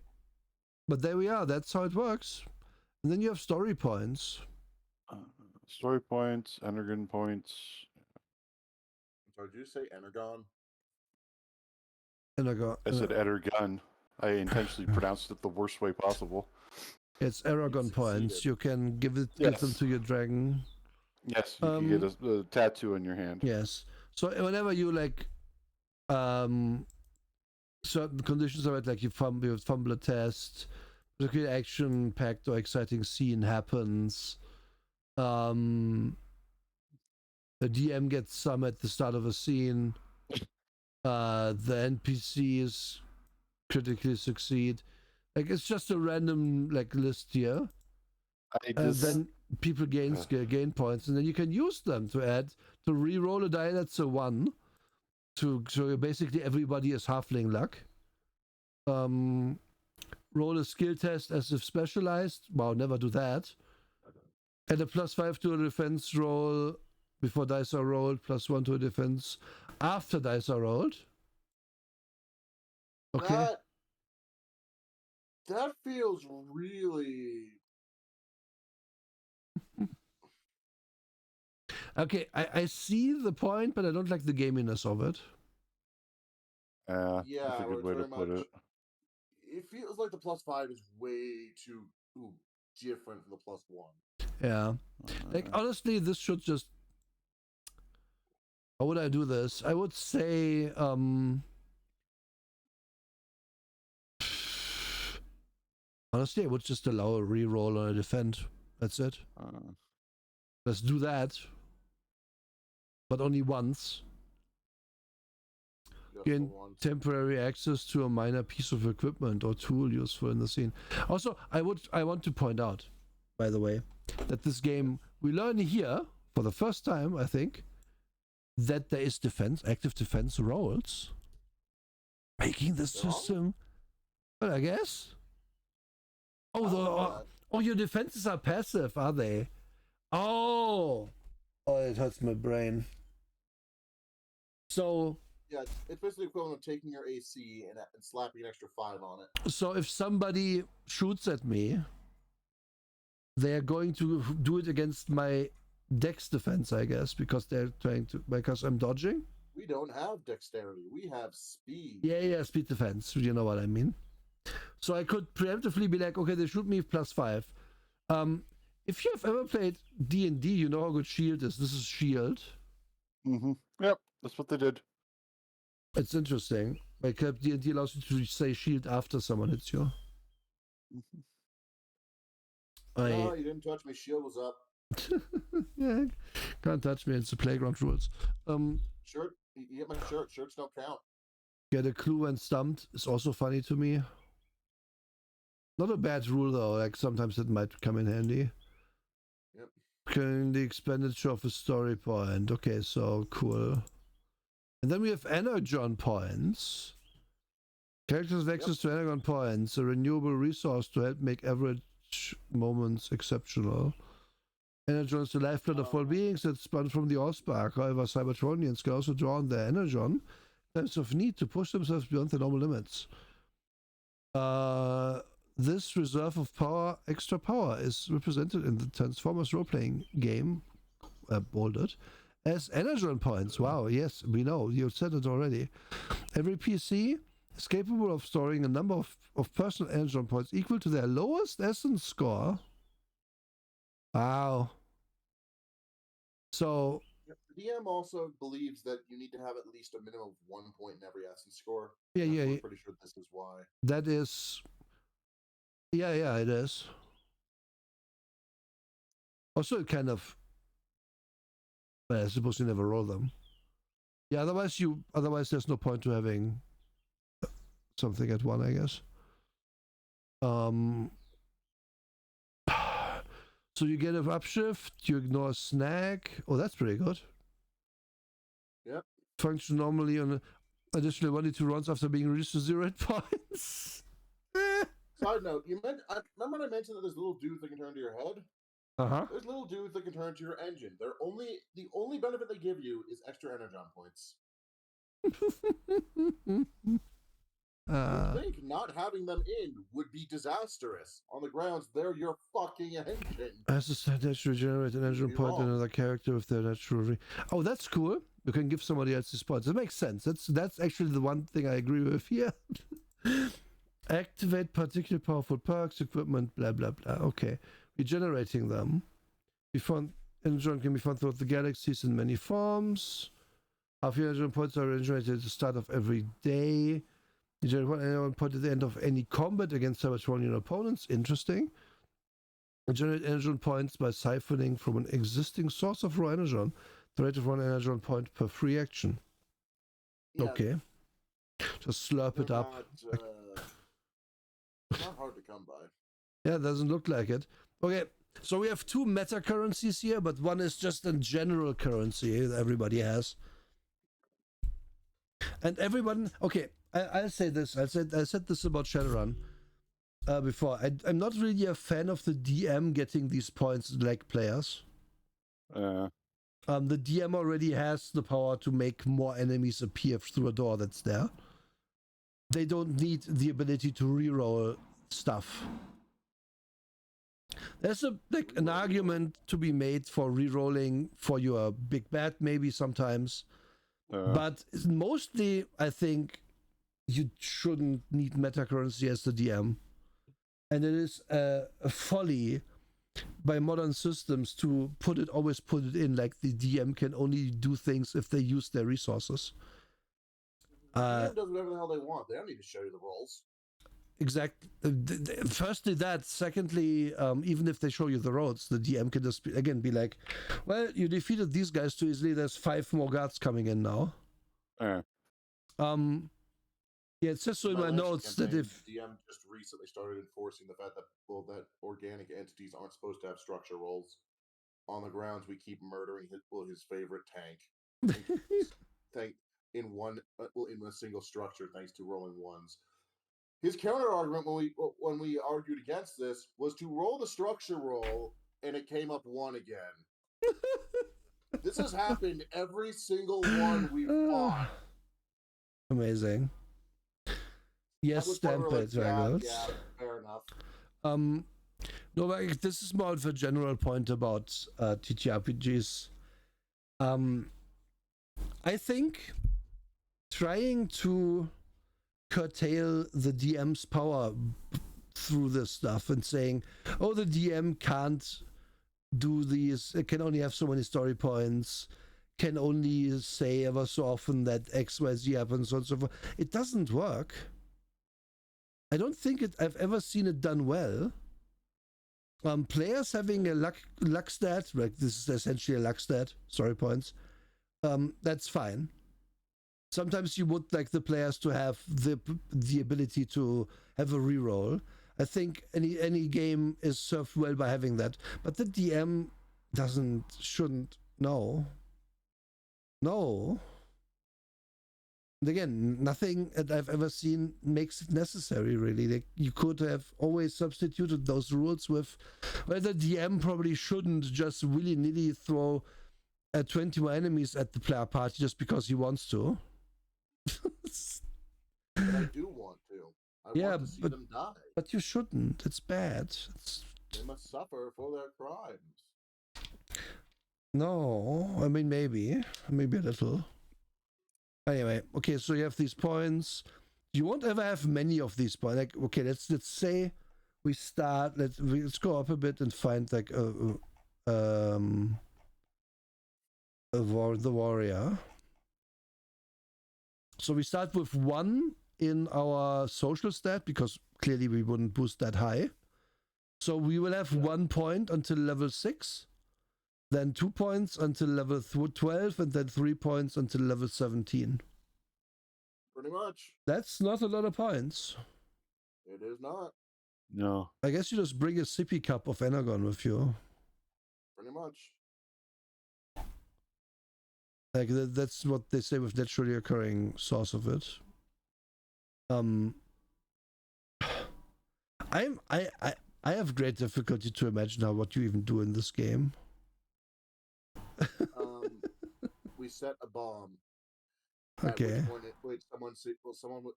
Speaker 1: But there we are. That's how it works. And then you have story points.
Speaker 3: Story points, Energon points.
Speaker 2: So did you say Energon?
Speaker 3: I said Energon. I intentionally pronounced it the worst way possible.
Speaker 1: It's Aragon points. You can give them to your dragon.
Speaker 3: Yes, you can get a tattoo on your hand.
Speaker 1: Yes. So whenever you certain conditions are like you fumble a test, particular action packed or exciting scene happens. The DM gets some at the start of a scene. The NPCs critically succeed. Like it's just a random list here. And then people gain points, and then you can use them to re-roll a die that's a 1. So basically everybody is halfling luck. Roll a skill test as if specialized. Wow, never do that. Add a +5 to a defense roll before dice are rolled, +1 to a defense after dice are rolled. Okay.
Speaker 2: That feels really...
Speaker 1: Okay, I see the point, but I don't like the gaminess of it.
Speaker 2: Yeah,
Speaker 3: that's a good way to put it.
Speaker 2: It feels like the +5 is way too different from the +1.
Speaker 1: Yeah. Honestly, this should just... How would I do this? I would say Honestly, I would just allow a reroll on a defend. That's it. Let's do that. But only once. Gain temporary access to a minor piece of equipment or tool useful in the scene. Also, I want to point out, by the way, that this game, we learn here for the first time, I think, that there is active defense roles, making the system. Well, I guess. Oh, your defenses are passive, are they? Oh, it hurts my brain. So.
Speaker 2: Yeah, it's basically equivalent of taking your AC and slapping an extra 5 on it.
Speaker 1: So if somebody shoots at me, they are going to do it against my dex defense, I guess, because I'm dodging.
Speaker 2: We don't have dexterity. We have speed.
Speaker 1: Yeah, speed defense. You know what I mean. So I could preemptively be like, okay, they shoot me +5. If you have ever played D&D, you know how good shield is. This is shield.
Speaker 3: Mm-hmm. Yep, that's what they did.
Speaker 1: It's interesting. Like D&D allows you to say shield after someone hits you.
Speaker 2: No, you didn't touch me. Shield was up.
Speaker 1: Yeah, can't touch me. It's the playground rules.
Speaker 2: Shirt. You get my shirt. Shirts don't count. Get
Speaker 1: a clue when stumped is also funny to me. Not a bad rule though. Like sometimes it might come in handy.
Speaker 2: Yep.
Speaker 1: Can the expenditure of a story point. Okay, so cool. And then we have energon points. Characters have access to energon points, a renewable resource to help make average moments exceptional. Energon is the lifeblood of all beings that spun from the Allspark. However, Cybertronians can also draw on their energon in times of need to push themselves beyond the normal limits. This reserve of power, extra power, is represented in the Transformers role-playing game, bolded, as energon points. Wow, yes, we know. You said it already. Every PC is capable of storing a number of personal energon points equal to their lowest essence score. Wow. So...
Speaker 2: The DM also believes that you need to have at least a minimum of 1 point in every essence score.
Speaker 1: Yeah.
Speaker 2: I'm pretty sure this is why.
Speaker 1: That is... Yeah, it is. Also, it kind of... Well, I suppose you never roll them. Yeah, otherwise there's no point to having something at 1, I guess. So you get an upshift, you ignore a snack. Oh, that's pretty good.
Speaker 2: Yep.
Speaker 1: Function normally on additional 1d2 runs after being reduced to 0 hit points.
Speaker 2: Side note, remember when I mentioned that there's little dudes that can turn to your head?
Speaker 1: Uh-huh.
Speaker 2: There's little dudes that can turn to your engine. The only benefit they give you is extra energon points. I think not having them in would be disastrous. On the grounds, they're your fucking engine.
Speaker 1: As a stat, naturally generate an energy point in another character with their natural. Oh, that's cool. You can give somebody else these points. That makes sense. That's actually the one thing I agree with here. Activate particularly powerful perks, equipment, blah blah blah. Okay, regenerating them. Energon can be found throughout the galaxies in many forms. Half your energy points are regenerated at the start of every day. You generate one energy point at the end of any combat against Cybertronian opponents. Interesting. You generate energy points by siphoning from an existing source of raw energon. The rate of 1 energy point per free action. Yeah, okay. Just slurp it up.
Speaker 2: Not hard to come by.
Speaker 1: Yeah, it doesn't look like it. Okay, so we have 2 meta currencies here, but one is just a general currency that everybody has. And everyone, okay, I'll say this. I said this about Shadowrun before. I'm not really a fan of the DM getting these points like players. The DM already has the power to make more enemies appear through a door that's there. They don't need the ability to reroll stuff. There's an argument to be made for rerolling for your big bad maybe sometimes. But mostly I think you shouldn't need meta currency as the DM. And it is a folly by modern systems to always put it in like the DM can only do things if they use their resources.
Speaker 2: The DM does whatever the hell they want. They don't need to show you the rolls.
Speaker 1: exactly. Firstly, that. Secondly, even if they show you the roads, the DM can just be like, "Well, you defeated these guys too easily. There's 5 more guards coming in now." Yeah, it says so in my notes that if
Speaker 2: DM just recently started enforcing the fact that that organic entities aren't supposed to have structure rolls. On the grounds, we keep murdering his favorite tank. In a single structure, thanks to rolling ones. His counter argument when we argued against this was to roll the structure roll, and it came up 1 again. This has happened every single one we've fought.
Speaker 1: Amazing. Yes, Stampede Dragons.
Speaker 2: Yeah, fair enough.
Speaker 1: No, but this is more of a general point about TTRPGs. I think trying to curtail the DM's power through this stuff and saying, oh, the DM can't do these, it can only have so many story points, can only say ever so often that XYZ happens, so on and so forth. It doesn't work. I don't think I've ever seen it done well. Players having a luck stat, like this is essentially a luck stat, story points, that's fine. Sometimes you would like the players to have the ability to have a reroll. I think any game is served well by having that, but the DM shouldn't. No. And again, nothing that I've ever seen makes it necessary, really. Like, you could have always substituted those rules with, well, the DM probably shouldn't just willy-nilly throw 20 more enemies at the player party just because he wants to.
Speaker 2: But I do want to. I want to see them die.
Speaker 1: But you shouldn't. It's bad.
Speaker 2: They must suffer for their crimes.
Speaker 1: No, I mean, maybe a little. Anyway, okay, so you have these points. You won't ever have many of these points. Like, okay, let's say we start. Let's go up a bit and find like the warrior. So we start with 1 in our social stat because clearly we wouldn't boost that high. So we will have 1 point until level 6. Then 2 points until level 12, and then 3 points until level 17.
Speaker 2: Pretty much.
Speaker 1: That's not a lot of points.
Speaker 2: It is not.
Speaker 3: No.
Speaker 1: I guess you just bring a sippy cup of Energon with you.
Speaker 2: Pretty much.
Speaker 1: Like that's what they say with naturally occurring source of it. I have great difficulty to imagine what you even do in this game.
Speaker 2: We set a bomb.
Speaker 1: Okay.
Speaker 2: Someone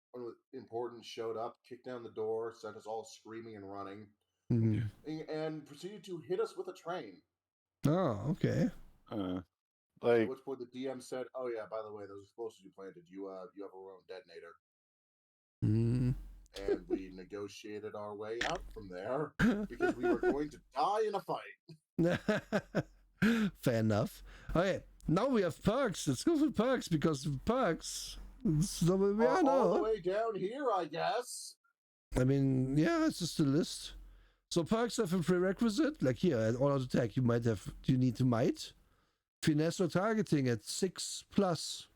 Speaker 2: important showed up, kicked down the door, sent us all screaming and running, and proceeded to hit us with a train.
Speaker 1: Oh, okay.
Speaker 2: At which point the DM said, "Oh yeah, by the way, those explosives you planted, you have a own detonator." And we negotiated our way out from there because we were going to die in a fight.
Speaker 1: Fair enough. Okay, now we have perks. Let's go for perks because perks. So we are
Speaker 2: all the way down here, I guess.
Speaker 1: I mean, yeah, it's just a list. So perks have a prerequisite. Like here, at all out attack, you need to might, finesse, or targeting at 6+.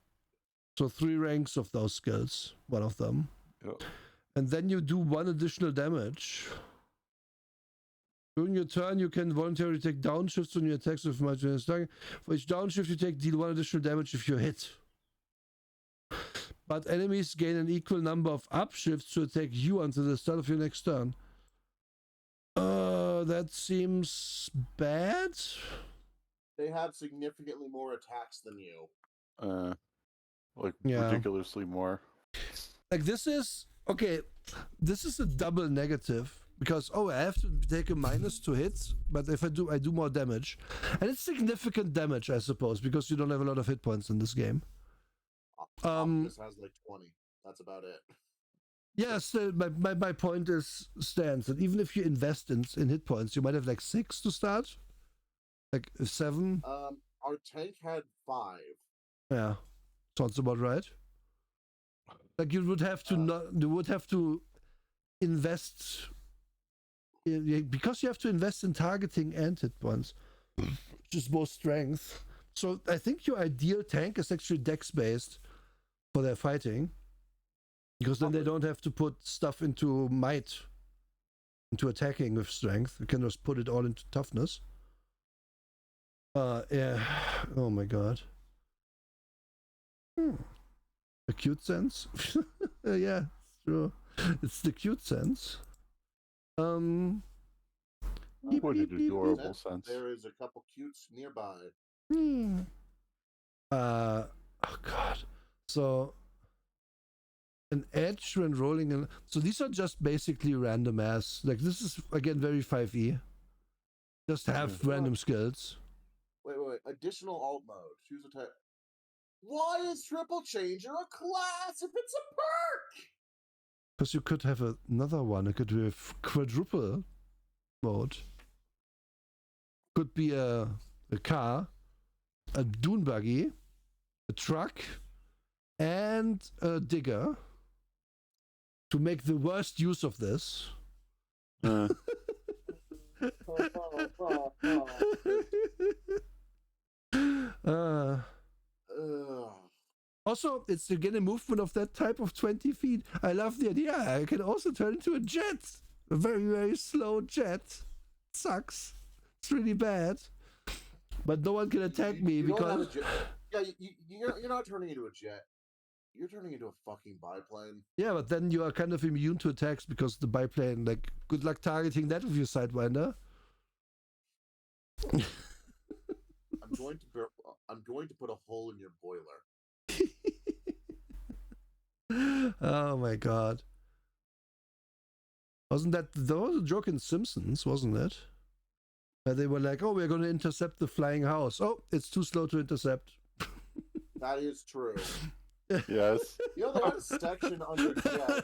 Speaker 1: So 3 ranks of those skills. One of them.
Speaker 3: Yep.
Speaker 1: And then you do 1 additional damage. During your turn, you can voluntarily take downshifts on your attacks with might. For each downshift you take, deal 1 additional damage if you're hit. But enemies gain an equal number of upshifts to attack you until the start of your next turn. That seems bad.
Speaker 2: They have significantly more attacks than you.
Speaker 3: Ridiculously more.
Speaker 1: Like this is a double negative because I have to take a minus to hit, but if I do more damage, and it's significant damage, I suppose, because you don't have a lot of hit points in this game.
Speaker 2: This has like 20. That's about it.
Speaker 1: Yes, my point stands that even if you invest in hit points, you might have like 6 to start, like 7.
Speaker 2: Our tank had 5.
Speaker 1: Yeah, sounds about right. Like you would have to invest because you have to invest in targeting and hit points, which is more strength. So I think your ideal tank is actually dex based for their fighting, because then they don't have to put stuff into might, into attacking with strength. You can just put it all into toughness. Yeah. Oh my god. The cute sense. Yeah, it's true. It's the cute sense.
Speaker 3: What an adorable sense.
Speaker 2: There is a couple cutes nearby.
Speaker 1: Oh god. So an edge when rolling in. So these are just basically random ass. Like this is again very 5e. Just have random skills.
Speaker 2: Wait. Additional alt mode. Choose attack. Why is Triple Changer a class if it's a perk?
Speaker 1: Because you could have another one. It could be a quadruple mode. Could be a car, a dune buggy, a truck, and a digger. To make the worst use of this. Also, it's again a movement of that type of 20 feet. I love the idea. I can also turn into a jet. A very, very slow jet. It sucks. It's really bad. But no one can attack me because...
Speaker 2: Yeah, you're not turning into a jet. You're turning into a fucking biplane.
Speaker 1: Yeah, but then you are kind of immune to attacks because the biplane, like, good luck targeting that with your Sidewinder.
Speaker 2: I'm going to put a hole in your boiler.
Speaker 1: Oh my god. That was a joke in Simpsons, wasn't it? Where they were like, oh, we're going to intercept the flying house. Oh, it's too slow to intercept.
Speaker 2: That is true.
Speaker 3: Yes.
Speaker 2: You know, they had a section under Jet.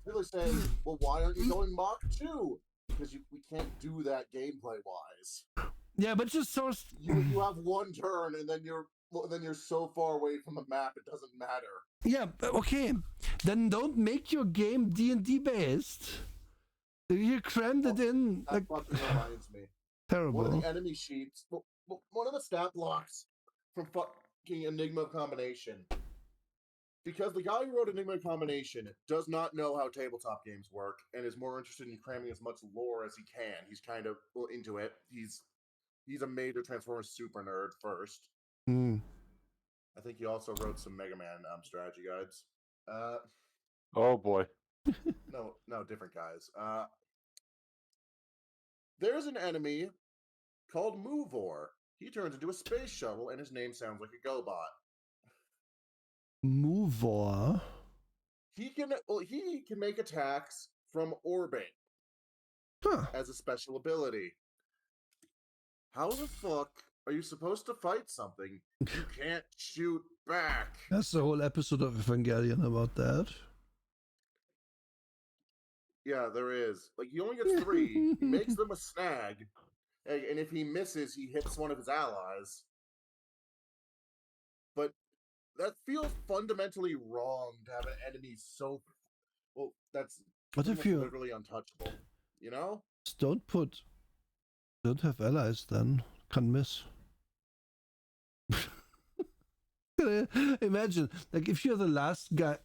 Speaker 2: Really saying, well, why aren't you going Mach 2? Because we can't do that gameplay-wise.
Speaker 1: Yeah, but just so...
Speaker 2: You have one turn, and then you're so far away from the map, it doesn't matter.
Speaker 1: Yeah, okay. Then don't make your game D&D based. You crammed it in.
Speaker 2: That fucking reminds me.
Speaker 1: Terrible.
Speaker 2: One of the enemy sheets, one of the stat blocks from fucking Enigma Combination. Because the guy who wrote Enigma Combination does not know how tabletop games work and is more interested in cramming as much lore as he can. He's kind of into it. He's a major Transformers super nerd first. I think he also wrote some Mega Man strategy guides.
Speaker 3: Oh boy.
Speaker 2: No, different guys. There's an enemy called Movor. He turns into a space shuttle, and his name sounds like a GoBot.
Speaker 1: Movor.
Speaker 2: He can make attacks from orbit as a special ability. How the fuck are you supposed to fight something you can't shoot back?
Speaker 1: That's the whole episode of Evangelion about that.
Speaker 2: Yeah, there is. Like, he only gets 3. He makes them a snag, and if he misses, he hits one of his allies. But that feels fundamentally wrong to have an enemy so... Well, that's
Speaker 1: what if you
Speaker 2: literally untouchable, you know?
Speaker 1: Don't have allies then. Can't miss. Imagine, like, if you're the last guy...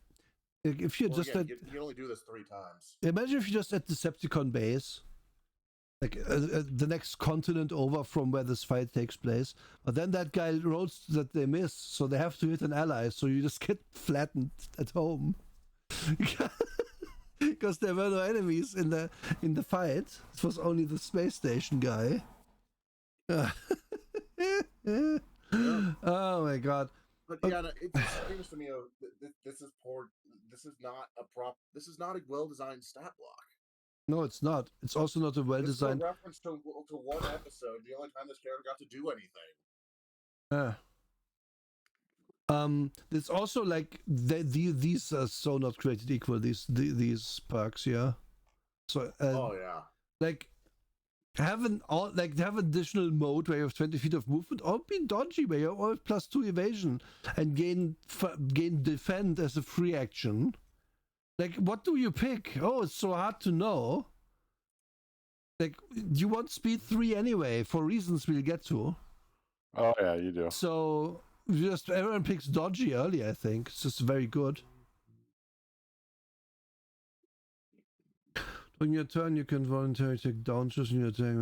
Speaker 1: Like, if you're just
Speaker 2: again, you only do this 3 times.
Speaker 1: Imagine if you're just at Decepticon base, like the next continent over from where this fight takes place, but then that guy rolls that they miss, so they have to hit an ally, so you just get flattened at home. Because there were no enemies in the fight. It was only the space station guy. Oh my god.
Speaker 2: But yeah, it seems to me this is poor. This is not a well-designed stat block.
Speaker 1: No, it's not. It's also not a well-designed.
Speaker 2: This is a reference to one episode. The only time this character got to do anything.
Speaker 1: It's also like these are so not created equal. These perks, yeah. So.
Speaker 2: Oh yeah.
Speaker 1: Like. Have additional mode where you have 20 feet of movement, or be dodgy where you have all +2 evasion and gain defend as a free action. Like, what do you pick? Oh, it's so hard to know. Like, you want speed 3 anyway, for reasons we'll get to.
Speaker 3: Oh yeah, you do.
Speaker 1: So just everyone picks dodgy early, I think. It's just very good. On your turn, you can voluntarily take downshift in your attack.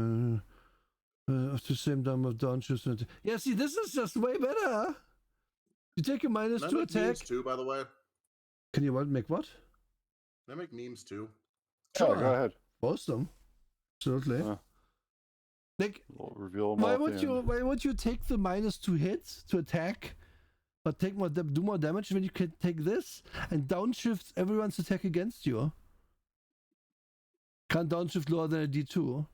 Speaker 1: After the same number of downshifts. Yeah, see, this is just way better. You take a minus
Speaker 2: Can I
Speaker 1: 2
Speaker 2: make
Speaker 1: attack.
Speaker 2: memes too, by the way?
Speaker 1: Can you make what?
Speaker 2: Can I make memes too?
Speaker 3: Sure, go ahead.
Speaker 1: Post them. Absolutely. Like,
Speaker 3: We'll reveal them
Speaker 1: why
Speaker 3: all.
Speaker 1: would you take the minus 2 hits to attack, but take more do more damage when you can take this and downshift everyone's attack against you? Can't downshift lower than a D2.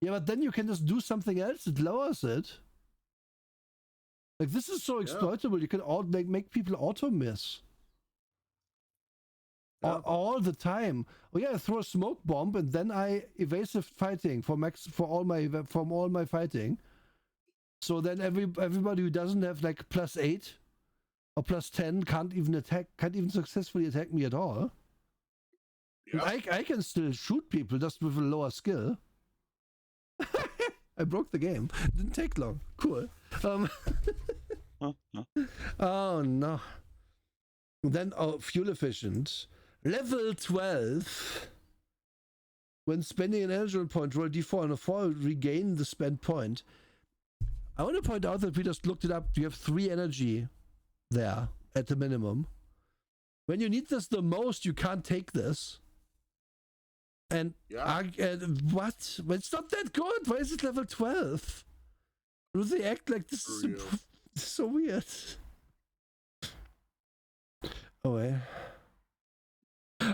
Speaker 1: Yeah, but then you can just do something else that lowers it. Like, this is so exploitable. You can make people auto miss. All the time. Oh yeah, I throw a smoke bomb and then I evasive fighting from all my fighting. So then everybody who doesn't have like +8 or +10 can't even successfully attack me at all. Yep. I can still shoot people just with a lower skill. I broke the game. Didn't take long. Cool. Oh no. Then fuel efficient. Level 12. When spending an energy point, roll d4 on a 4, regain the spent point. I want to point out that we just looked it up. You have 3 energy there at the minimum. When you need this the most, you can't take this. And what? But it's not that good. Why is it level 12? Do they act like this is so weird? Oh, wait.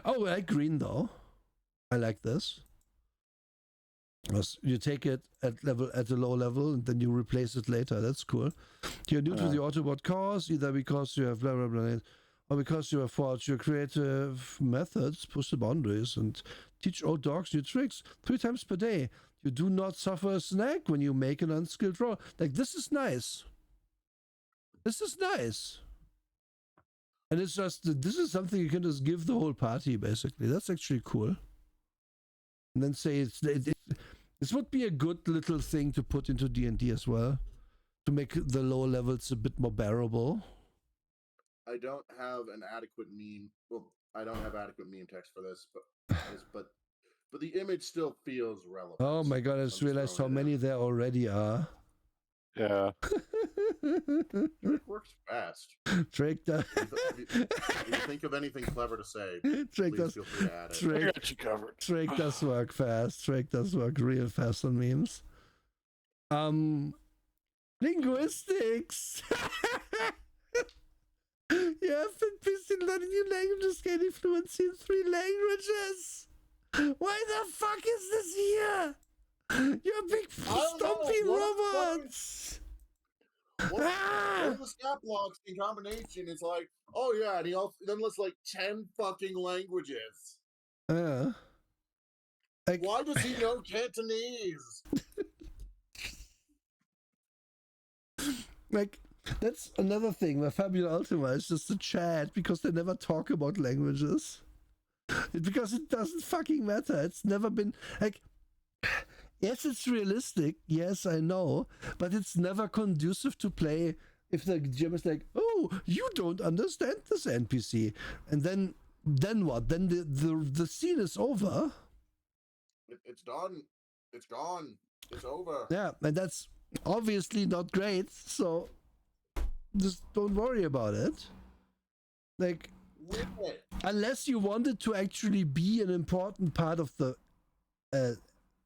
Speaker 1: Oh, I like green though. I like this. You take it at a low level and then you replace it later. That's cool. You're new to the Autobot cause, either because you have blah blah blah, or because you have forged your creative methods, push the boundaries, and teach old dogs new tricks 3 times per day. You do not suffer a snack when you make an unskilled roll. Like, this is nice. This is nice. And it's just, this is something you can just give the whole party, basically. That's actually cool. And then say this would be a good little thing to put into D&D as well, to make the lower levels a bit more bearable.
Speaker 2: I don't have an adequate meme. Well, I don't have adequate meme text for this, but the image still feels relevant.
Speaker 1: Oh my god, I just realized how many there already are.
Speaker 3: Yeah.
Speaker 2: Drake works fast.
Speaker 1: Drake does.
Speaker 2: If you think of anything clever to say,
Speaker 1: Drake
Speaker 2: please
Speaker 1: does.
Speaker 2: feel free to add it.
Speaker 3: I got you covered.
Speaker 1: Drake does work fast. Drake does work real fast on memes. Linguistics. You have been busy learning new languages, gaining fluency in 3 languages. Why the fuck is this here? You're big stompy robots.
Speaker 2: One of the stat blocks in combination is like, oh yeah, and he also then lists like 10 fucking languages. Why does he know Cantonese?
Speaker 1: Like, that's another thing where Fabula Ultima is just a chat because they never talk about languages. Because it doesn't fucking matter. It's never been like, yes, it's realistic. Yes, I know, but it's never conducive to play if the GM is like, "Oh, you don't understand this NPC," and then what? Then the scene is over.
Speaker 2: It's done. It's gone. It's over.
Speaker 1: Yeah, and that's obviously not great. So just don't worry about it. Like, unless you want it to actually be an important part of the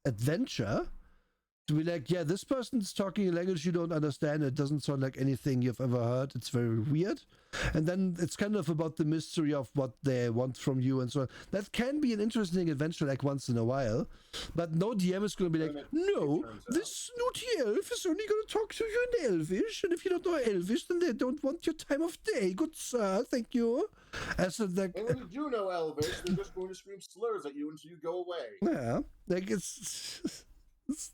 Speaker 1: adventure, to be like, yeah, this person's talking a language you don't understand, it doesn't sound like anything you've ever heard, it's very weird, and then it's kind of about the mystery of what they want from you and so on. That can be an interesting adventure like once in a while, but no DM is going to be like, no, this snooty elf is only going to talk to you in Elvish, and if you don't know Elvish, then they don't want your time of day, good sir, thank you. As a, like,
Speaker 2: and when you do know Elvish, they're just going to scream slurs at you until you go away.
Speaker 1: Yeah, like, it's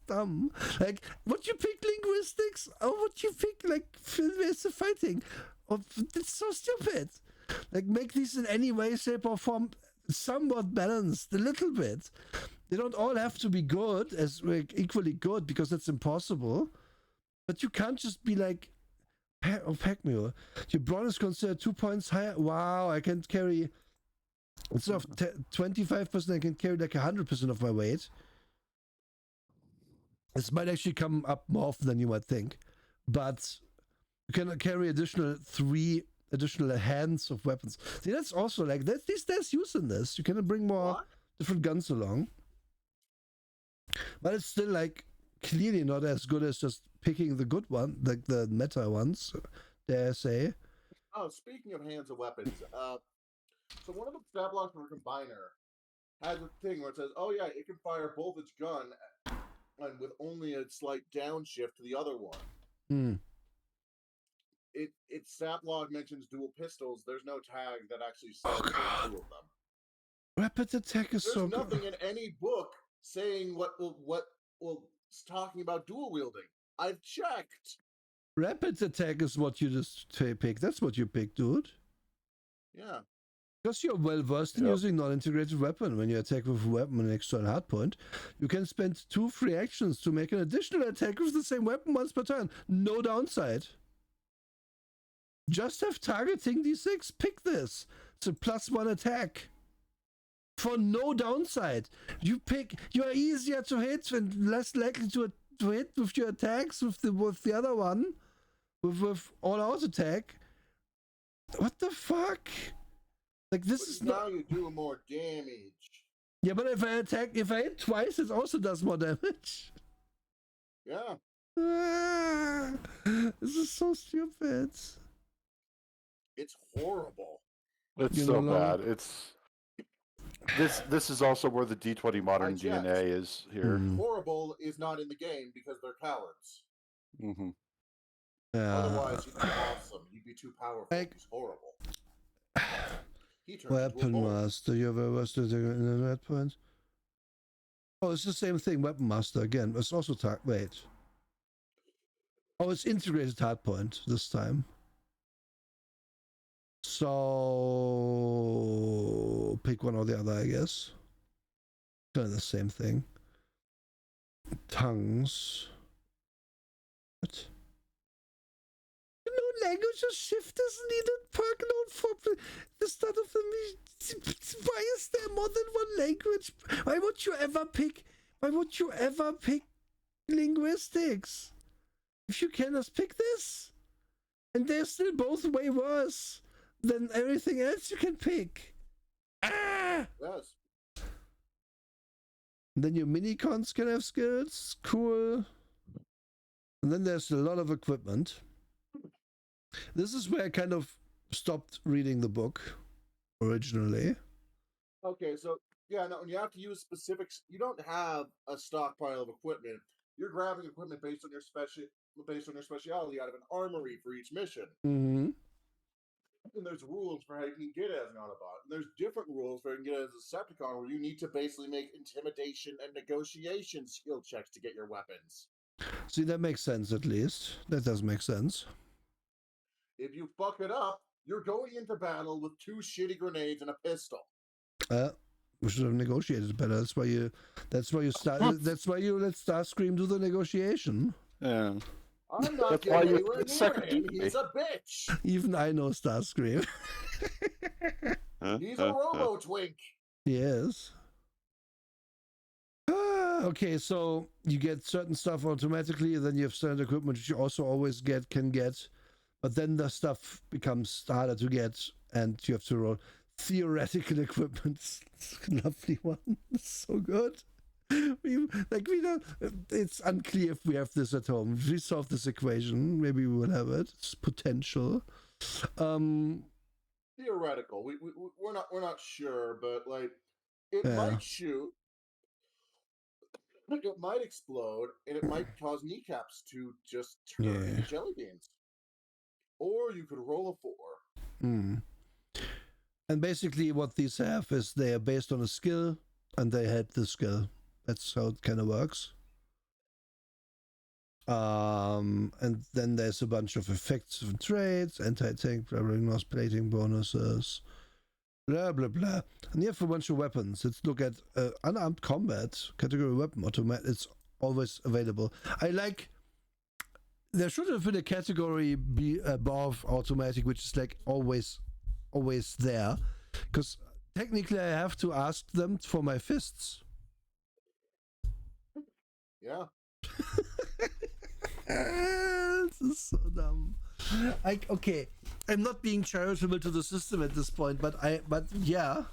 Speaker 1: dumb. Like, would you pick linguistics or would you pick like fighting? It's so stupid. Like, make these in any way, shape, or form somewhat balanced a little bit. They don't all have to be good as equally good because that's impossible. But you can't just be like, pack mule. Your brawn is considered 2 points higher. Wow, I can carry instead of 25%, I can carry like 100% of my weight. This might actually come up more often than you might think, but you can carry three additional hands of weapons. See, that's also like there's use in this. You can bring more different guns along, but it's still like clearly not as good as just picking the good one, like the meta ones, dare I say.
Speaker 2: Oh, speaking of hands of weapons, so one of the stat blocks for a combiner has a thing where it says, "Oh yeah, it can fire both its gun and with only a slight downshift to the other one." Its stat log mentions dual pistols. There's no tag that actually says two of them.
Speaker 1: Rapid attack is so good.
Speaker 2: There's nothing in any book saying what it's talking about dual wielding. I've checked.
Speaker 1: Rapid attack is what you just pick. That's what you pick, dude.
Speaker 2: Yeah.
Speaker 1: Because you're well versed in using non-integrated weapon. When you attack with a weapon and external hardpoint, you can spend 2 free actions to make an additional attack with the same weapon once per turn. No downside. Just have targeting D6. Pick this. It's a +1 attack. For no downside. You are easier to hit and less likely to hit with your attacks with the other one. With all-out attack. What the fuck? Like this is
Speaker 2: now you do more damage.
Speaker 1: Yeah, but if I hit twice, it also does more damage.
Speaker 2: Yeah.
Speaker 1: This is so stupid.
Speaker 2: It's horrible.
Speaker 3: It's so bad. It's this is also where the D20 modern DNA is here.
Speaker 2: Horrible is not in the game because they're cowards.
Speaker 3: Mm-hmm.
Speaker 2: Otherwise, you'd be awesome. You'd be too powerful. He's horrible.
Speaker 1: Weapon Master. You have a master in that point? Oh, it's the same thing. Weapon Master again. It's also wait. Oh, it's integrated hardpoint this time. So pick one or the other, I guess. Kind of the same thing. Tongues. What? No language or shift is needed. Perk note for the start of the mission. Why is there more than one language? Why would you ever pick linguistics? If you can just pick this. And they're still both way worse than everything else you can pick. Ah!
Speaker 2: Yes.
Speaker 1: And then your mini-cons can have skills. Cool. And then there's a lot of equipment. This is where I kind of stopped reading the book originally.
Speaker 2: Okay, so yeah, no, you have to use specifics. You don't have a stockpile of equipment. You're grabbing equipment based on your speciality out of an armory for each mission.
Speaker 1: Mm-hmm.
Speaker 2: And there's rules for how you can get it as an Autobot. And there's different rules for how you can get it as a Decepticon, where you need to basically make intimidation and negotiation skill checks to get your weapons.
Speaker 1: See, that makes sense at least. That does make sense.
Speaker 2: If you fuck it up, you're going into battle with 2 shitty grenades and a pistol.
Speaker 1: We should have negotiated better. That's why you let Starscream do the negotiation.
Speaker 3: Yeah.
Speaker 2: I'm not getting anywhere near him. He's a bitch.
Speaker 1: Even I know Starscream.
Speaker 2: He's a robo-twink.
Speaker 1: Yes. Okay, so you get certain stuff automatically, then you have standard equipment, which you also always can get. But then the stuff becomes harder to get, and you have to roll theoretical equipment. Lovely one. So good. It's unclear if we have this at home. If we solve this equation, maybe we will have it. It's potential.
Speaker 2: Theoretical. We're not sure, but like it might shoot. It might explode, and it might cause kneecaps to just turn into jelly beans. Or you could roll a 4.
Speaker 1: And basically what these have is they are based on a skill, and they help the skill. That's how it kind of works. And then there's a bunch of effects and traits, anti-tank, loss plating bonuses, Blah blah blah. And you have a bunch of weapons. Let's look at unarmed combat category weapon automatic. It's always available. I like. There should have been a category be above automatic, which is like always there, because technically I have to ask them for my fists.
Speaker 2: Yeah.
Speaker 1: This is so dumb. Okay, I'm not being charitable to the system at this point, but yeah.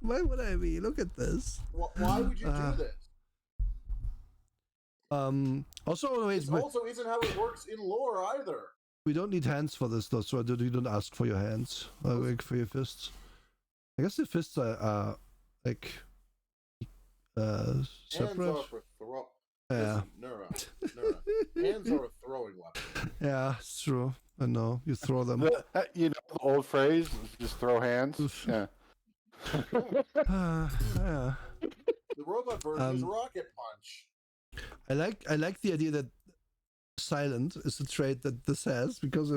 Speaker 1: Why would I be? Look at this.
Speaker 2: Why would you do this?
Speaker 1: Also,
Speaker 2: this also isn't how it works in lore either.
Speaker 1: We don't need hands for this, though, so you don't ask for your hands, like for your fists. I guess the fists are like separate.
Speaker 2: Hands are for throw.
Speaker 1: Yeah.
Speaker 2: Nura. Hands are a throwing weapon.
Speaker 1: Yeah, it's true. I know. You throw them.
Speaker 3: You know the old phrase, just throw hands? Yeah.
Speaker 1: Yeah.
Speaker 2: The robot version is rocket punch.
Speaker 1: I like the idea that silent is a trait that this has, because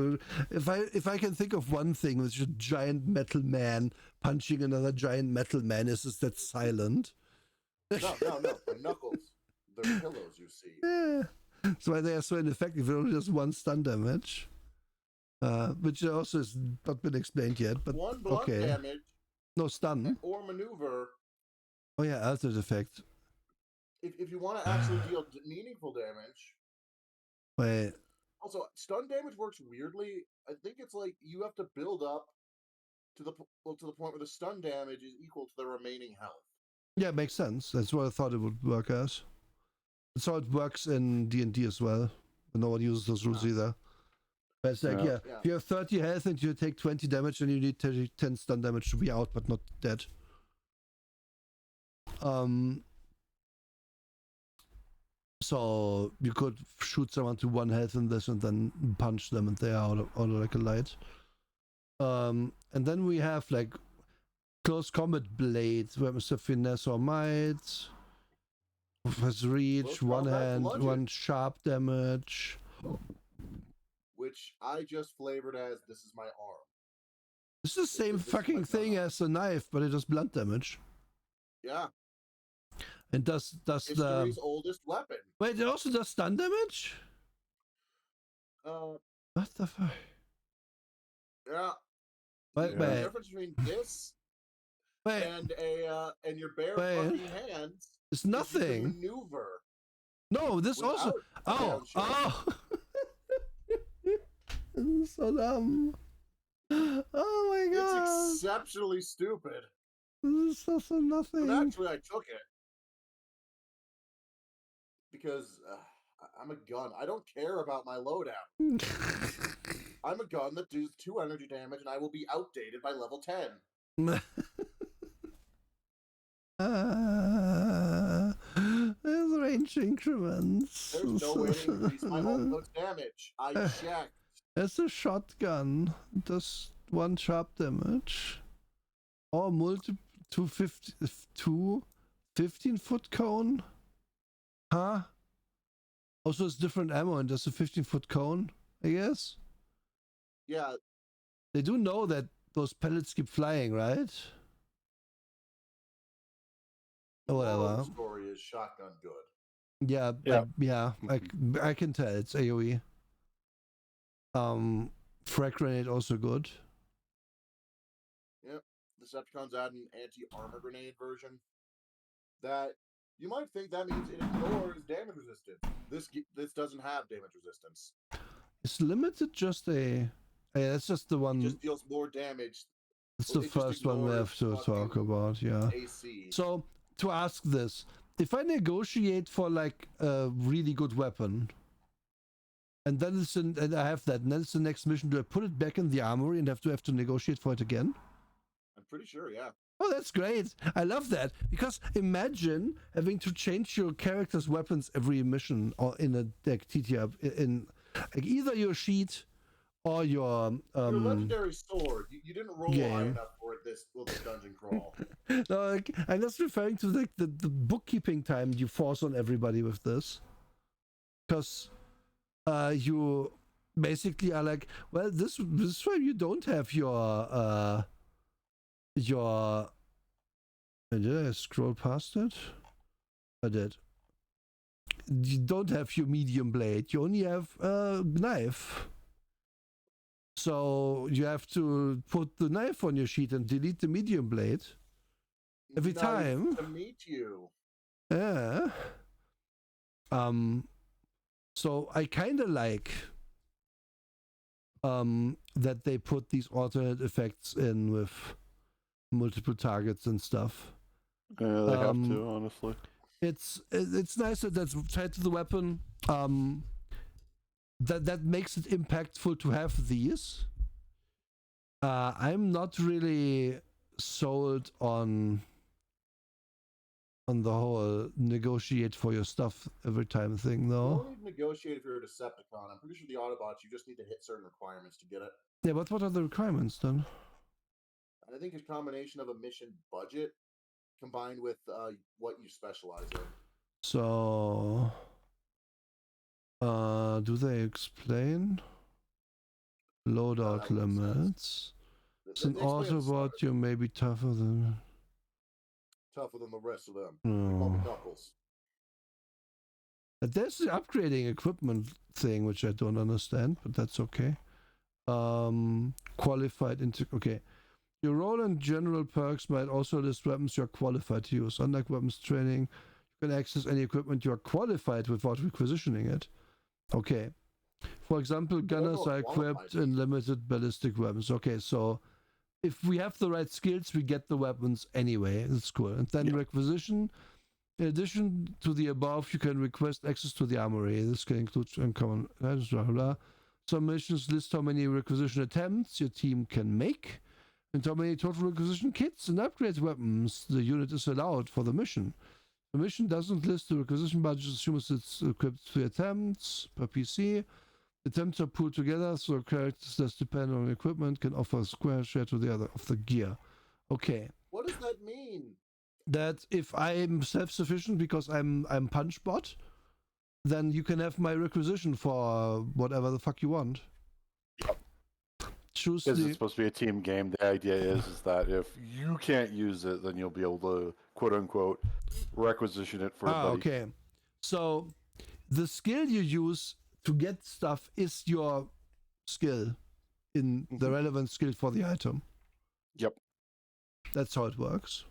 Speaker 1: if I can think of one thing which is a giant metal man punching another giant metal man, is that silent.
Speaker 2: No. My knuckles. They're pillows, you see.
Speaker 1: Yeah. That's why they are so ineffective. It only does 1 stun damage. Which also has not been explained yet. But
Speaker 2: 1 blunt damage.
Speaker 1: No stun.
Speaker 2: Or maneuver.
Speaker 1: Oh yeah, altered effect.
Speaker 2: If you want to actually deal meaningful damage.
Speaker 1: Wait.
Speaker 2: Also, stun damage works weirdly. I think it's like you have to build up to the point where the stun damage is equal to the remaining health.
Speaker 1: Yeah, it makes sense. That's what I thought it would work as. That's how it works in D&D as well. But no one uses those rules either. But it's like, if you have 30 health and you take 20 damage, then you need 10 stun damage to be out, but not dead. So you could shoot someone to 1 health in this and then punch them and they are out of like a light. And then we have like close combat blades, weapons of finesse or might. Has reach, 1 hand, bludgeon. 1 sharp damage.
Speaker 2: Which I just flavored as this is my arm.
Speaker 1: It's the same fucking thing as a knife, but it does blunt damage.
Speaker 2: Yeah.
Speaker 1: And does
Speaker 2: history's oldest weapon.
Speaker 1: Wait, it also does stun damage? What the fuck?
Speaker 2: Yeah.
Speaker 1: The
Speaker 2: difference between this and your bare fucking hands.
Speaker 1: It's nothing.
Speaker 2: Maneuver.
Speaker 1: No, this also. Oh. This is so dumb. Oh my god.
Speaker 2: It's exceptionally stupid.
Speaker 1: This is also nothing.
Speaker 2: But actually, I took it. Because I'm a gun. I don't care about my loadout. I'm a gun that does 2 energy damage, and I will be outdated by level 10.
Speaker 1: There's range increments.
Speaker 2: There's no way to increase my ultimate damage. I checked.
Speaker 1: It's a shotgun. It does 1 sharp damage. Or to 15-foot cone. Huh? Also, it's different ammo and does a 15-foot cone, I guess.
Speaker 2: Yeah.
Speaker 1: They do know that those pellets keep flying, right? Or whatever.
Speaker 2: The story is shotgun good.
Speaker 1: Yeah. I can tell it's AoE. Frag grenade also good.
Speaker 2: Yep. Decepticons add an anti-armor grenade version. That you might think that means it ignores damage resistance. This doesn't have damage resistance.
Speaker 1: It's limited just a. Yeah, that's just the one.
Speaker 2: It just deals more damage.
Speaker 1: It's the first one we have to talk about. Yeah.
Speaker 2: AC.
Speaker 1: So to ask this, if I negotiate for like a really good weapon, and then and I have that, and then it's the next mission, do I put it back in the armory and have to negotiate for it again?
Speaker 2: I'm pretty sure, yeah.
Speaker 1: Oh, that's great. I love that. Because imagine having to change your character's weapons every mission or in a like TTR in like either your sheet or your
Speaker 2: legendary sword. You didn't roll high enough for it this dungeon crawl.
Speaker 1: No, like, I'm just referring to like the bookkeeping time you force on everybody with this. Because you basically are like, well, this is why you don't have your your... Did I scroll past it? I did. You don't have your medium blade. You only have a knife. So you have to put the knife on your sheet and delete the medium blade every time.
Speaker 2: To meet you.
Speaker 1: Yeah. So I kind of like that they put these alternate effects in with multiple targets and stuff.
Speaker 3: Yeah, they have to, honestly.
Speaker 1: It's nice that that's tied to the weapon. That makes it impactful to have these. I'm not really sold on the whole negotiate for your stuff every time thing, though.
Speaker 2: You don't need to negotiate if you're a Decepticon. I'm pretty sure the Autobots, you just need to hit certain requirements to get it.
Speaker 1: Yeah, but what are the requirements then?
Speaker 2: I think it's a combination of a mission budget combined with what you specialize in.
Speaker 1: So, do they explain? Loadout limits. It's an Autobot, you may be tougher than
Speaker 2: the rest of them. They call me Knuckles.
Speaker 1: There's the upgrading equipment thing, which I don't understand, but that's okay. Qualified into... Okay. Your role and general perks might also list weapons you are qualified to use. Unlike weapons training, you can access any equipment you are qualified without requisitioning it. Okay. For example, gunners are equipped in limited ballistic weapons. Okay, so if we have the right skills, we get the weapons anyway. That's cool. And then requisition. In addition to the above, you can request access to the armory. This can include uncommon... Blah, blah, blah. Some missions list how many requisition attempts your team can make, and how many total requisition kits and upgrade weapons the unit is allowed for the mission. The mission doesn't list the requisition budget, assumes it's equipped 3 attempts per PC. Attempts are pooled together, so characters that depend on equipment can offer a square share to the other of the gear. Okay.
Speaker 2: What does that mean?
Speaker 1: That if I'm self-sufficient because I'm punchbot, then you can have my requisition for whatever the fuck you want.
Speaker 3: Yep.
Speaker 1: Choose
Speaker 3: Because it's supposed to be a team game. The idea is that if you can't use it, then you'll be able to, quote unquote, requisition it for a buddy.
Speaker 1: Okay. So the skill you use to get stuff is your skill in the relevant skill for the item.
Speaker 3: Yep.
Speaker 1: That's how it works.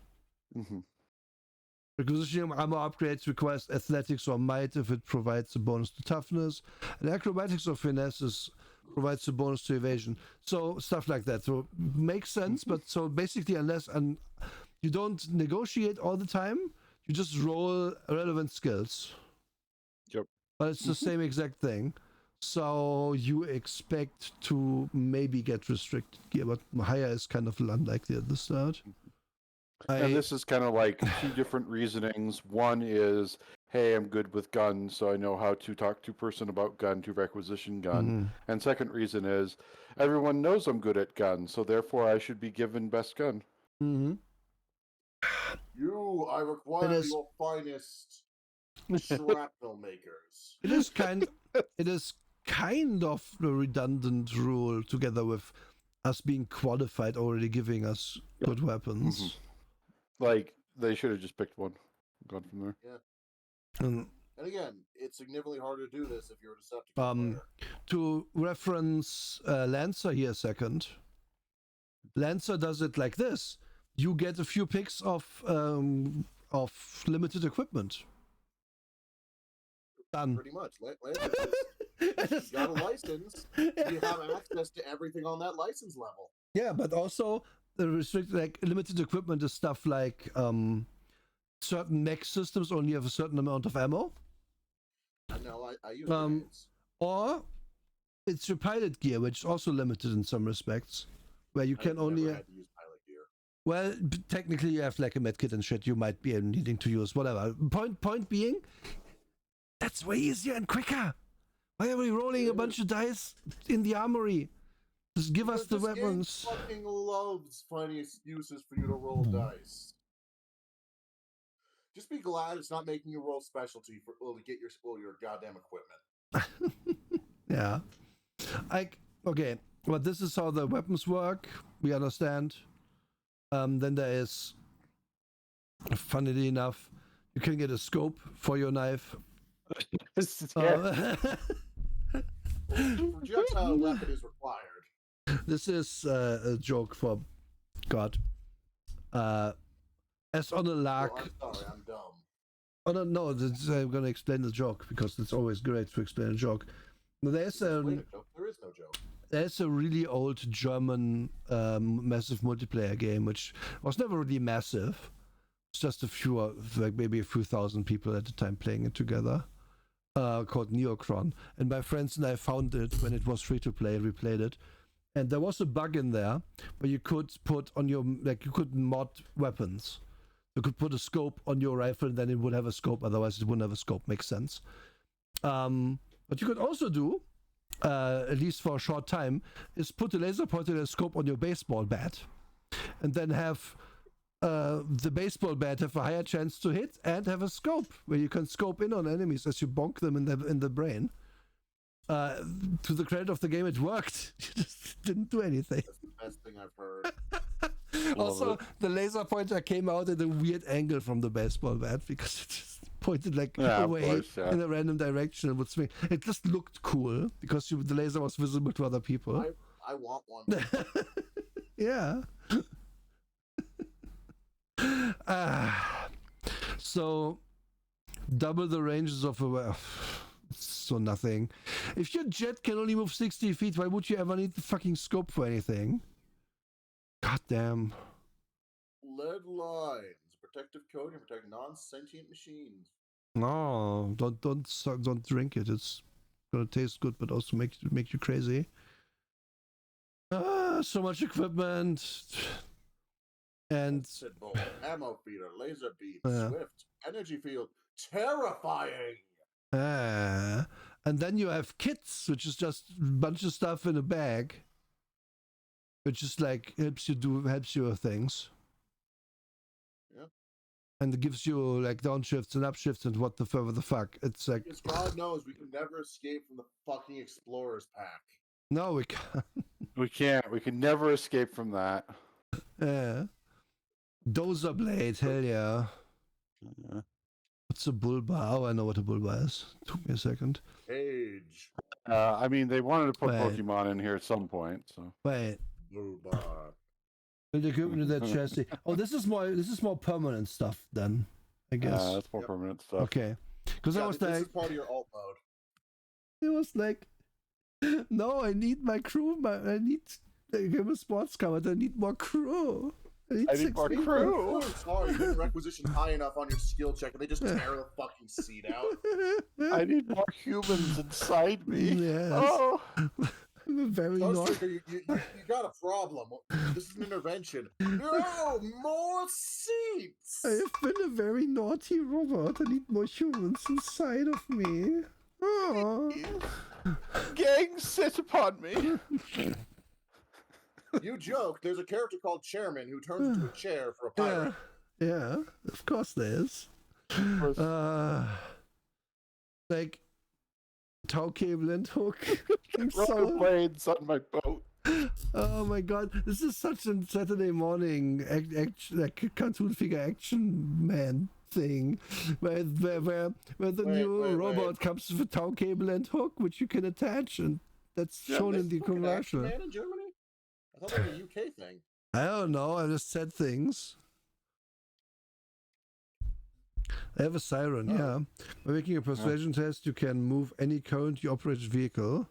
Speaker 1: Requisitioning armor upgrades requires athletics or might if it provides a bonus to toughness, and acrobatics or finesse provides a bonus to evasion. So stuff like that. So makes sense, but so basically unless you don't negotiate all the time, you just roll relevant skills.
Speaker 3: Yep.
Speaker 1: But it's the same exact thing. So you expect to maybe get restricted gear, but higher is kind of unlikely at the start.
Speaker 3: And this is kind of like 2 different reasonings. One is, hey, I'm good with guns, so I know how to talk to person about gun to requisition gun. And second reason is, everyone knows I'm good at guns, so therefore I should be given best gun.
Speaker 2: I require your finest shrapnel makers.
Speaker 1: It is kind of a redundant rule together with us being qualified already giving us good weapons.
Speaker 3: Like, they should have just picked one. Gone from there.
Speaker 2: Yeah. And again, it's significantly harder to do this if you're a Decepticon player.
Speaker 1: To reference Lancer here a second. Lancer does it like this. You get a few picks of limited equipment. Done.
Speaker 2: Pretty much. You got a license, you have access to everything on that license level.
Speaker 1: Yeah, but also the restricted, like limited equipment is stuff like certain mech systems only have a certain amount of ammo.
Speaker 2: No, I use grenades.
Speaker 1: Or it's your pilot gear, which is also limited in some respects, where you can only.
Speaker 2: Had to use pilot gear.
Speaker 1: Well, technically, you have like a medkit and shit. You might be needing to use whatever. Point being, that's way easier and quicker. Why are we rolling a bunch of dice in the armory? Just give us the weapons.
Speaker 2: Game fucking loves finding excuses for you to roll dice. Just be glad it's not making you roll specialty to get your goddamn equipment.
Speaker 1: Yeah. Okay, but this is how the weapons work. We understand. Then there is, funnily enough, you can get a scope for your knife.
Speaker 2: Projectile weapon is required.
Speaker 1: This is a joke for God. As on a lark.
Speaker 2: I'm sorry, I'm dumb.
Speaker 1: Oh no, I'm gonna explain the joke because it's always great to explain a joke. There's
Speaker 2: There is no joke.
Speaker 1: There's a really old German massive multiplayer game which was never really massive. It's just a few, like maybe a few thousand people at the time playing it together. Called Neocron, and my friends and I found it when it was free to play. We played it, and there was a bug in there where you could put on your, like, you could mod weapons. You could put a scope on your rifle, and then it would have a scope. Otherwise, it wouldn't have a scope. Makes sense. What you could also do, at least for a short time, is put a laser pointer and a scope on your baseball bat, and then have the baseball bat have a higher chance to hit and have a scope where you can scope in on enemies as you bonk them in the brain. To the credit of the game, it worked. You just didn't do anything.
Speaker 2: That's the best thing I've heard.
Speaker 1: Also, the laser pointer came out at a weird angle from the baseball bat because it just pointed like away in a random direction and would swing. It just looked cool because the laser was visible to other people.
Speaker 2: I want one.
Speaker 1: Yeah. So double the ranges of a so nothing. If your jet can only move 60 feet, why would you ever need the fucking scope for anything? God damn.
Speaker 2: Lead lines, protective coating, protect non-sentient machines.
Speaker 1: No, don't drink it. It's gonna taste good, but also make you crazy. So much equipment. And
Speaker 2: ammo feeder, laser beam, swift, energy field, terrifying.
Speaker 1: And then you have kits, which is just a bunch of stuff in a bag, which is like helps you with things.
Speaker 2: Yeah.
Speaker 1: And it gives you like downshifts and upshifts and what the fuck. It's like,
Speaker 2: because God knows we can never escape from the fucking Explorers pack.
Speaker 1: No, we can't.
Speaker 3: We can't. We can never escape from that.
Speaker 1: Yeah. Dozer blade, hell yeah. What's a bullbar? Oh, I know what a bullbar is. Took me a second.
Speaker 2: Age.
Speaker 3: I mean, they wanted to put Pokemon in here at some point, so.
Speaker 1: Wait.
Speaker 2: Bullbar.
Speaker 1: The equipment of that chassis. Oh, this is more permanent stuff then, I guess.
Speaker 3: That's more permanent stuff.
Speaker 1: Okay. Because I was
Speaker 2: this
Speaker 1: like,
Speaker 2: is part of your alt mode.
Speaker 1: It was like, no, I need my crew. I need a sports car, but I need more crew.
Speaker 3: I need more crew.
Speaker 2: Oh, sorry, you didn't requisition high enough on your skill check, and they just tear the fucking seat out.
Speaker 3: I need more humans inside me.
Speaker 1: Yes.
Speaker 3: Oh.
Speaker 1: I'm a very
Speaker 2: you got a problem. This is an intervention. No, more seats.
Speaker 1: I have been a very naughty robot. I need more humans inside of me. Oh.
Speaker 3: Gang, sit upon me.
Speaker 2: You joke. There's a character called Chairman who turns into a chair for a pirate.
Speaker 1: Yeah, of course there is. Like tow cable and hook.
Speaker 3: Rollerblades on my boat.
Speaker 1: Oh my god, this is such a Saturday morning like cartoon figure action man thing, where the new robot comes with a tow cable and hook which you can attach, and that's shown in the commercial.
Speaker 2: Man in Germany? I thought that was a UK thing.
Speaker 1: I don't know. I just said things. I have a siren, yeah. By making a persuasion test, you can move any currently operated vehicle.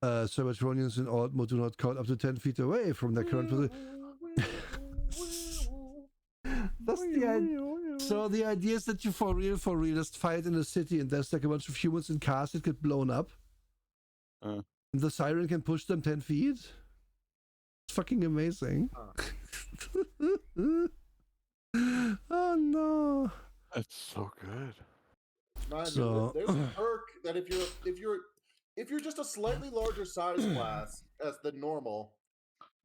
Speaker 1: Cybertronians in alt mode do not count up to 10 feet away from their current position. That's the idea. So the idea is that you for real just fight in a city and there's like a bunch of humans in cars that get blown up. And the siren can push them 10 feet. It's fucking amazing. Oh no.
Speaker 3: That's so good.
Speaker 2: There's a perk that if you're just a slightly larger size class as the normal,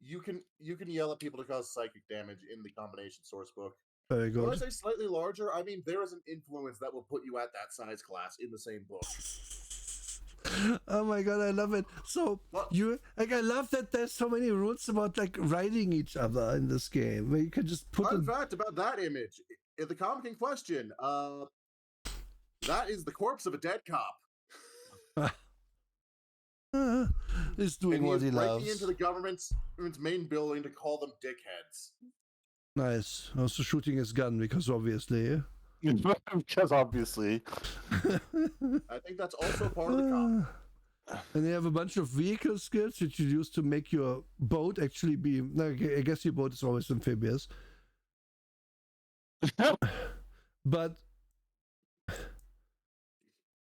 Speaker 2: you can yell at people to cause psychic damage in the combination source book.
Speaker 1: Very good.
Speaker 2: When I say slightly larger, I mean there is an influence that will put you at that size class in the same book.
Speaker 1: Oh my god, I love it. So
Speaker 2: What?
Speaker 1: I love that there's so many rules about like riding each other in this game, where you can just put
Speaker 2: Fun fact about that image in the comic in question. That is the corpse of a dead cop.
Speaker 1: He's doing
Speaker 2: And he
Speaker 1: what
Speaker 2: is
Speaker 1: he
Speaker 2: breaking
Speaker 1: loves.
Speaker 2: into the government's main building to call them dickheads.
Speaker 1: Nice. Also shooting his gun because obviously.
Speaker 3: Because obviously.
Speaker 2: I think that's also part of the comic.
Speaker 1: And they have a bunch of vehicle skills that you use to make your boat actually be. I guess your boat is always amphibious. But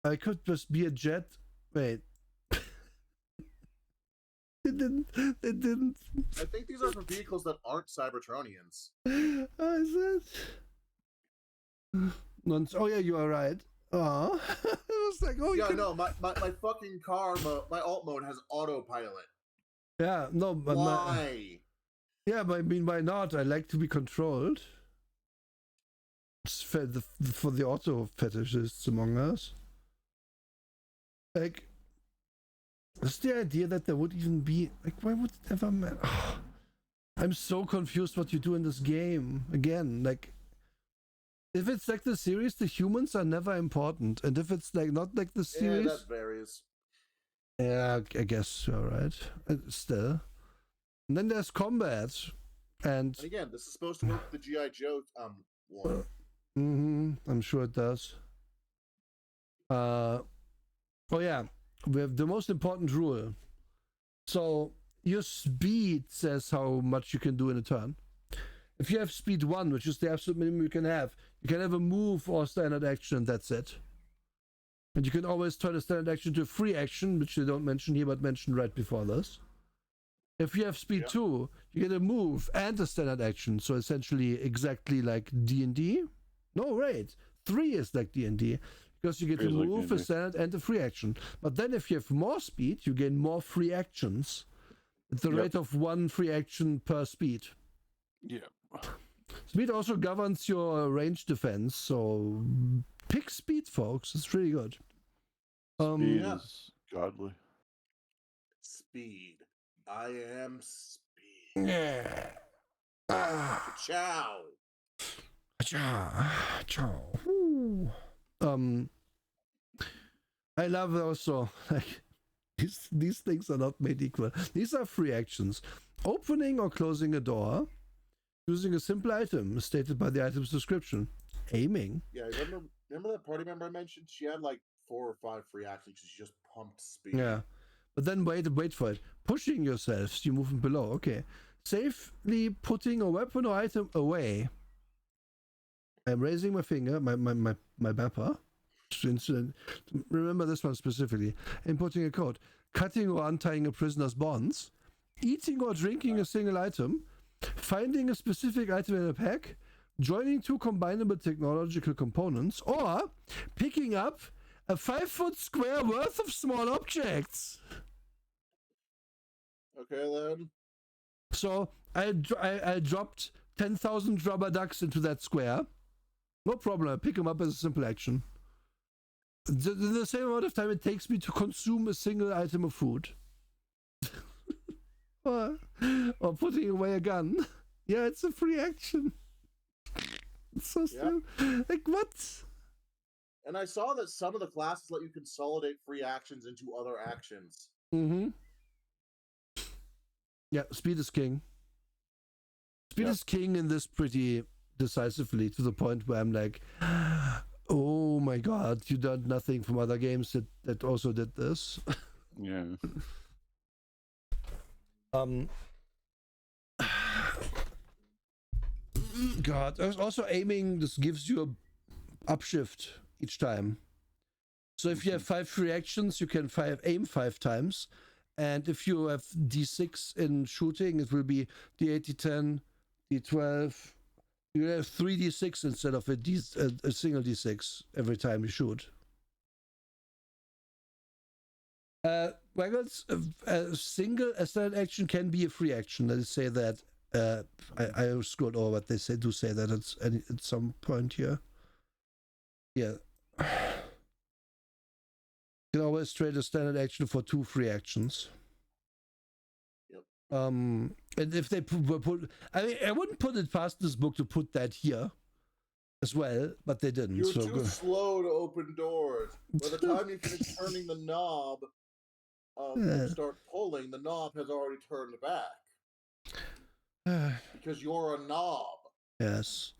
Speaker 1: I could just be a jet. Wait. It didn't.
Speaker 2: I think these are for vehicles that aren't Cybertronians.
Speaker 1: Oh, is it? Oh yeah, you are right. Oh, it was like, oh,
Speaker 2: yeah, no, my fucking car, my alt mode has autopilot.
Speaker 1: Yeah, no, but
Speaker 2: why?
Speaker 1: Yeah, but I mean, why not? I like to be controlled. It's for the auto fetishists among us. Like, it's the idea that there would even be like, why would it ever matter? Oh, I'm so confused what you do in this game. Again, like, if it's like the series, the humans are never important, and if it's like not like the series,
Speaker 2: yeah, that varies.
Speaker 1: Yeah, I guess you're right. Still, and then there's combat, and
Speaker 2: again, this is supposed to work with the GI Joe one.
Speaker 1: I'm sure it does. Oh yeah, we have the most important rule. So your speed says how much you can do in a turn. If you have speed 1, which is the absolute minimum you can have a move or standard action, and that's it. And you can always turn a standard action to a free action, which they don't mention here, but mentioned right before this. If you have speed 2, you get a move and a standard action, so essentially exactly like D&D. No, wait, 3 is like D&D, because you get a move, a standard, and a free action. But then if you have more speed, you gain more free actions at the rate of 1 free action per speed.
Speaker 3: Yeah.
Speaker 1: Speed also governs your range defense, so pick speed, folks. It's really good.
Speaker 3: Speed is godly.
Speaker 2: Speed. I am speed.
Speaker 1: Yeah.
Speaker 2: Ciao.
Speaker 1: Ciao. I love also like these things are not made equal. These are free actions. Opening or closing a door. Using a simple item stated by the item's description. Aiming.
Speaker 2: Yeah, remember that party member I mentioned? She had like 4 or 5 free actions. She just pumped speed.
Speaker 1: Yeah. But then wait for it. Pushing yourself, you move below. Okay. Safely putting a weapon or item away. I'm raising my finger, my bapper. Remember this one specifically. Inputting a code. Cutting or untying a prisoner's bonds. Eating or drinking a single item. Finding a specific item in a pack, joining 2 combinable technological components, or picking up a 5-foot square worth of small objects.
Speaker 2: Okay, then.
Speaker 1: So I dropped 10,000 rubber ducks into that square. No problem. I pick them up as a simple action. The same amount of time it takes me to consume a single item of food. Or putting away a gun. Yeah, it's a free action. It's so stupid. Like, what?
Speaker 2: And I saw that some of the classes let you consolidate free actions into other actions.
Speaker 1: Yeah, speed is king. Speed is king in this pretty decisively, to the point where I'm like, oh my god, you done nothing from other games that also did this.
Speaker 3: Yeah.
Speaker 1: God, also aiming, this gives you a upshift each time. So if you have 5 free actions, you can aim 5 times. And if you have D6 in shooting, it will be D8, D10, D12. You have 3 D6 instead of a single D6 every time you shoot. Waggles, a standard action can be a free action. Let's say that. I scrolled over, but they do say that it's at some point here. Yeah. You can always trade a standard action for 2 free actions.
Speaker 2: Yep.
Speaker 1: And if they put I mean, I wouldn't put it past this book to put that here as well, but they didn't.
Speaker 2: You're
Speaker 1: so
Speaker 2: too slow to open doors. By the time you finish turning the knob and start pulling, the knob has already turned back. Because you're a knob.
Speaker 1: Yes.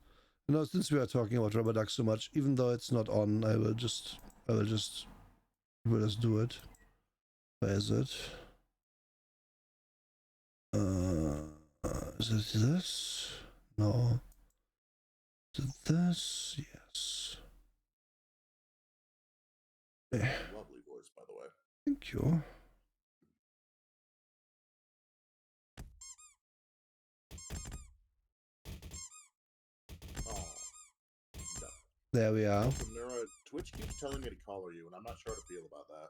Speaker 1: You know, since we are talking about rubber duck so much, even though it's not on, I will just do it. Where is it? Is it this? No. Is it this? Yes.
Speaker 2: Lovely voice, by the way.
Speaker 1: Thank you.
Speaker 2: Oh. No.
Speaker 1: There we are.
Speaker 2: Nura, Twitch keeps telling me to color you, and I'm not sure how to feel about that.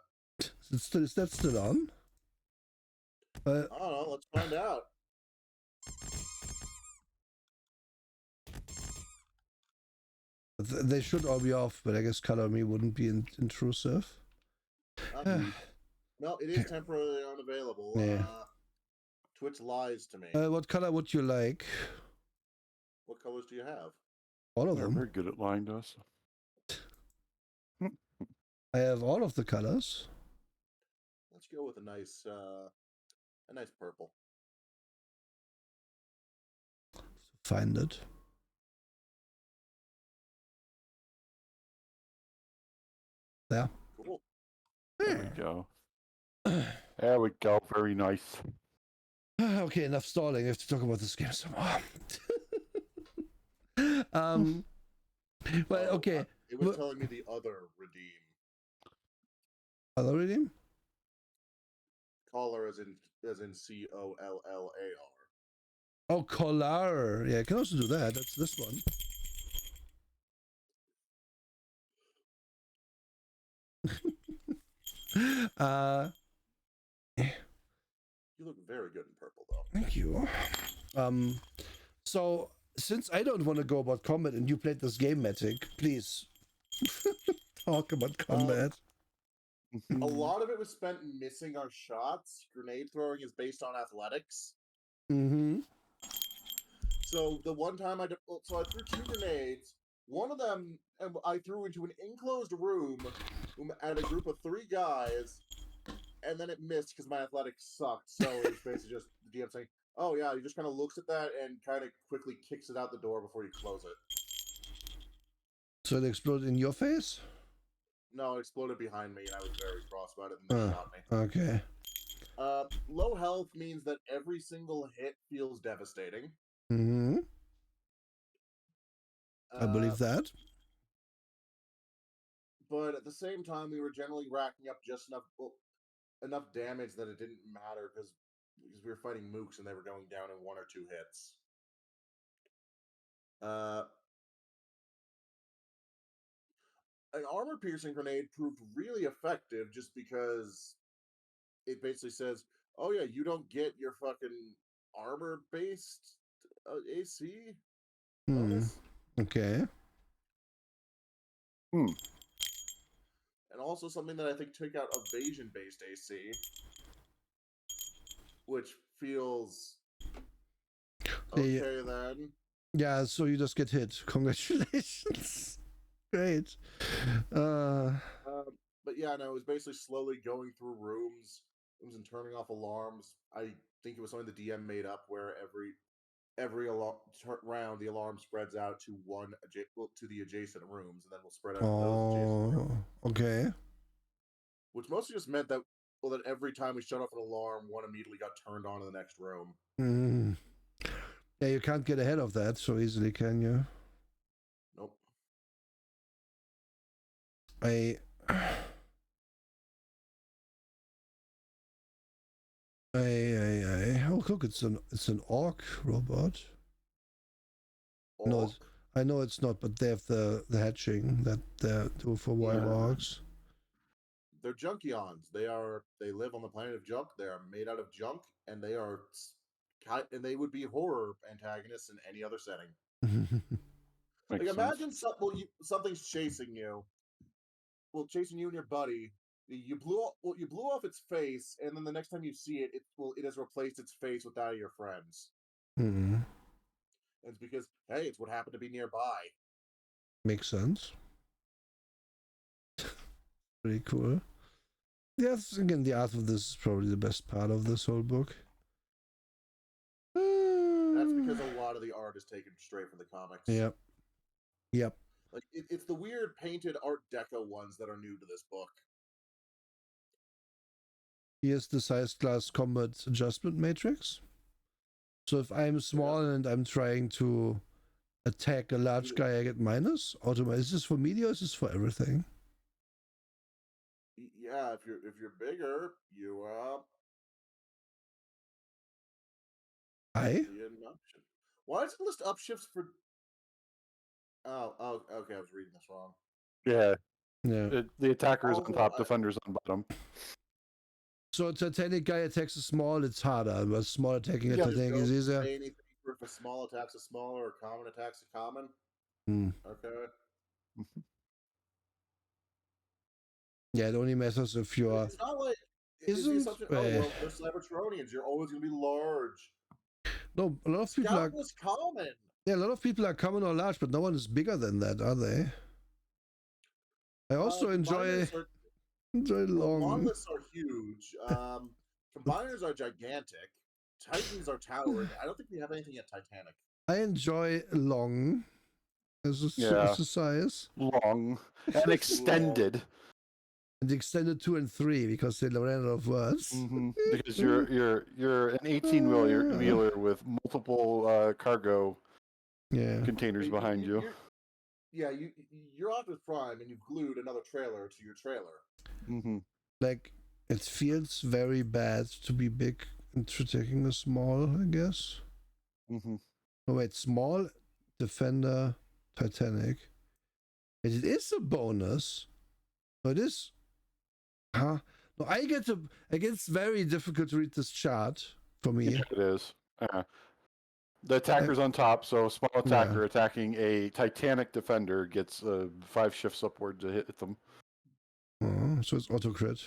Speaker 1: Is that still on?
Speaker 2: I don't know. Let's find out.
Speaker 1: They should all be off, but I guess color me wouldn't be intrusive.
Speaker 2: No, it is temporarily unavailable.
Speaker 1: Yeah.
Speaker 2: Twitch lies to me.
Speaker 1: What color would you like?
Speaker 2: What colors do you have?
Speaker 1: All of
Speaker 3: They're
Speaker 1: them.
Speaker 3: very good at lying to us.
Speaker 1: I have all of the colors.
Speaker 2: Let's go with a nice purple.
Speaker 1: Find it. There.
Speaker 2: Cool.
Speaker 3: There we go. There we go. Very nice.
Speaker 1: Okay, enough stalling. I have to talk about this game some more. Well, okay.
Speaker 2: It was telling me the other redeem.
Speaker 1: Other redeem?
Speaker 2: Collar as in COLLAR.
Speaker 1: Oh, collar. Yeah, I can also do that. That's this one.
Speaker 2: You look very good in purple, though.
Speaker 1: Thank you. So since I don't want to go about combat and you played this game, Matic, please talk about combat.
Speaker 2: A lot of it was spent missing our shots. Grenade throwing is based on athletics.
Speaker 1: Mm-hmm.
Speaker 2: So the one time I threw 2 grenades. One of them I threw into an enclosed room at a group of 3 guys, and then it missed because my athletics sucked. So it was basically just the DM saying, "Oh yeah," he just kind of looks at that and kind of quickly kicks it out the door before you close it.
Speaker 1: So it exploded in your face?
Speaker 2: No, it exploded behind me, and I was very cross about it, and they shot me.
Speaker 1: Okay.
Speaker 2: Low health means that every single hit feels devastating.
Speaker 1: Mm-hmm. I believe that.
Speaker 2: But at the same time, we were generally racking up just enough damage that it didn't matter because we were fighting mooks and they were going down in 1 or 2 hits. An armor-piercing grenade proved really effective just because it basically says, "Oh yeah, you don't get your fucking armor-based AC bonus."
Speaker 1: Okay.
Speaker 2: And also something that I think took out evasion-based AC, which feels okay then.
Speaker 1: Yeah, so you just get hit. Congratulations. Great.
Speaker 2: But yeah, no, it was basically slowly going through rooms and turning off alarms. I think it was something the DM made up where every round the alarm spreads out to to the adjacent rooms, and then we'll spread out to those adjacent rooms.
Speaker 1: Okay.
Speaker 2: Which mostly just meant that every time we shut off an alarm, one immediately got turned on in the next room.
Speaker 1: Yeah, you can't get ahead of that so easily, can you?
Speaker 2: Nope.
Speaker 1: Oh look, it's an orc robot.
Speaker 2: Orc?
Speaker 1: No, I know it's not, but they have the hatching that they do for wild orcs.
Speaker 2: They're junkions. They live on the planet of junk. They are made out of junk, and they would be horror antagonists in any other setting. Like imagine something's chasing you. Well, chasing you and your buddy. You blew off its face, and then the next time you see it, it has replaced its face with that of your friends.
Speaker 1: Hmm.
Speaker 2: And it's because, hey, it's what happened to be nearby.
Speaker 1: Makes sense. Pretty cool. Yes, again, the art of this is probably the best part of this whole book.
Speaker 2: That's because a lot of the art is taken straight from the comics.
Speaker 1: Yep. Yep.
Speaker 2: Like it's the weird painted Art Deco ones that are new to this book.
Speaker 1: Here's the size class combat adjustment matrix. So if I'm small and I'm trying to attack a large guy, I get minus automatically. Is this for media or is this for everything?
Speaker 2: Yeah, if you're bigger, you
Speaker 1: I?
Speaker 2: Why does it list upshifts for? Oh, okay. I was reading this wrong.
Speaker 3: Yeah.
Speaker 1: Yeah.
Speaker 3: The attacker is
Speaker 2: Also,
Speaker 3: on top, defender's on bottom.
Speaker 1: So a Titanic guy attacks a small, it's harder. But small attacking a Titanic is easier.
Speaker 2: Say anything if a small attacks a smaller or common attacks a common. Okay.
Speaker 1: Yeah, it only matters if you are.
Speaker 2: It's not like is the assumption. Oh well, they're Cybertronians. You're always going to be large.
Speaker 1: No, a lot of people are.
Speaker 2: Was common.
Speaker 1: Yeah, a lot of people are common or large, but no one is bigger than that, are they? I also enjoy long.
Speaker 2: Monoliths are huge. Combiners are gigantic. Titans are towering. I don't think we have anything at Titanic.
Speaker 1: I enjoy long as a size.
Speaker 3: Long and extended.
Speaker 1: And extended 2 and 3 because they ran out of words.
Speaker 3: Because you're an 18-wheeler with multiple cargo containers behind you.
Speaker 2: You're Optimus Prime and you've glued another trailer to your trailer.
Speaker 1: Like, it feels very bad to be big and taking a small, I guess. Oh wait, small, Defender, Titanic. And it is a bonus. No, it is. Huh? No, it's very difficult to read this chart for me.
Speaker 3: Yeah, it is. The attacker's on top, so small attacker attacking a Titanic defender gets 5 shifts upward to hit them.
Speaker 1: So it's auto crit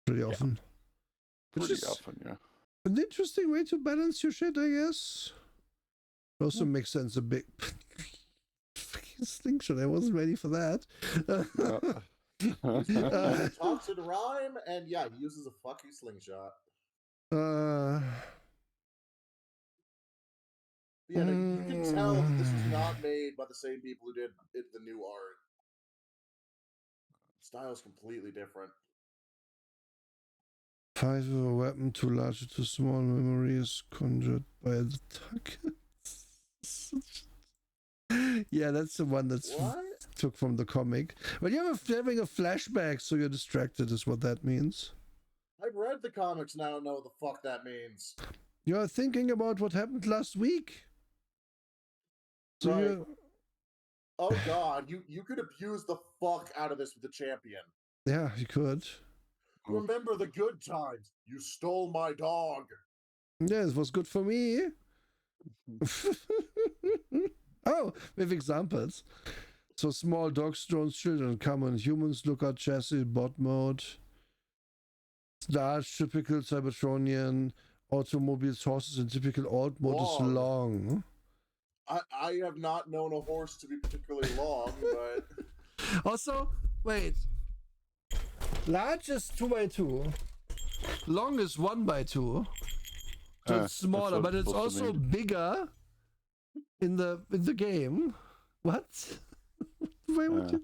Speaker 1: pretty often.
Speaker 3: Pretty often, yeah.
Speaker 1: An interesting way to balance your shit, I guess. It also makes sense a bit. Fucking slingshot, I wasn't ready for that.
Speaker 2: Talks in rhyme, and he uses a fucking slingshot. You can tell that this was not made by the same people who did the new art. Style's completely different.
Speaker 1: 5 of a weapon too large or too small memory is conjured by the target. Yeah, that's the one that's took from the comic. But you're having a flashback, so you're distracted, is what that means.
Speaker 2: I've read the comics and I don't know what the fuck that means.
Speaker 1: You're thinking about what happened last week. So
Speaker 2: right. Oh god, you could abuse the fuck out of this with the champion.
Speaker 1: Yeah, you could.
Speaker 2: Remember the good times. You stole my dog.
Speaker 1: Yeah, it was good for me. Oh, with examples. So small dogs, drones, children, common humans, lookout chassis, bot mode. Large, typical Cybertronian, automobiles, horses, and typical alt mode is long.
Speaker 2: I have not known a horse to be particularly long, but...
Speaker 1: Also, wait. Large is 2x2. Long is 1x2. So it's smaller, but it's also bigger in the game. What? Why would you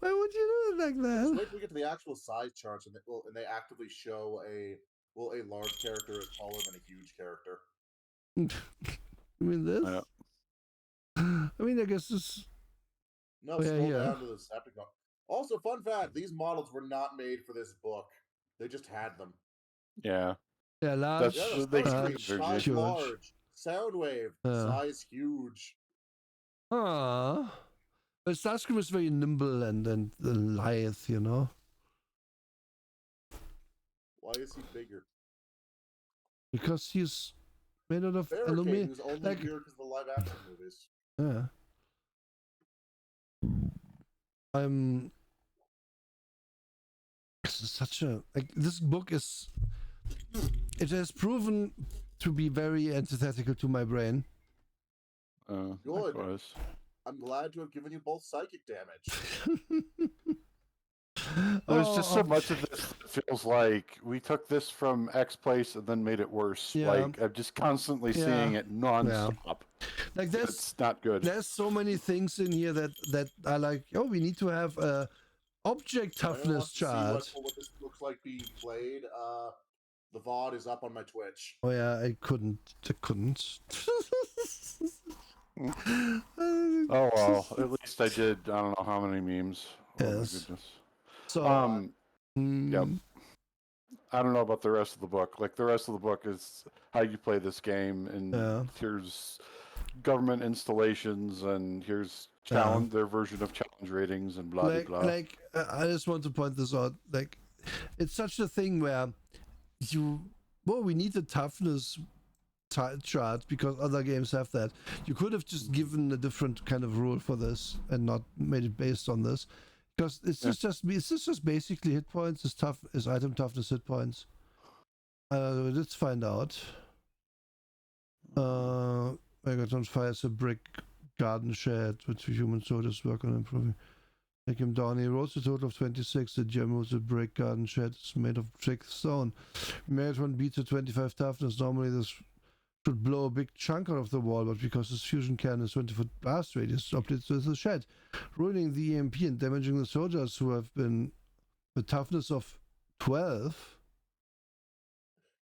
Speaker 1: do it like that?
Speaker 2: Just wait till we get to the actual size charts, and they actively show a large character is taller than a huge character.
Speaker 1: I mean this? Yeah. I mean, I guess this.
Speaker 2: No, scroll down to the Decepticon. Also, fun fact: these models were not made for this book. They just had them.
Speaker 3: Yeah.
Speaker 1: Yeah, large.
Speaker 2: Size large. Soundwave. Size huge.
Speaker 1: But Starscream is very nimble and lithe, you know.
Speaker 2: Why is he bigger?
Speaker 1: Because he's made out of aluminum.
Speaker 2: Who's only here because of the live action movies.
Speaker 1: Yeah. such a like. This book is. It has proven to be very antithetical to my brain.
Speaker 2: Good.
Speaker 3: Likewise.
Speaker 2: I'm glad to have given you both psychic damage.
Speaker 3: There's just so much of this that feels like we took this from X place and then made it worse.
Speaker 1: Yeah.
Speaker 3: Like I'm just constantly seeing it nonstop.
Speaker 1: Like
Speaker 3: It's not good.
Speaker 1: There's so many things in here that are like, oh, we need to have a object toughness chart.
Speaker 2: See what this looks like being played. The VOD is up on my Twitch.
Speaker 1: Oh yeah, I couldn't.
Speaker 3: Oh well, at least I did. I don't know how many memes.
Speaker 1: Yes.
Speaker 3: Oh my goodness.
Speaker 1: So
Speaker 3: Yep. I don't know about the rest of the book. Like the rest of the book is how you play this game, and here's government installations, and here's challenge their version of challenge ratings, and blah blah.
Speaker 1: Like I just want to point this out. Like it's such a thing where we need a toughness chart because other games have that. You could have just given a different kind of rule for this and not made it based on this. Because it's just basically hit points. Is item toughness hit points? Let's find out. Megaton fires a brick garden shed which human soldiers work on improving. Take him down. He rolls a total of 26. The gem was a brick garden shed. It's made of brick stone. Megaton beats a 25 toughness. Normally this should blow a big chunk out of the wall, but because his fusion cannon is 20-foot blast radius, stopped it with the shed, ruining the EMP and damaging the soldiers who have been the toughness of 12.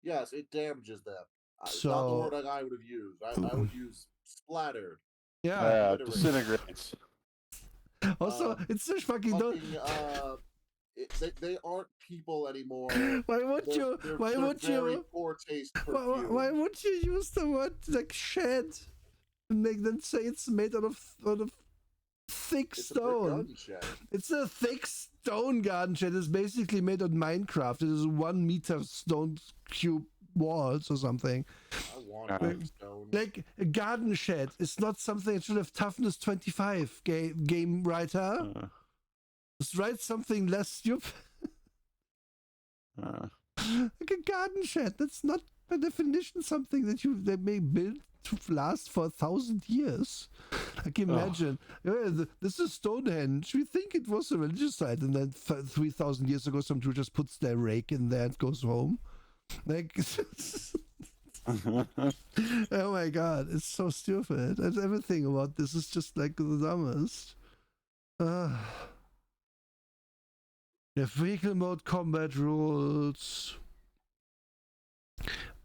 Speaker 2: Yes, it damages them.
Speaker 1: So,
Speaker 2: not the word I would have used. I would use splattered.
Speaker 1: Yeah,
Speaker 3: disintegrates.
Speaker 1: Also, it's just fucking
Speaker 2: they aren't people anymore.
Speaker 1: Why would you? Why would you?
Speaker 2: Poor taste.
Speaker 1: Why would you use the word like shed and make them say it's made out of thick stone? It's a thick stone garden shed. It's basically made on Minecraft. It is 1 meter stone cube walls or something.
Speaker 2: I want stone.
Speaker 1: Like a garden shed. It's not something that should have toughness 25. Game writer. Just write something less stupid. Like a garden shed. That's not by definition something that they may build to last for 1,000 years. Like imagine, this is Stonehenge. We think it was a religious site, and then 3,000 years ago, some dude just puts their rake in there and goes home. Like, oh my god, it's so stupid. And everything about this is just like the dumbest. We have vehicle mode combat rules.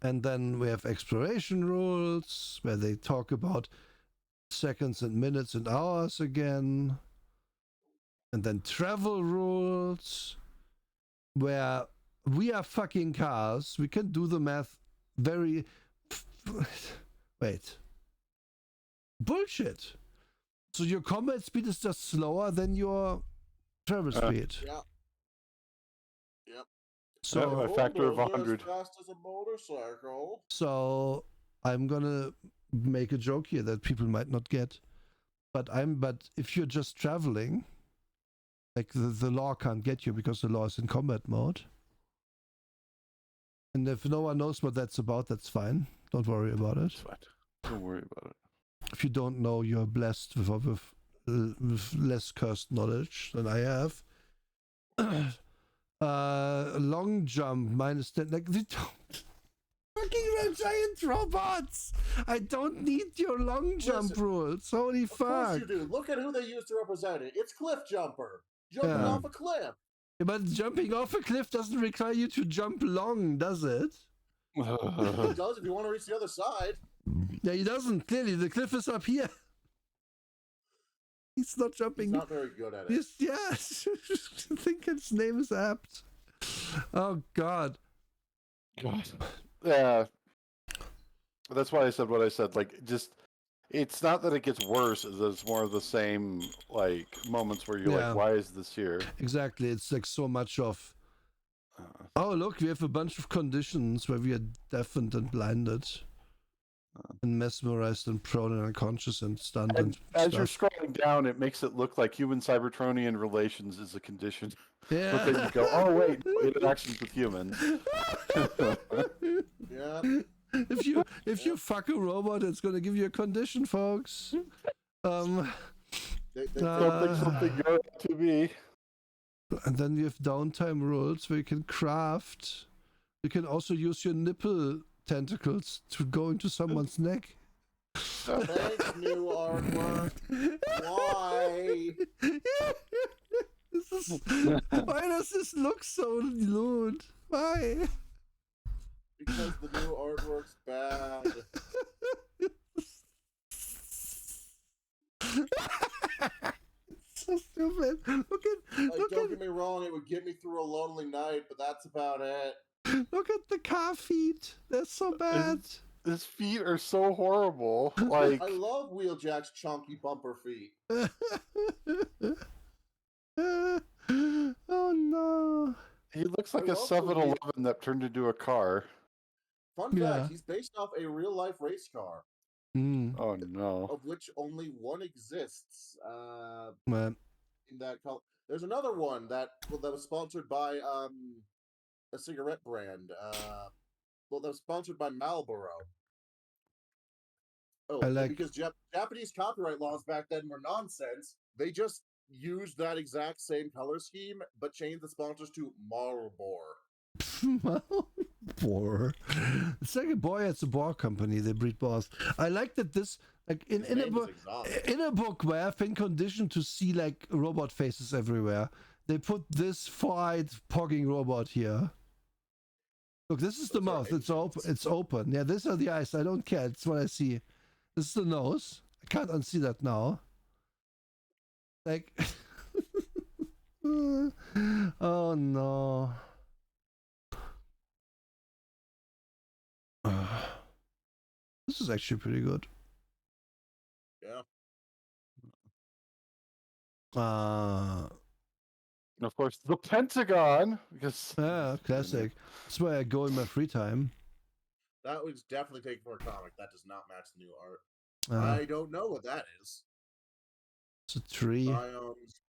Speaker 1: And then we have exploration rules, where they talk about seconds and minutes and hours again. And then travel rules, where we are fucking cars. We can do the math very... Wait. Bullshit. So your combat speed is just slower than your travel speed.
Speaker 2: Yeah. Yep.
Speaker 1: So
Speaker 3: a factor of 100.
Speaker 2: As fast as a motorcycle.
Speaker 1: So I'm gonna make a joke here that people might not get, but if you're just traveling, like the law can't get you because the law is in combat mode. And if no one knows what that's about, that's fine. Don't worry about it.
Speaker 3: Don't worry about it.
Speaker 1: If you don't know, you're blessed with less cursed knowledge than I have. Long jump -10. Like they don't fucking giant robots. I don't need your long jump rules. Holy fuck!
Speaker 2: Of course you do. Look at who they use to represent it. It's Cliff Jumper, jumping off a cliff.
Speaker 1: Yeah, but jumping off a cliff doesn't require you to jump long, does it?
Speaker 2: It does if you want to reach the other side.
Speaker 1: Yeah, he doesn't. Clearly, the cliff is up here. He's not jumping.
Speaker 2: He's not very good at it.
Speaker 1: Yes. I think his name is apt. Oh, God.
Speaker 3: Yeah. That's why I said what I said. Like, just, it's not that it gets worse. It's more of the same, like, moments where you're like, why is this here?
Speaker 1: Exactly. It's like so much of, oh, look, we have a bunch of conditions where we are deafened and blinded. And mesmerized and prone and unconscious and stunned.
Speaker 3: And as you're scrolling going down, it makes it look like human Cybertronian relations is a condition.
Speaker 1: Yeah.
Speaker 3: But then you go, oh wait, interactions with humans.
Speaker 2: Yeah.
Speaker 1: If you fuck a robot, it's gonna give you a condition, folks.
Speaker 2: They
Speaker 3: Something good to be.
Speaker 1: And then you have downtime rules where you can craft. You can also use your nipple tentacles to go into someone's neck.
Speaker 2: Thanks, new artwork. Why?
Speaker 1: Why does this look so lewd? Why?
Speaker 2: Because the new artwork's bad.
Speaker 1: So stupid. Look
Speaker 2: Don't get me wrong, it would get me through a lonely night, but that's about it.
Speaker 1: Look at the car feet. They're so bad.
Speaker 3: His feet are so horrible. Like
Speaker 2: I love Wheeljack's chunky bumper feet.
Speaker 1: Oh no.
Speaker 3: he looks like a 7-Eleven that turned into a car.
Speaker 2: Fun fact, he's based off a real-life race car.
Speaker 1: Mm.
Speaker 3: Oh no.
Speaker 2: Of which only one exists.
Speaker 1: Man.
Speaker 2: In that color. There's another one that was sponsored by a cigarette brand. That was sponsored by Marlboro. Oh, because Japanese copyright laws back then were nonsense. They just used that exact same color scheme, but changed the sponsors to Marlboro.
Speaker 1: Boar. It's like a boy. It's a boar company. They breed boars. I like that this, like in a book where I've been conditioned to see like robot faces everywhere, they put this four-eyed pogging robot here. Look, this is the mouth. It's open. It's open. Yeah, these are the eyes. I don't care. It's what I see. This is the nose. I can't unsee that now. Like, oh no. This is actually pretty good.
Speaker 2: Yeah.
Speaker 3: Of course, the Pentagon. Because
Speaker 1: classic. That's where I go in my free time.
Speaker 2: That was definitely taken from a comic. That does not match the new art. I don't know what that is.
Speaker 1: It's a tree.
Speaker 2: Biomes.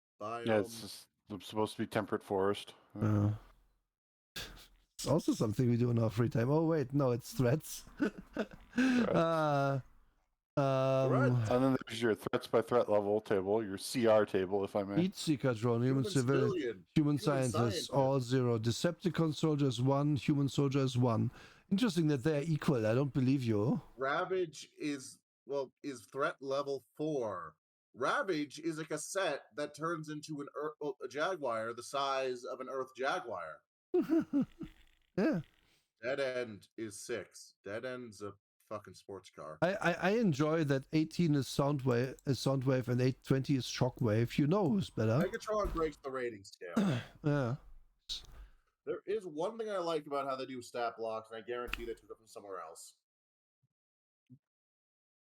Speaker 3: Yeah, it's supposed to be temperate forest.
Speaker 1: It's also something we do in our free time. Oh wait, no, it's threats.
Speaker 3: And then there's your threats by threat level table, your CR table, if I may.
Speaker 1: Heat seeker drone, human civilian, human scientist, all 0. Decepticon soldier is 1, human soldier is 1. Interesting that they're equal. I don't believe you.
Speaker 2: Ravage is threat level 4. Ravage is a cassette that turns into a jaguar the size of an Earth jaguar.
Speaker 1: Yeah.
Speaker 2: Dead End is 6. Dead End's a fucking sports car.
Speaker 1: I enjoy that 18 is Soundwave and 820 is Shockwave. You know who's better.
Speaker 2: Megatron breaks the rating scale.
Speaker 1: Yeah.
Speaker 2: There is one thing I like about how they do stat blocks, and I guarantee they took it from somewhere else.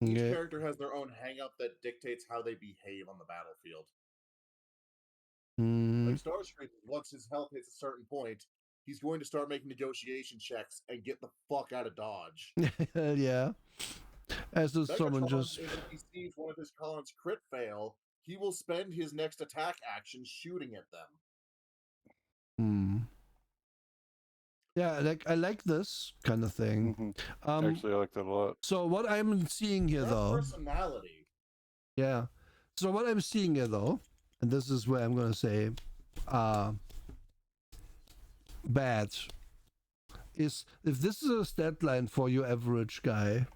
Speaker 2: Each character has their own hang-up that dictates how they behave on the battlefield. Like Starscream, once his health hits a certain point, he's going to start making negotiation checks and get the fuck out of Dodge.
Speaker 1: Yeah. As does someone just...
Speaker 2: If he sees one of his columns crit fail, he will spend his next attack action shooting at them.
Speaker 1: Yeah, I like this kind of thing.
Speaker 3: Actually, I like that a lot.
Speaker 1: So what I'm seeing here, though...
Speaker 2: personality.
Speaker 1: Yeah. So what I'm seeing here, though, and this is where I'm going to say... bad, is if this is a stat line for your average guy.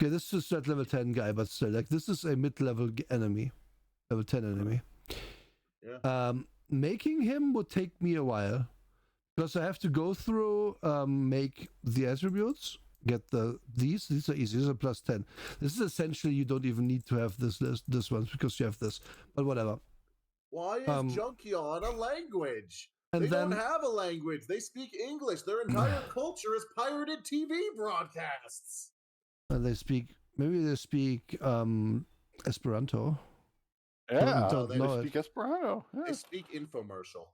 Speaker 1: Okay, this is stat level 10 guy, but still, like, this is a mid-level enemy. Level 10 enemy.
Speaker 2: Yeah.
Speaker 1: Making him would take me a while. Because I have to go through, make the attributes, get these are easy, these are plus 10. This is essentially, you don't even need to have this one because you have this, but whatever.
Speaker 2: Why is Junkion a language?
Speaker 1: And
Speaker 2: they don't have a language. They speak English. Their entire culture is pirated TV broadcasts.
Speaker 1: And maybe they speak Esperanto.
Speaker 3: Yeah, they speak Esperanto. Yeah.
Speaker 2: They speak infomercial.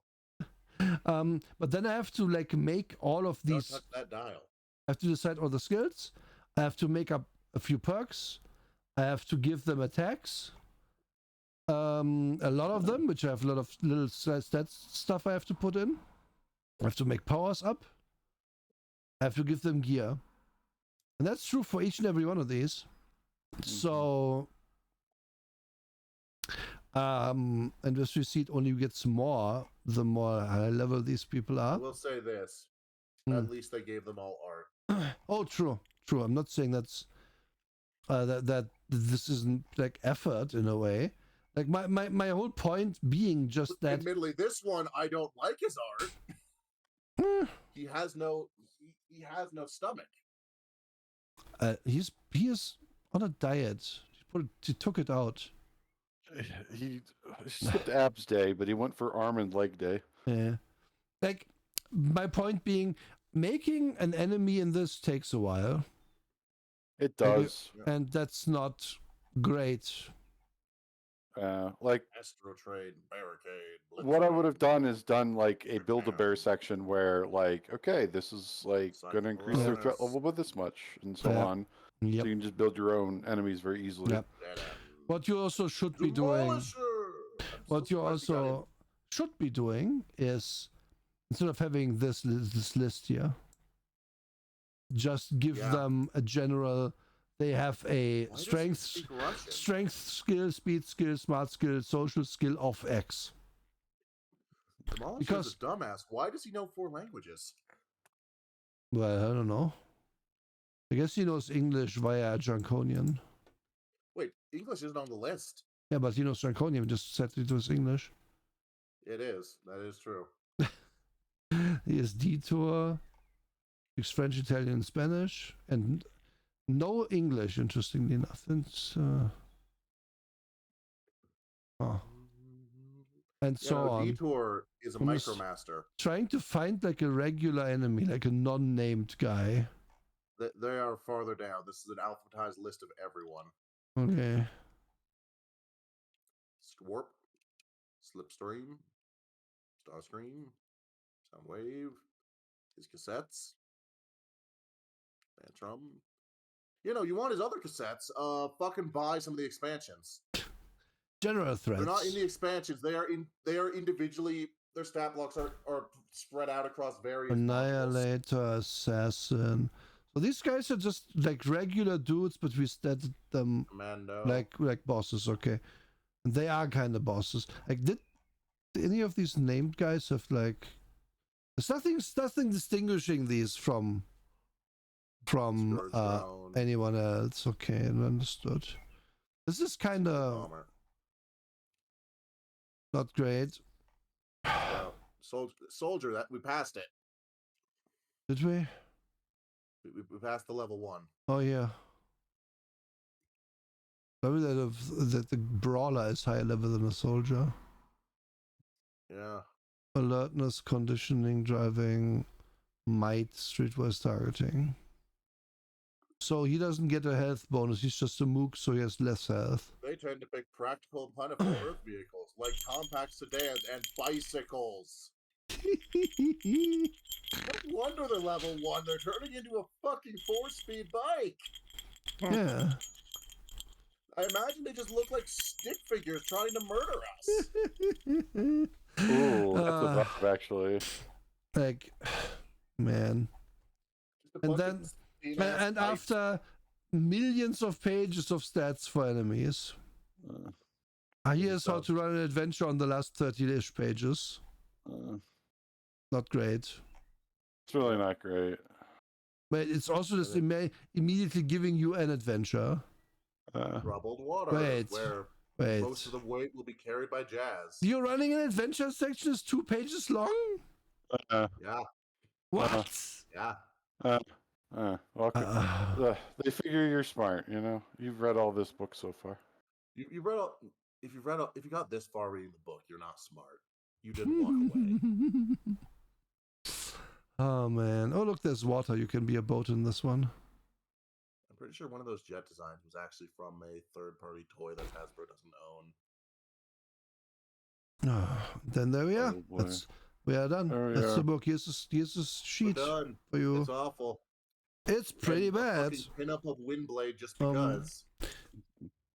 Speaker 1: But then I have to like make all of these.
Speaker 2: Don't touch that dial.
Speaker 1: I have to decide all the skills. I have to make up a few perks. I have to give them attacks. A lot of them, which I have a lot of little stats stuff I have to put in. I have to make powers up. I have to give them gear. And that's true for each and every one of these. So, and this receipt only gets more the more high level these people
Speaker 2: I
Speaker 1: are.
Speaker 2: will say this. At least they gave them all art.
Speaker 1: Oh, true. I'm not saying that's that this isn't like effort in a way. Like my whole point being just that.
Speaker 2: Admittedly, this one I don't like his art. He has no stomach.
Speaker 1: He is on a diet. He took it out.
Speaker 3: He skipped abs day, but he went for arm and leg day.
Speaker 1: Yeah. Like, my point being, making an enemy in this takes a while.
Speaker 3: It does.
Speaker 1: And that's not great.
Speaker 3: Like
Speaker 2: Astro Trade, Barricade.
Speaker 3: What I would have done is done like a Build-A-Bear section where, like, okay, this is like going to increase their threat level by this much, and so on. So you can just build your own enemies very easily.
Speaker 1: Yep. What you also should be doing. What you also should be doing is, instead of having this list here, just give them a general. They have a strength, skill, speed skill, smart skill, social skill of X.
Speaker 2: Because a dumbass. Why does he know 4 languages?
Speaker 1: Well, I don't know. I guess he knows English via Dranconian.
Speaker 2: Wait, English isn't on the list.
Speaker 1: Yeah, but he knows Dranconian. Just said it was English.
Speaker 2: It is. That is true.
Speaker 1: He is Detour, speaks French, Italian, Spanish, and no English, interestingly enough. And so on.
Speaker 2: Detour is a micromaster.
Speaker 1: Trying to find like a regular enemy, like a non-named guy.
Speaker 2: They are farther down. This is an alphabetized list of everyone.
Speaker 1: Okay.
Speaker 2: Swarp, Slipstream, Starscream, Soundwave, his cassettes, Tantrum. You know, you want his other cassettes? Fucking buy some of the expansions.
Speaker 1: General threats.
Speaker 2: They're not in the expansions. They are individually. Their stat blocks are spread out across various.
Speaker 1: Annihilator,
Speaker 2: modules.
Speaker 1: Assassin. So these guys are just like regular dudes, but we stated them like bosses. Okay, and they are kind of bosses. Like, did any of these named guys have like? There's nothing distinguishing these from anyone else. Okay, understood. This is kind of not great.
Speaker 2: Soldier, that we passed it.
Speaker 1: Did we?
Speaker 2: We passed the level 1.
Speaker 1: Oh yeah. Maybe that the brawler is higher level than a soldier.
Speaker 2: Yeah.
Speaker 1: Alertness, conditioning, driving, might, streetwise targeting. So he doesn't get a health bonus. He's just a mook, so he has less health.
Speaker 2: They tend to pick practical and plentiful Earth vehicles like compact sedans and bicycles. No wonder they're level 1. They're turning into a fucking 4-speed bike.
Speaker 1: Yeah.
Speaker 2: I imagine they just look like stick figures trying to murder us.
Speaker 3: Ooh, that's a rough, actually.
Speaker 1: Like, man. And then, and after millions of pages of stats for enemies, here's how to run an adventure on the last 30-ish pages. Not great.
Speaker 3: It's really not great.
Speaker 1: But it's also just immediately giving you an adventure.
Speaker 2: Troubled water, where most of the weight will be carried by Jazz.
Speaker 1: You're running an adventure section is 2 pages long?
Speaker 2: Yeah.
Speaker 1: What?
Speaker 2: Yeah.
Speaker 3: They figure you're smart, you know? You've read all this book so far.
Speaker 2: You read all, if you got this far reading the book, you're not smart. You didn't walk away.
Speaker 1: Oh man. Oh look, there's water. You can be a boat in this one.
Speaker 2: I'm pretty sure one of those jet designs was actually from a third-party toy that Hasbro doesn't own.
Speaker 1: Then there we are. We are done. That's the book. Here's a sheet for you.
Speaker 2: It's awful.
Speaker 1: It's pretty bad.
Speaker 2: Pin up of Windblade just because.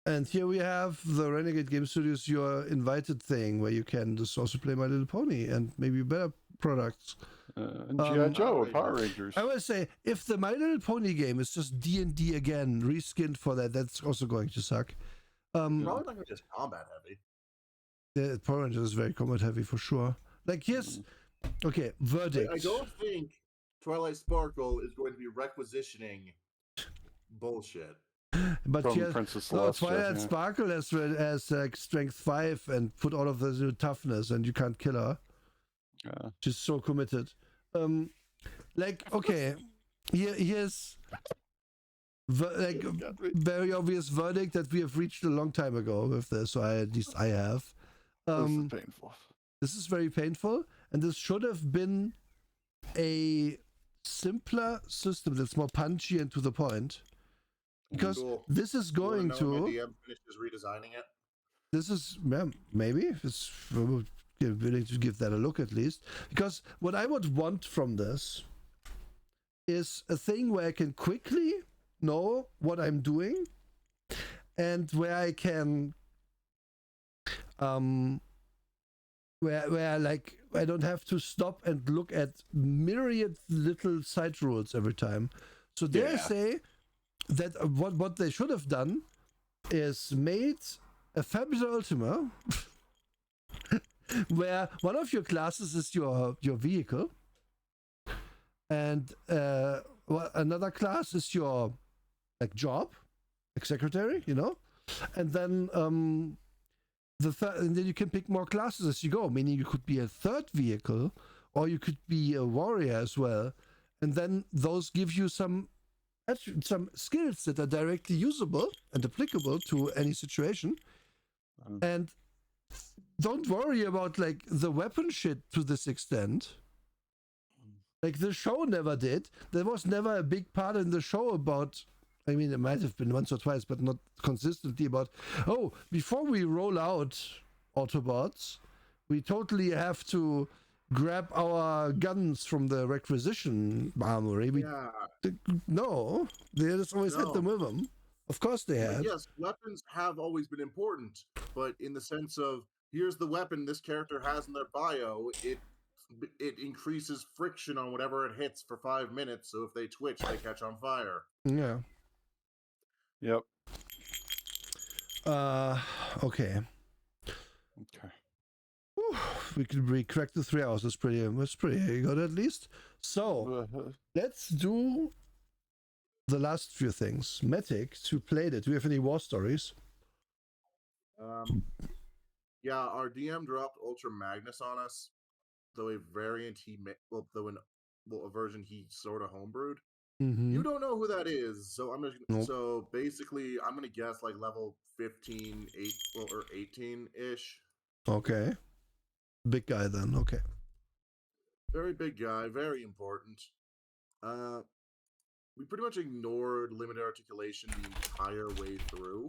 Speaker 1: And here we have the Renegade Game Studios, your invited thing, where you can just also play My Little Pony and maybe better products.
Speaker 3: And G.I. Joe and Power Rangers.
Speaker 1: I would say if the My Little Pony game is just D&D again, reskinned for that, that's also going to suck.
Speaker 2: Probably not going to be as combat heavy.
Speaker 1: The Power Rangers is very combat heavy for sure. Like here's okay, verdict.
Speaker 2: I don't think Twilight Sparkle is going to be requisitioning bullshit.
Speaker 1: But
Speaker 3: From
Speaker 1: here,
Speaker 3: Princess
Speaker 1: no,
Speaker 3: Celestia,
Speaker 1: Twilight
Speaker 3: yeah.
Speaker 1: Sparkle has like strength 5 and put all of the new toughness, and you can't kill her.
Speaker 3: Yeah.
Speaker 1: She's so committed. Like okay, here's like very obvious verdict that we have reached a long time ago with this. So at least I have.
Speaker 3: This is painful.
Speaker 1: This is very painful, and this should have been a simpler system that's more punchy and to the point. Because this is going to.
Speaker 2: DM finishes redesigning it.
Speaker 1: This is maybe if it's willing to give that a look at least. Because what I would want from this is a thing where I can quickly know what I'm doing, and where I can where like I don't have to stop and look at myriad little side rules every time. So dare I say that what they should have done is made a Fabular Ultima where one of your classes is your vehicle, and another class is your like job, like secretary, you know, and then and then you can pick more classes as you go, meaning you could be a third vehicle, or you could be a warrior as well, and then those give you some skills that are directly usable and applicable to any situation. And don't worry about like the weapon shit to this extent. Like the show never did. There was never a big part in the show about, I mean, it might have been once or twice, but not consistently about, oh, before we roll out Autobots, we totally have to grab our guns from the requisition armory. No, they just always had them with them. Of course they had.
Speaker 2: Yes, weapons have always been important, but in the sense of, here's the weapon this character has in their bio, it increases friction on whatever it hits for 5 minutes, so if they twitch, they catch on fire.
Speaker 1: Yeah.
Speaker 3: Yep.
Speaker 1: Okay. Whew, we cracked the 3 hours. That's pretty good at least. So let's do the last few things. Matic, who played it? Do we have any war stories?
Speaker 2: Yeah, our DM dropped Ultra Magnus on us, though a variant a version he sort of homebrewed.
Speaker 1: Mm-hmm.
Speaker 2: You don't know who that is, so I'm just so basically I'm gonna guess like level 15, 18-ish.
Speaker 1: Okay. Big guy then, okay.
Speaker 2: Very big guy, very important. We pretty much ignored limited articulation the entire way through.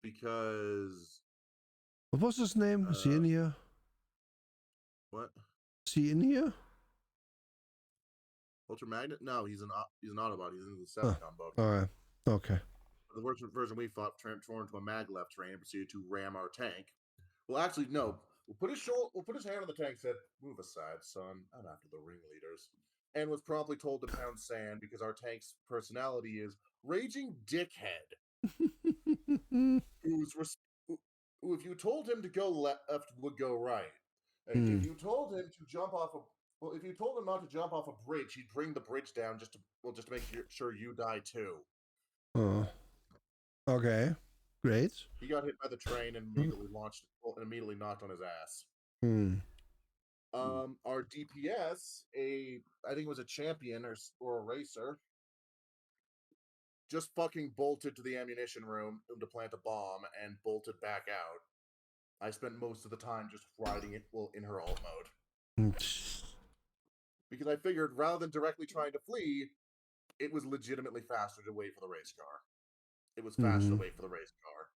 Speaker 2: Because
Speaker 1: what was his name? Is he in here?
Speaker 2: What?
Speaker 1: Is he in here?
Speaker 2: Ultra Magnet? No, he's an Autobot. He's in the Decepticon boat.
Speaker 1: All right. Okay.
Speaker 2: The version we fought transformed into a maglev train and proceeded to ram our tank. Well, actually, no. We'll put his hand on the tank. Said, "Move aside, son. I'm after the ringleaders." And was promptly told to pound sand because our tank's personality is raging dickhead. Who, if you told him to go left, would go right. And if you told him to jump off if you told him not to jump off a bridge, he'd bring the bridge down just to make sure you die too.
Speaker 1: Oh. Okay. Great.
Speaker 2: He got hit by the train and immediately knocked on his ass. Our DPS, I think it was a champion or a racer, just fucking bolted to the ammunition room to plant a bomb and bolted back out. I spent most of the time just riding it in her alt mode. Because I figured rather than directly trying to flee, it was legitimately faster to wait for the race car. It was faster to wait for the race car.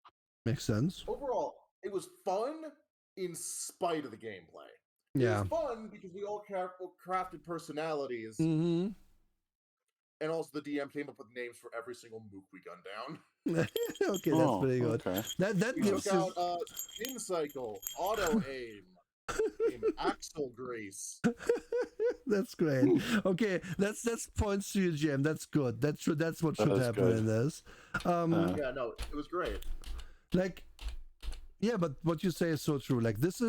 Speaker 1: Makes sense.
Speaker 2: Overall, it was fun in spite of the gameplay.
Speaker 1: Yeah.
Speaker 2: It was fun because we all crafted personalities. And also, the DM came up with names for every single mook we gunned down.
Speaker 1: Okay, that's pretty good.
Speaker 3: Okay.
Speaker 1: That
Speaker 2: We
Speaker 1: gives
Speaker 2: took
Speaker 1: you...
Speaker 2: out spin cycle, auto aim, axle grease.
Speaker 1: That's great. Okay, that's points to you, GM. That's good. That's what should happen
Speaker 3: good.
Speaker 1: in this.
Speaker 2: Yeah, no, it was great.
Speaker 1: Like, yeah, but what you say is so true. Like, this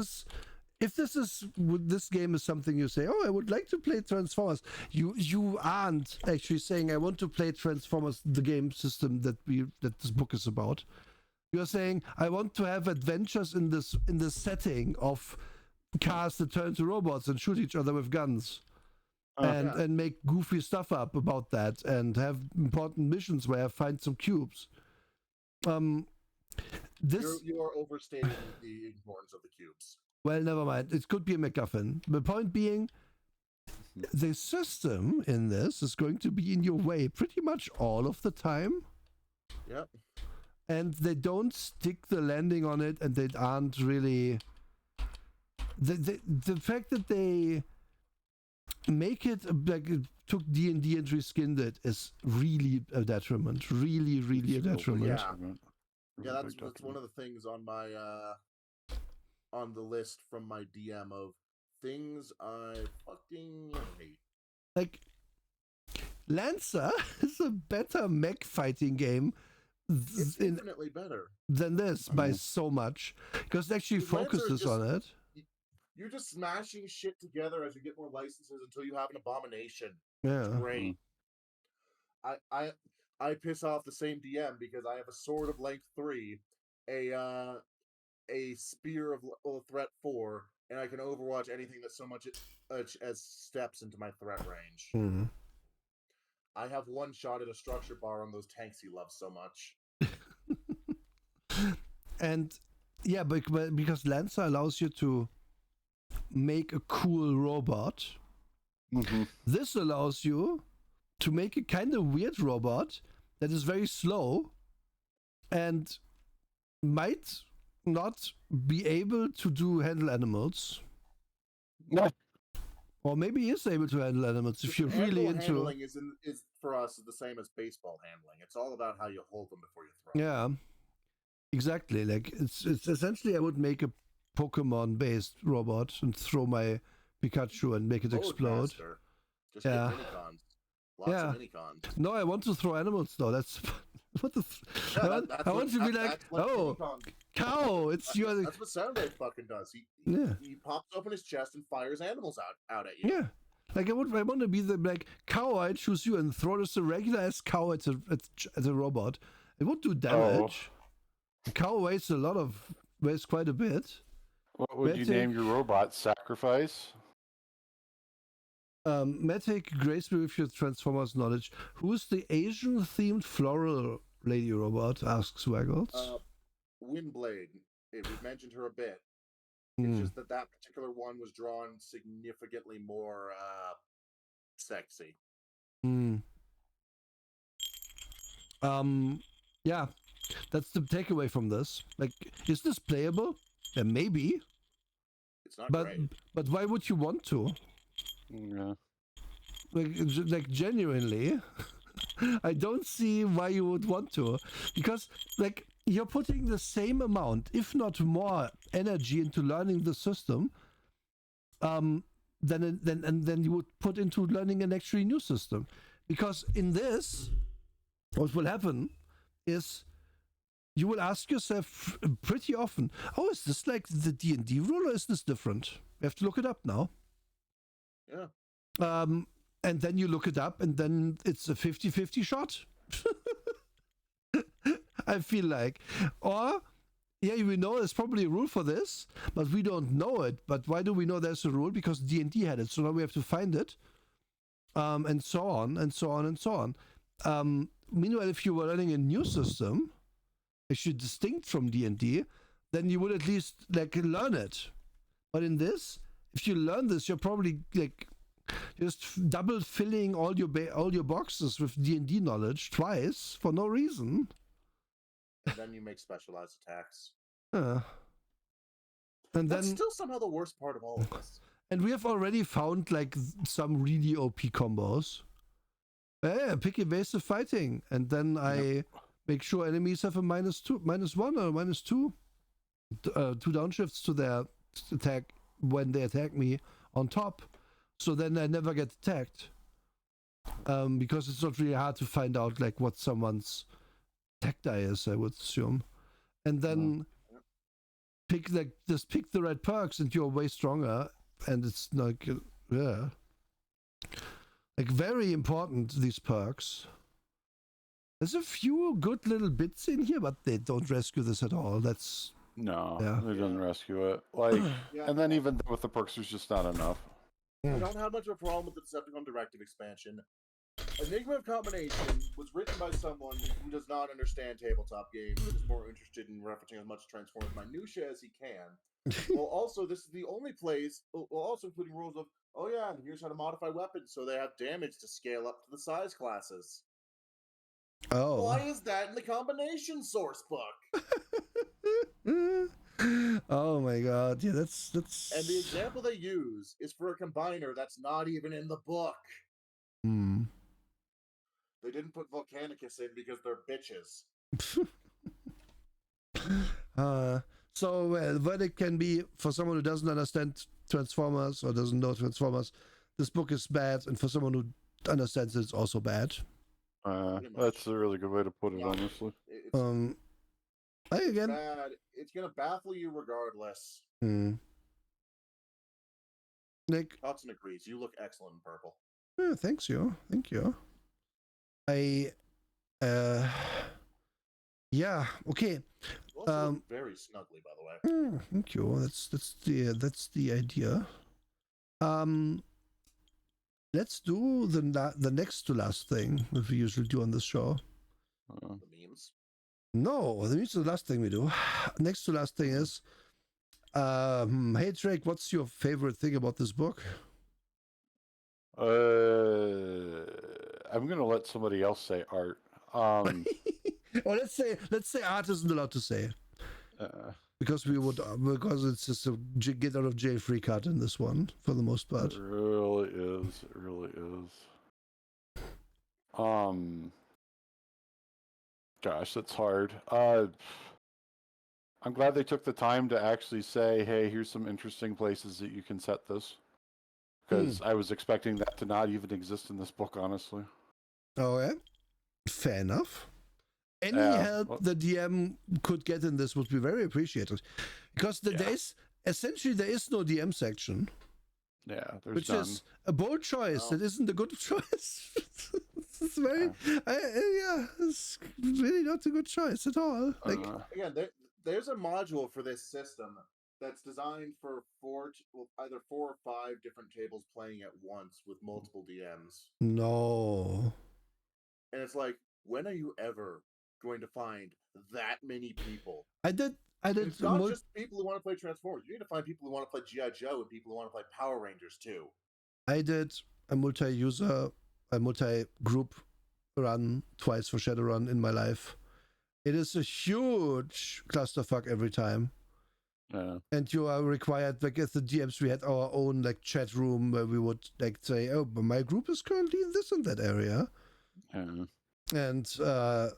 Speaker 1: game is something you say, oh, I would like to play Transformers. You aren't actually saying I want to play Transformers, the game system that this book is about. You're saying I want to have adventures in this setting of cars that turn into robots and shoot each other with guns. And make goofy stuff up about that and have important missions where I find some cubes.
Speaker 2: You are overstating the importance of the cubes.
Speaker 1: Well, never mind. It could be a MacGuffin. The point being, the system in this is going to be in your way pretty much all of the time.
Speaker 2: Yep.
Speaker 1: And they don't stick the landing on it, and they aren't really... The fact that they make it like it took D&D and reskinned it is really a detriment. Really, really a detriment.
Speaker 2: Yeah, that's one of the things on my on the list from my DM of things I fucking hate.
Speaker 1: Like, Lancer is a better mech fighting game.
Speaker 2: It's infinitely better
Speaker 1: than this by so much, because it actually focuses on it.
Speaker 2: You're just smashing shit together as you get more licenses until you have an abomination.
Speaker 1: Yeah.
Speaker 2: It's great. I piss off the same DM because I have a sword of length 3, a spear of threat 4, and I can overwatch anything that so much as steps into my threat range.
Speaker 1: Mm-hmm.
Speaker 2: I have one shot at a structure bar on those tanks he loves so much.
Speaker 1: And yeah, because Lancer allows you to make a cool robot.
Speaker 3: Mm-hmm.
Speaker 1: This allows you to make a kind of weird robot that is very slow and might not be able to handle animals.
Speaker 3: No.
Speaker 1: Or maybe is able to handle animals if you're really into...
Speaker 2: handling is for us the same as baseball handling. It's all about how you hold them before you throw them.
Speaker 1: Yeah, exactly. Like it's essentially I would make a Pokemon-based robot and throw my Pikachu and make it explode.
Speaker 2: Just get minicons. Lots of minicons.
Speaker 1: No, I want to throw animals though. That's what the. I want to be like, oh, cow! It's your.
Speaker 2: That's what Soundwave fucking does. He pops open his chest and fires animals out at you.
Speaker 1: Yeah, like I want to be the like cow. I choose you and throw just a regular ass cow at a robot. It won't do damage. The cow weighs quite a bit.
Speaker 3: What would you name your robot? Sacrifice?
Speaker 1: Matic, grace me with your Transformers knowledge. Who's the Asian-themed floral lady robot? Asks Waggles.
Speaker 2: Windblade. We've mentioned her a bit. It's just that particular one was drawn significantly more sexy.
Speaker 1: Yeah, that's the takeaway from this. Like, is this playable? Yeah, maybe.
Speaker 2: It's not great.
Speaker 1: But why would you want to?
Speaker 3: Yeah.
Speaker 1: Like genuinely, I don't see why you would want to, because like you're putting the same amount, if not more, energy into learning the system, than you would put into learning an actually new system. Because in this, what will happen is you will ask yourself pretty often, oh, is this like the D&D rule or is this different? You have to look it up now.
Speaker 2: Yeah.
Speaker 1: And then you look it up and then it's a 50-50 shot. I feel like. Or, yeah, we know there's probably a rule for this, but we don't know it. But why do we know there's a rule? Because D&D had it, so now we have to find it. And so on, and so on, and so on. Meanwhile, if you were learning a new system, actually distinct from D&D, then you would at least like learn it. But in this, if you learn this, you're probably like just double filling all your boxes with D&D knowledge twice for no reason.
Speaker 2: And then you make specialized attacks.
Speaker 1: And
Speaker 2: that's still somehow the worst part of all of this.
Speaker 1: And we have already found like some really OP combos. Yeah, pick evasive fighting, and then I make sure enemies have a -1 or -2 two downshifts to their attack when they attack me on top, so then I never get attacked. Because it's not really hard to find out like what someone's attack die is, I would assume, and then pick the right perks, and you're way stronger. And it's like, yeah, like very important, these perks. There's a few good little bits in here, but they don't rescue this at all. That's
Speaker 3: they don't rescue it. Like, and then even with the perks, there's just not enough.
Speaker 2: I don't have much of a problem with the Decepticon Directive expansion. Enigma of Combination was written by someone who does not understand tabletop games and is more interested in referencing as much Transformers minutia as he can. Well, also, this is the only place, also including rules of, oh yeah, and here's how to modify weapons so they have damage to scale up to the size classes.
Speaker 1: Oh.
Speaker 2: Why is that in the combination source book?
Speaker 1: Oh my god, yeah, that's...
Speaker 2: And the example they use is for a combiner that's not even in the book. They didn't put Volcanicus in because they're bitches.
Speaker 1: So the verdict can be, for someone who doesn't understand Transformers or doesn't know Transformers, this book is bad, and for someone who understands it, it's also bad.
Speaker 3: That's a really good way to put it, honestly.
Speaker 2: It's bad. It's gonna baffle you regardless.
Speaker 1: Nick
Speaker 2: Hudson agrees. You look excellent in purple.
Speaker 1: Yeah, thank you. Yeah, okay.
Speaker 2: You also look very snugly, by the way.
Speaker 1: Thank you. That's the idea. Let's do the next to last thing that we usually do on this show.
Speaker 2: The memes?
Speaker 1: No, the memes is the last thing we do. Next to last thing is, hey Drake, what's your favorite thing about this book?
Speaker 3: I'm gonna let somebody else say art.
Speaker 1: Or let's say art isn't allowed to say, because it's just a get out of jail free card in this one for the most part.
Speaker 3: It really is. Gosh, that's hard. I'm glad they took the time to actually say, hey, here's some interesting places that you can set this. Because I was expecting that to not even exist in this book, honestly.
Speaker 1: Oh, yeah? Fair enough. Any help the DM could get in this would be very appreciated. Because there is no DM section.
Speaker 3: Yeah, there's
Speaker 1: which
Speaker 3: none.
Speaker 1: Is a bold choice. It isn't a good choice. It's very, it's really not a good choice at all. Like,
Speaker 2: again, there's a module for this system that's designed for either 4 or 5 different tables playing at once with multiple DMs.
Speaker 1: No.
Speaker 2: And it's like, when are you ever going to find that many people?
Speaker 1: I did.
Speaker 2: It's not just people who want to play Transformers. You need to find people who want to play G.I. Joe and people who want to play Power Rangers too.
Speaker 1: I did a multi-group run twice for Shadowrun in my life. It is a huge clusterfuck every time. And you are required, like as the DMs, we had our own like chat room where we would like say, oh, but my group is currently in this and that area. And the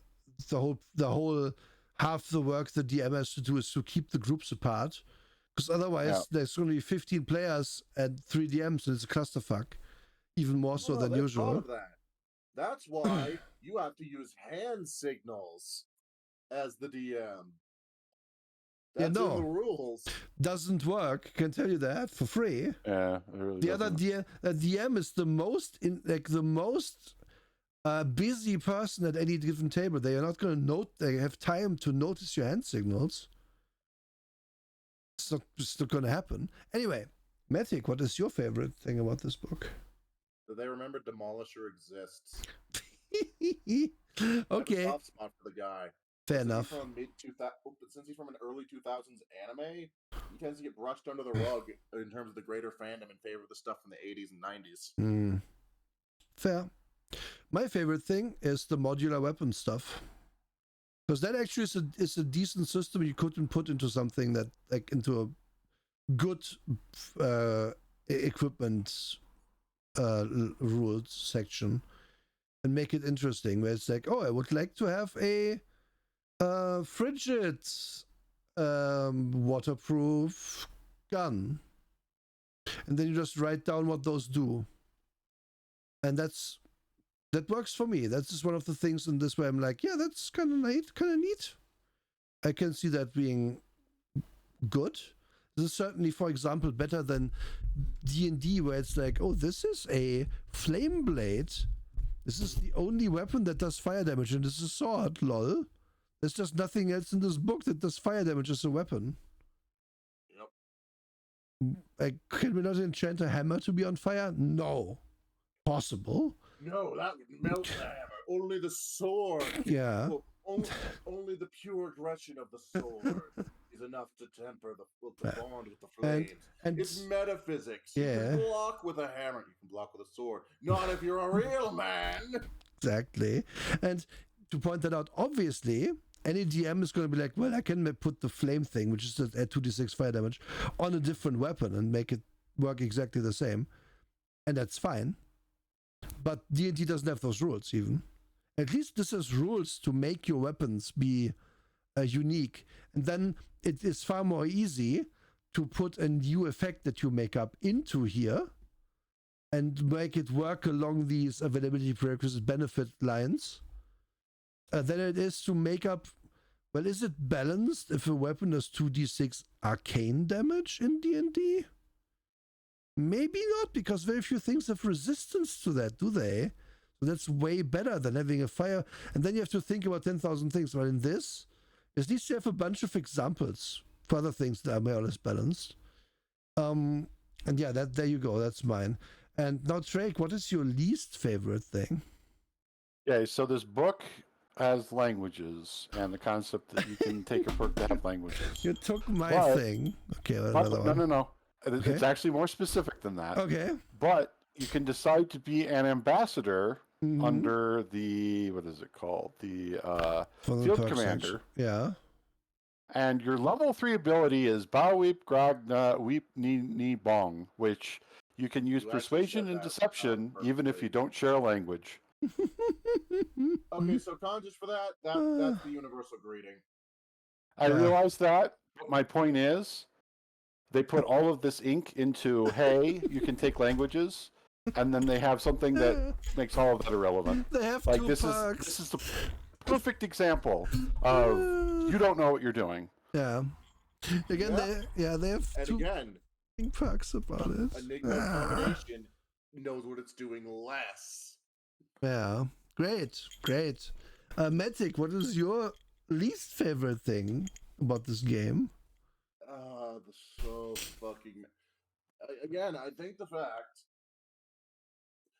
Speaker 1: whole half the work the DM has to do is to keep the groups apart, because otherwise there's only 15 players and 3 DMs, and it's a clusterfuck, even more so than usual.
Speaker 2: Of that. That's why you have to use hand signals as the DM. That's in the rules.
Speaker 1: Doesn't work. Can tell you that for free.
Speaker 3: Yeah, it really
Speaker 1: the other DM is the most busy person at any given table. They are not going to they have time to notice your hand signals. It's not going to happen. Anyway, Matic, what is your favorite thing about this book?
Speaker 2: That they remember Demolisher exists.
Speaker 1: Okay.
Speaker 2: Soft spot for the guy.
Speaker 1: Fair enough.
Speaker 2: Since he's from an early 2000s anime, he tends to get brushed under the rug in terms of the greater fandom in favor of the stuff from the 80s and 90s.
Speaker 1: Fair. My favorite thing is the modular weapon stuff, because that actually is a decent system you couldn't put into something that into a good equipment rules section. and make it interesting. Where it's like, oh, I would like to have a frigid waterproof gun, and then you just write down what those do, and that works for me. That's just one of the things in this where I'm like, yeah, that's kind of neat. I can see that being good. This is certainly, for example, better than D&D, where it's like, oh, this is a flame blade. This is the only weapon that does fire damage, and this is a sword, lol. There's just nothing else in this book that does fire damage as a weapon.
Speaker 2: Yep.
Speaker 1: Can we not enchant a hammer to be on fire? No. Possible.
Speaker 2: No, that would melt the hammer. Only the sword.
Speaker 1: Yeah.
Speaker 2: Well, only the pure aggression of the sword is enough to temper the bond with the flames.
Speaker 1: And
Speaker 2: it's metaphysics.
Speaker 1: Yeah.
Speaker 2: You can block with a hammer. You can block with a sword. Not if you're a real man.
Speaker 1: Exactly. And to point that out, obviously, any DM is going to be like, well, I can put the flame thing, which is at 2d6 fire damage, on a different weapon and make it work exactly the same. And that's fine. But D&D doesn't have those rules, even. At least this has rules to make your weapons be unique. And then it is far more easy to put a new effect that you make up into here and make it work along these availability prerequisite benefit lines than it is to make up, well, is it balanced if a weapon does 2d6 arcane damage in D&D? Maybe not, because very few things have resistance to that, do they? So that's way better than having a fire. And then you have to think about 10,000 things. But in this, at least you have a bunch of examples for other things that are more or less balanced. And yeah, there you go. That's mine. And now, Drake, what is your least favorite thing?
Speaker 3: Okay, so this book has languages, and the concept that you can take a perk to have languages.
Speaker 1: You took my thing. Okay, another one.
Speaker 3: No. It's actually more specific than that.
Speaker 1: Okay.
Speaker 3: But you can decide to be an ambassador under the, what is it called? The field commander.
Speaker 1: Yeah.
Speaker 3: And your level 3 ability is Ba Weep Grog Na Weep Ni Bong, which you can use persuasion and deception even if you don't share a language.
Speaker 2: Okay, so conscious for that's the universal greeting.
Speaker 3: I realize that, but my point is, they put all of this ink into, hey, you can take languages, and then they have something that makes all of that irrelevant.
Speaker 1: They have
Speaker 3: like
Speaker 1: two
Speaker 3: this
Speaker 1: perks.
Speaker 3: is the perfect example of you don't know what you're doing.
Speaker 1: Yeah. Again, they have
Speaker 2: and
Speaker 1: two
Speaker 2: again,
Speaker 1: perks about it.
Speaker 2: Enigma combination knows what it's doing less.
Speaker 1: Yeah. Great. Matic, what is your least favorite thing about this game?
Speaker 2: So fucking. Again, I think the fact,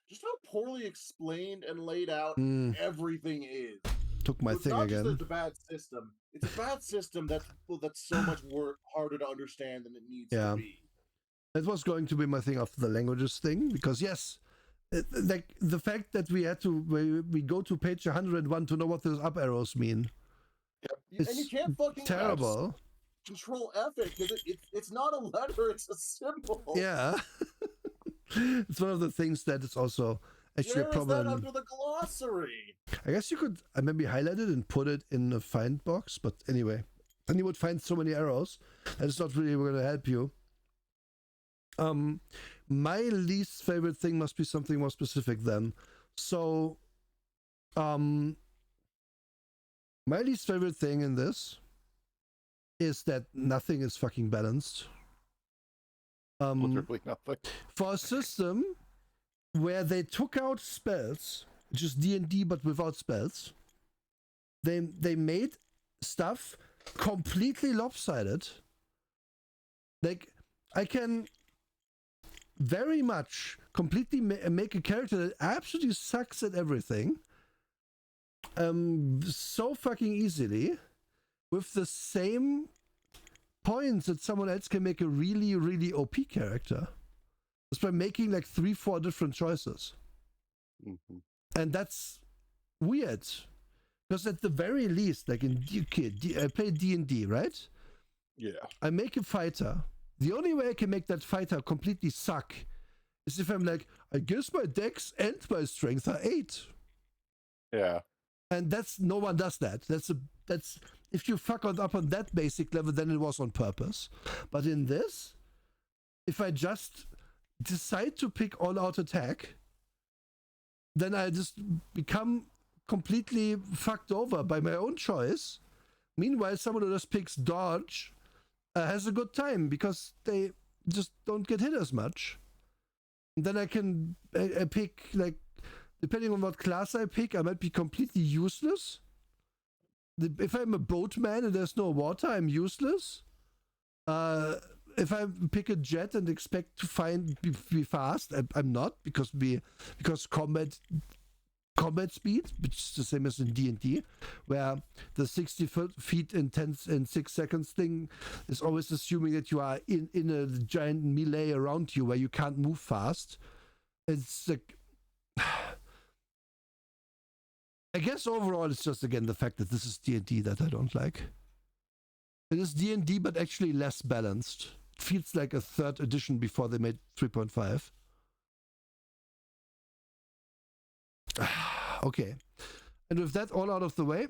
Speaker 2: just how poorly explained and laid out everything is.
Speaker 1: Took my thing again.
Speaker 2: It's a bad system. It's a bad system that's so much harder to understand than it needs to be.
Speaker 1: That was going to be my thing after the languages thing, because yes, like the fact that we had to we go to page 101 to know what those up arrows mean.
Speaker 2: Yep. And you can't fucking
Speaker 1: terrible.
Speaker 2: Control F it because it's not a letter, it's a symbol.
Speaker 1: Yeah. It's one of the things that is also actually a problem.
Speaker 2: Where is that under the glossary?
Speaker 1: I guess you could maybe highlight it and put it in a find box, but anyway, then you would find so many arrows that it's not really going to help you. My least favorite thing must be something more specific then. So, my least favorite thing in this is that nothing is fucking balanced.
Speaker 3: Literally nothing.
Speaker 1: For a system where they took out spells, just D&D but without spells, they made stuff completely lopsided. Like, I can very much completely make a character that absolutely sucks at everything so fucking easily with the same points that someone else can make a really, really OP character. Just by making like 3-4 different choices.
Speaker 3: Mm-hmm.
Speaker 1: And that's weird. Because at the very least, like in I play D&D, right?
Speaker 3: Yeah.
Speaker 1: I make a fighter. The only way I can make that fighter completely suck is if I'm like, I guess my dex and my strength are 8.
Speaker 3: Yeah.
Speaker 1: And no one does that. That's if you fuck up on that basic level, then it was on purpose. But in this, if I just decide to pick all out attack, then I just become completely fucked over by my own choice. Meanwhile, someone who just picks dodge has a good time because they just don't get hit as much. And then I can I pick, like, depending on what class I pick, I might be completely useless. If I'm a boatman and there's no water, I'm useless. If I pick a jet and expect to be fast, I'm not, because combat speed, which is the same as in D&D, where the 60 feet in 6 seconds thing is always assuming that you are in a giant melee around you where you can't move fast. It's like, I guess overall it's just, again, the fact that this is D&D that I don't like. It is D&D, but actually less balanced. It feels like a third edition before they made 3.5. Okay. And with that all out of the way,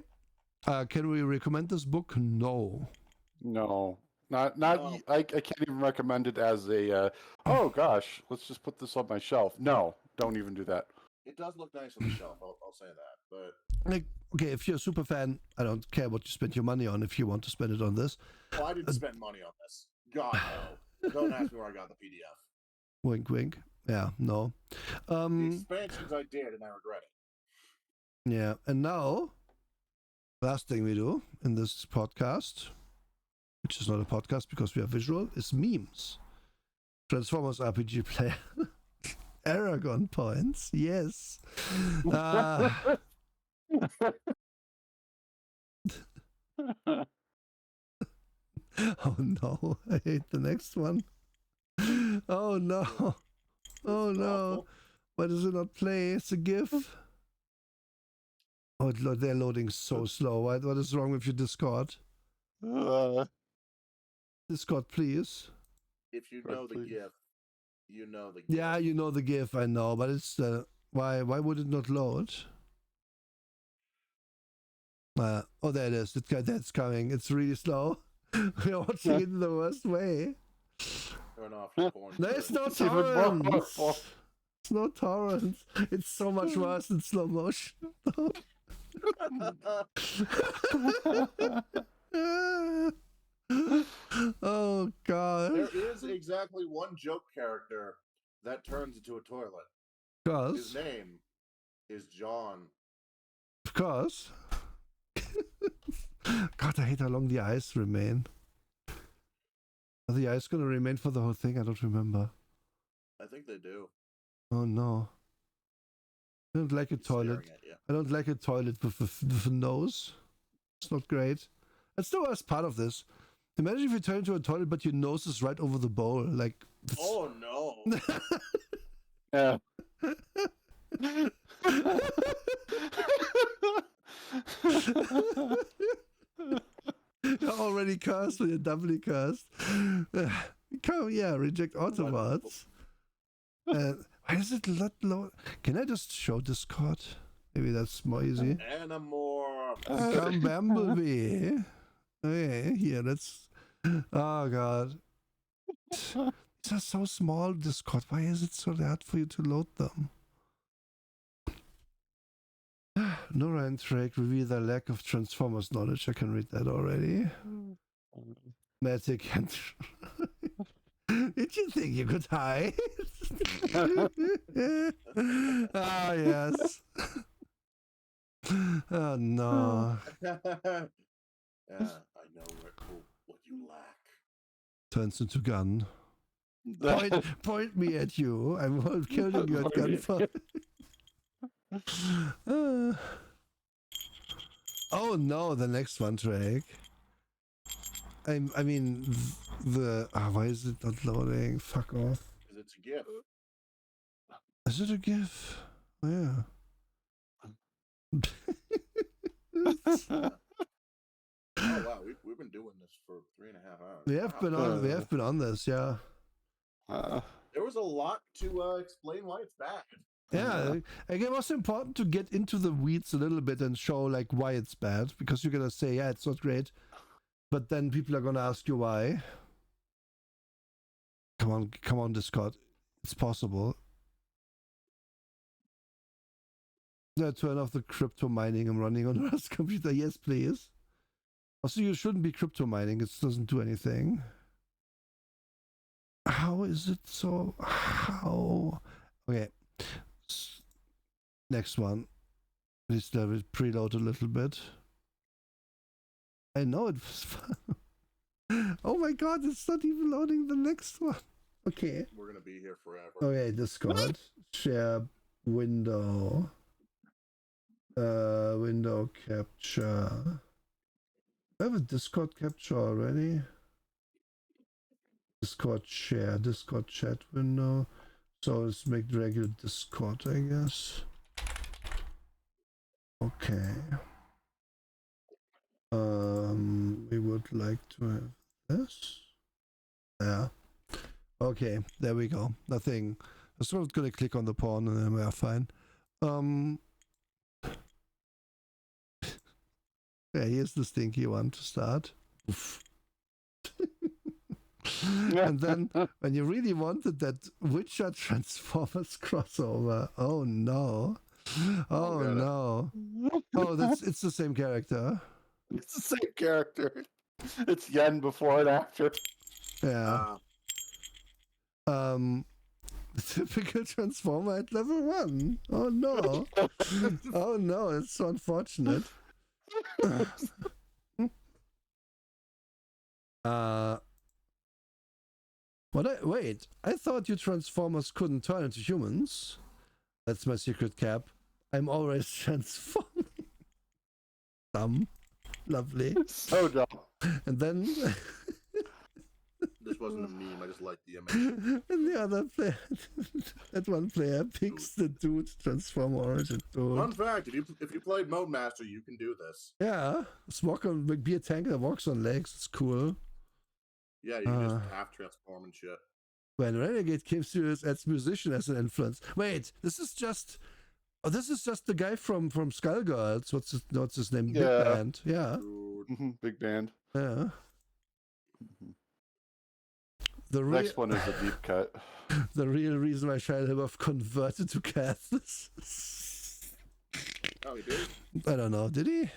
Speaker 1: can we recommend this book? No.
Speaker 3: No. Not.
Speaker 2: No.
Speaker 3: I can't even recommend it as a. Oh gosh, let's just put this on my shelf. No, don't even do that.
Speaker 2: It does look nice on the shelf. I'll say that. But
Speaker 1: Like, okay, if you're a super fan, I don't care what you spend your money on. If you want to spend it on this,
Speaker 2: I didn't spend money on this. God no. Don't ask me where I got the PDF.
Speaker 1: Wink, wink. Yeah, no.
Speaker 2: The expansions I did, and I regret it.
Speaker 1: Yeah, and now, last thing we do in this podcast, which is not a podcast because we are visual, is memes. Transformers RPG player. Aragon points, yes. Oh no, I hate the next one. Oh no. Oh no. Why does it not play? It's a GIF. Oh, they're loading so slow. What is wrong with your Discord? Discord, please.
Speaker 2: If you know the GIF, you know the GIF.
Speaker 1: Yeah, you know the GIF, I know, but it's why would it not load? Oh, there it is. That's coming. It's really slow. We're watching it in the worst way.
Speaker 2: Turn off your porn.
Speaker 1: No, it's no torrents. It's no torrents. It's so much worse in slow motion. Oh god.
Speaker 2: There is exactly one joke character that turns into a toilet.
Speaker 1: Because
Speaker 2: his name is John.
Speaker 1: Because God, I hate how long the eyes remain. Are the eyes gonna remain for the whole thing? I don't remember.
Speaker 2: I think they do.
Speaker 1: Oh no. I don't like a toilet. I don't like a toilet with a nose. It's not great. That's the worst part of this. Imagine if you turn into a toilet, but your nose is right over the bowl. Like,
Speaker 2: oh no.
Speaker 3: Yeah.
Speaker 1: You're already cursed, but you're doubly cursed. Reject Autobots. Why is it not low? Can I just show Discord? Maybe that's more easy.
Speaker 2: Animorph.
Speaker 1: Come Bumblebee. Okay, here, let's... Oh, God. These are so small, Discord. Why is it so hard for you to load them? Nora and Drake reveal their lack of Transformers knowledge. I can read that already. Matic and... Did you think you could hide? Ah, yes. Oh, no.
Speaker 2: Yeah, I know what you lack.
Speaker 1: Turns into gun. Point me at you. I'm killing you at gunfire. Oh no, the next one, Drake. I mean, why is it not loading? Fuck off.
Speaker 2: Because it's a GIF.
Speaker 1: Is it a GIF? Oh, yeah.
Speaker 2: Oh wow, we've been doing this for 3.5 hours.
Speaker 1: We have been on this, yeah.
Speaker 2: There was a lot to explain why it's bad.
Speaker 1: Yeah, like, it was important to get into the weeds a little bit and show like why it's bad, because you're gonna say, yeah, it's not great, but then people are gonna ask you why. Come on, Discord, it's possible. Yeah, turn off the crypto mining. I'm running on a Rust computer. Yes, please. Also, you shouldn't be crypto mining. It doesn't do anything. How is it so? How? Okay. Next one. Please let it preload a little bit. I know it was fun. Oh my god, it's not even loading the next one. Okay.
Speaker 2: We're gonna be here forever.
Speaker 1: Okay, Discord. Share window. Window capture. I have a Discord capture already. Discord share, Discord chat window. So let's make the regular Discord, I guess. Okay. We would like to have this. Yeah. Okay, there we go. Nothing. I'm sort of gonna click on the pawn and then we're fine. Yeah, here's the stinky one to start. Oof. And then when you really wanted that Witcher Transformers crossover, oh no. Oh no. Oh, it's the same character.
Speaker 3: It's the same character. It's Yen before and after.
Speaker 1: Yeah. The typical Transformer at level 1. Oh no. Oh no, it's so unfortunate. Wait, I thought you Transformers couldn't turn into humans. That's my secret cap. I'm always transforming. Dumb. Lovely.
Speaker 3: So dumb.
Speaker 1: And then
Speaker 2: this wasn't a meme, I just liked the image.
Speaker 1: And the other player, that one player picks the dude Transformer origin dude.
Speaker 2: Fun fact, if you played Mode Master, you can do this.
Speaker 1: Yeah, be a tank that walks on legs. It's cool.
Speaker 2: Yeah, you can just half transform and shit.
Speaker 1: When Renegade Game Series adds musician as an influence. Wait, this is just the guy from Skullgirls. What's his name?
Speaker 3: Yeah.
Speaker 1: Big Band. Yeah.
Speaker 3: Big Band.
Speaker 1: Yeah. The
Speaker 3: next one is a deep cut.
Speaker 1: The real reason why Shia LaBeouf converted to Catholic.
Speaker 2: Oh, he did?
Speaker 1: I don't know. Did he?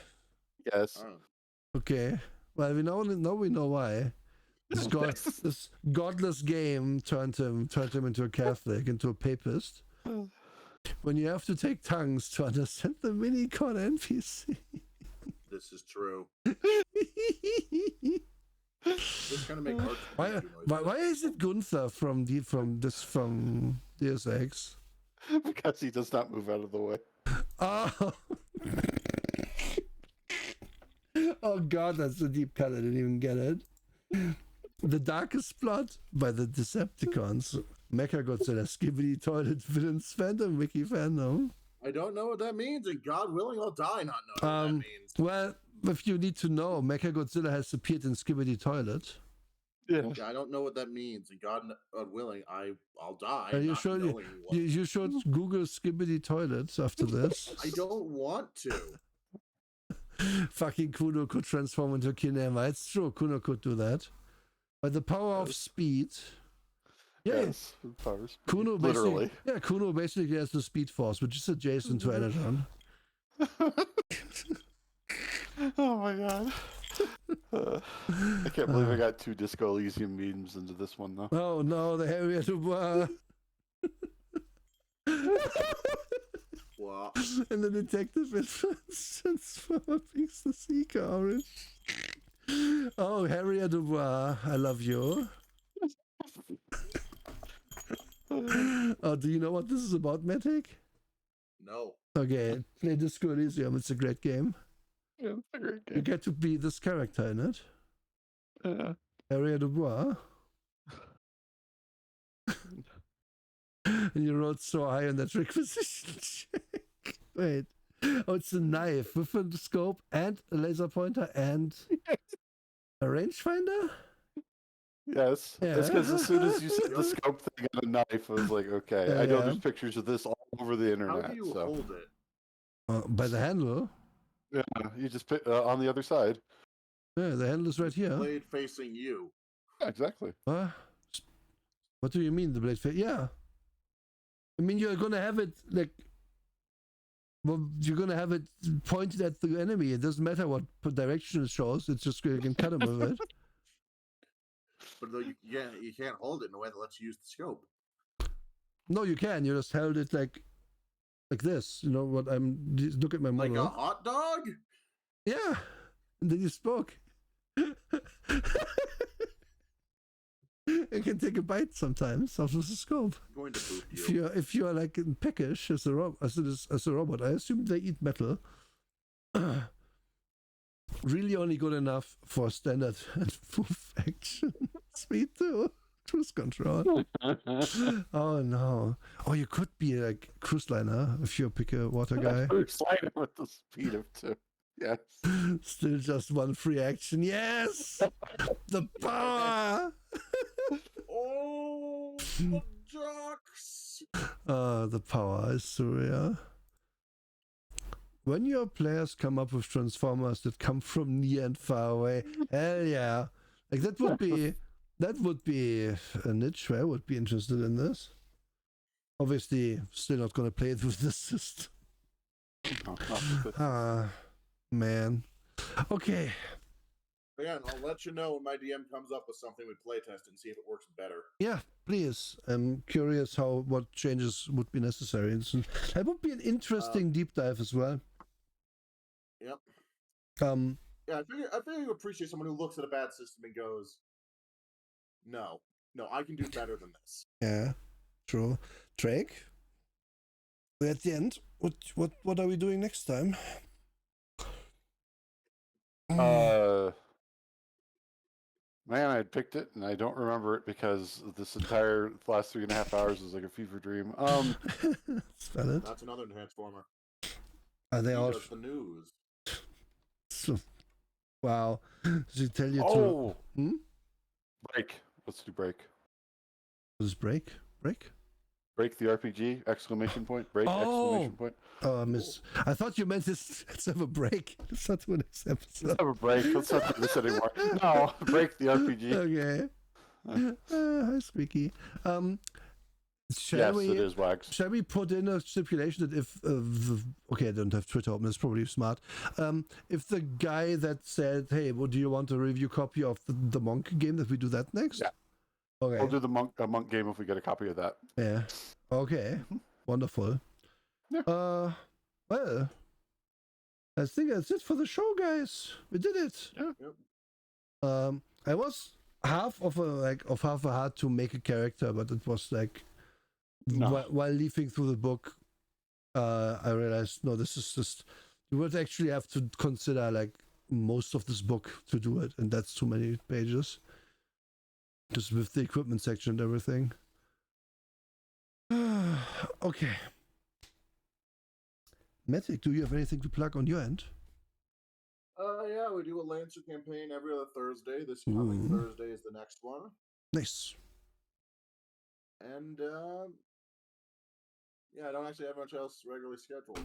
Speaker 3: Yes.
Speaker 2: Oh.
Speaker 1: Okay. Well, we know why. This godless game turned him into a Catholic, into a papist. When you have to take tongues to understand the Minicon NPC.
Speaker 2: This is true. Just kind of make
Speaker 1: why is it Gunther from Deus Ex?
Speaker 3: Because he does not move out of the way.
Speaker 1: Oh. Oh god, that's a deep cut. I didn't even get it. The Darkest Plot by the Decepticons. Mechagodzilla, Skibidi Toilet, Villains Phantom, Wiki Fandom.
Speaker 2: I don't know what that means, and God willing, I'll die not knowing what that means.
Speaker 1: Well, if you need to know, Mechagodzilla has appeared in Skibidi Toilet.
Speaker 3: Yeah,
Speaker 2: I don't know what that means, and God willing, I'll die.
Speaker 1: You should Google Skibidi Toilets after this.
Speaker 2: I don't want to.
Speaker 1: Fucking Kuno could transform into Kinema. It's true, Kuno could do that. By the power of speed. Yeah. Yes,
Speaker 3: power speed.
Speaker 1: Kuno
Speaker 3: literally.
Speaker 1: Kuno basically has the Speed Force, which is adjacent to Energon.
Speaker 3: Oh my god. I can't believe I got 2 Disco Elysium memes into this one though.
Speaker 1: Oh no, the Harrier Dubois.
Speaker 2: Wow.
Speaker 1: And the detective influence Transformer picks the Seeker orange. Oh, Harrier Dubois, I love you. Oh, do you know what this is about, Matic?
Speaker 2: No.
Speaker 1: Okay, play Disco Elysium. It's a great game.
Speaker 3: Yeah, it's a great game.
Speaker 1: You get to be this character in it. Harrier Dubois. And you rolled so high on that requisition check. Wait. Oh, it's a knife with a scope and a laser pointer and a rangefinder?
Speaker 3: Yes. Yeah. It's because as soon as you said the scope thing and a knife, I was like, okay. I know there's pictures of this all over the
Speaker 2: How
Speaker 3: internet.
Speaker 2: do you
Speaker 3: so.
Speaker 2: hold it?
Speaker 1: By the handle.
Speaker 3: Yeah, you just put on the other side.
Speaker 1: Yeah, the handle is right here.
Speaker 2: Blade facing you.
Speaker 3: Yeah, exactly.
Speaker 1: What do you mean the blade face? Yeah. I mean, you're gonna have it like. Well, you're gonna have it pointed at the enemy. It doesn't matter what direction it shows. It's just you can cut him with it.
Speaker 2: But though you can't hold it in a way that lets you use the scope.
Speaker 1: No, you can. You just held it like this. You know what I'm. Look at my model.
Speaker 2: Like a hot dog.
Speaker 1: Yeah. And then you spoke. You can take a bite sometimes of the scope.
Speaker 2: I'm going to boot you.
Speaker 1: If you're like peckish as a robot, I assume they eat metal. Really only good enough for standard and move action. Speed 2. Cruise control. Oh no. Oh, you could be like cruise liner if you pick a water guy.
Speaker 3: Cruise liner with the speed of 2. Yes.
Speaker 1: Still just one free action. Yes! The power!
Speaker 2: Oh, the jocks!
Speaker 1: The power is surreal. When your players come up with transformers that come from near and far away, hell yeah! Like that would be a niche where I would be interested in this. Obviously, still not gonna play it with this system. Man. Okay.
Speaker 2: Again, I'll let you know when my DM comes up with something with playtest and see if it works better.
Speaker 1: Yeah, please. I'm curious what changes would be necessary. That would be an interesting deep dive as well.
Speaker 2: Yep.
Speaker 1: Yeah,
Speaker 2: I figure you appreciate someone who looks at a bad system and goes, No, I can do better than this.
Speaker 1: Yeah, true. Drake, we're at the end. What are we doing next time?
Speaker 3: Man, I picked it and I don't remember it because this entire last 3.5 hours was like a fever dream.
Speaker 1: That's valid.
Speaker 2: That's another Transformer.
Speaker 1: Are they all
Speaker 2: the news?
Speaker 1: Wow. Did he tell you
Speaker 3: to break? Let's do break.
Speaker 1: What is break?
Speaker 3: Break the RPG! Exclamation point! Break! Exclamation point!
Speaker 1: Oh, I thought you meant let's have a break. Let's not do this episode.
Speaker 3: Let's have a break. Let's not do this anymore. No, break the RPG.
Speaker 1: Okay. Hi, Squeaky.
Speaker 3: Yes, it is Wax.
Speaker 1: Shall we put in a stipulation that if okay, I don't have Twitter open. That's probably smart. If the guy that said, "Hey, well, do you want a review copy of the Monk game?" that we do that next?
Speaker 3: Yeah.
Speaker 1: Okay.
Speaker 3: We'll do the monk game if we get a copy of that.
Speaker 1: Yeah. Okay. Wonderful.
Speaker 3: Yeah.
Speaker 1: Well, I think that's it for the show, guys. We did it.
Speaker 3: Yeah.
Speaker 2: Yep.
Speaker 1: I was half of a heart to make a character, but it was like while leafing through the book, I realized no, this is just you would actually have to consider like most of this book to do it, and that's too many pages. Just with the equipment section and everything. Okay. Matic, do you have anything to plug on your end?
Speaker 2: Yeah, we do a Lancer campaign every other Thursday. This coming Thursday is the next one.
Speaker 1: Nice.
Speaker 2: And I don't actually have much else regularly scheduled.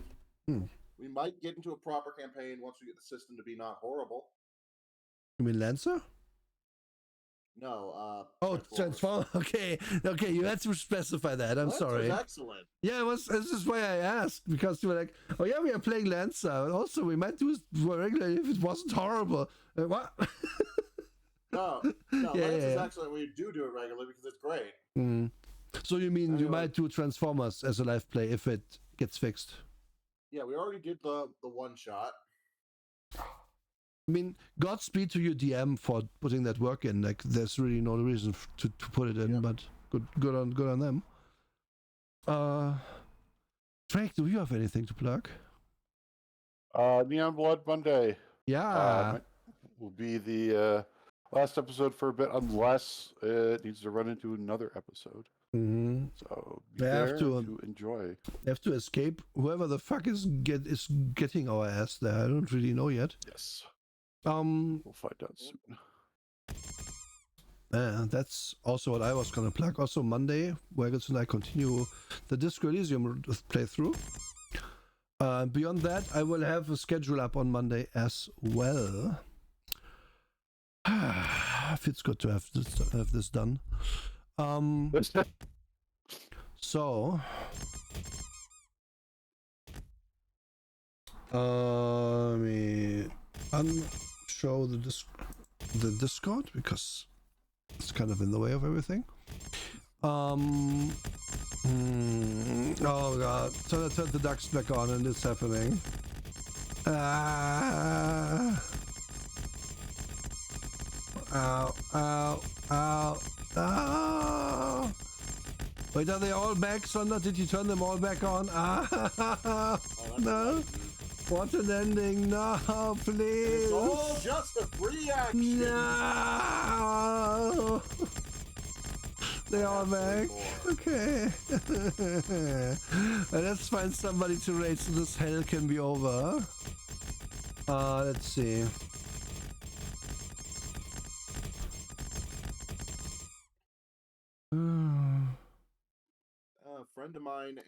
Speaker 2: We might get into a proper campaign once we get the system to be not horrible.
Speaker 1: You mean Lancer?
Speaker 2: No,
Speaker 1: Transform. Okay, you had to specify that. I'm sorry.
Speaker 2: Excellent.
Speaker 1: Yeah, this is why I asked, because you were like, oh yeah, we are playing Lancer. Also, we might do it regularly if it wasn't horrible. What?
Speaker 2: No, Lancer's excellent. We do it regularly because it's great.
Speaker 1: So you mean you might do Transformers as a live play if it gets fixed?
Speaker 2: Yeah, we already did the one shot.
Speaker 1: I mean, Godspeed to your DM for putting that work in. Like, there's really no reason to put it in, but good on them. Drake, do you have anything to plug?
Speaker 3: Neon Blood Monday.
Speaker 1: Yeah.
Speaker 3: Will be the last episode for a bit, unless it needs to run into another episode.
Speaker 1: Mm-hmm.
Speaker 3: So be there to enjoy.
Speaker 1: They have to escape whoever the fuck is getting our ass there. I don't really know yet.
Speaker 3: Yes.
Speaker 1: We'll
Speaker 3: find out soon.
Speaker 1: That's also what I was gonna plug. Also Monday, Waggles and I continue the Disco Elysium playthrough. Beyond that, I will have a schedule up on Monday as well. Feels good to have this done. So let me unshow the Discord because it's kind of in the way of everything. Oh god, turn the ducks back on and it's happening. Ow, ow, ow, ow. Wait, are they all back, Sonder? Did you turn them all back on? No. What an ending. No, please.
Speaker 2: It's all just a free action.
Speaker 1: No. They are back. Okay. Let's find somebody to raid so this hell can be over. Let's see.
Speaker 2: A friend of mine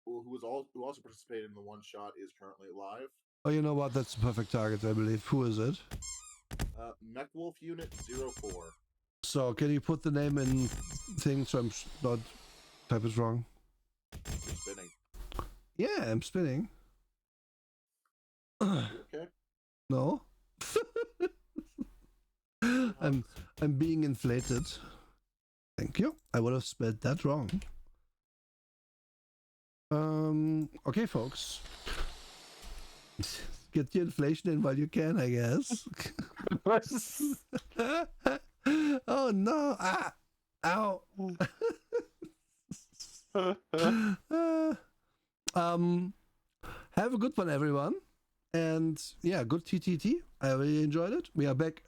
Speaker 2: who also participated in the one shot is currently live.
Speaker 1: Oh, you know what? That's the perfect target, I believe. Who is it?
Speaker 2: MechWolf Unit 04.
Speaker 1: So, can you put the name in thing so I'm not type it wrong?
Speaker 2: You're spinning.
Speaker 1: Yeah, I'm spinning.
Speaker 2: Okay.
Speaker 1: No. I'm being inflated. Thank you. I would have spelled that wrong. Okay, folks. Get your inflation in while you can, I guess. Oh no! Ah! Ow! Have a good one, everyone. And yeah, good TTT. I really enjoyed it. We are back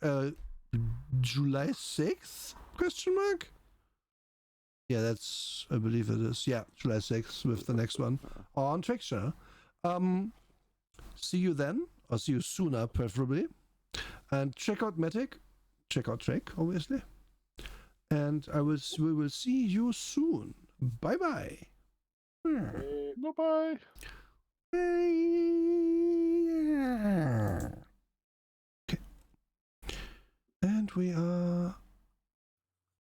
Speaker 1: July 6th? Question mark? Yeah, that's, I believe it is. Yeah, July 6th with the next one on Twixture. See you then, or see you sooner, preferably. And check out Matic. Check out Trek, obviously. And we will see you soon. Bye bye.
Speaker 3: Bye bye.
Speaker 1: Okay. And we are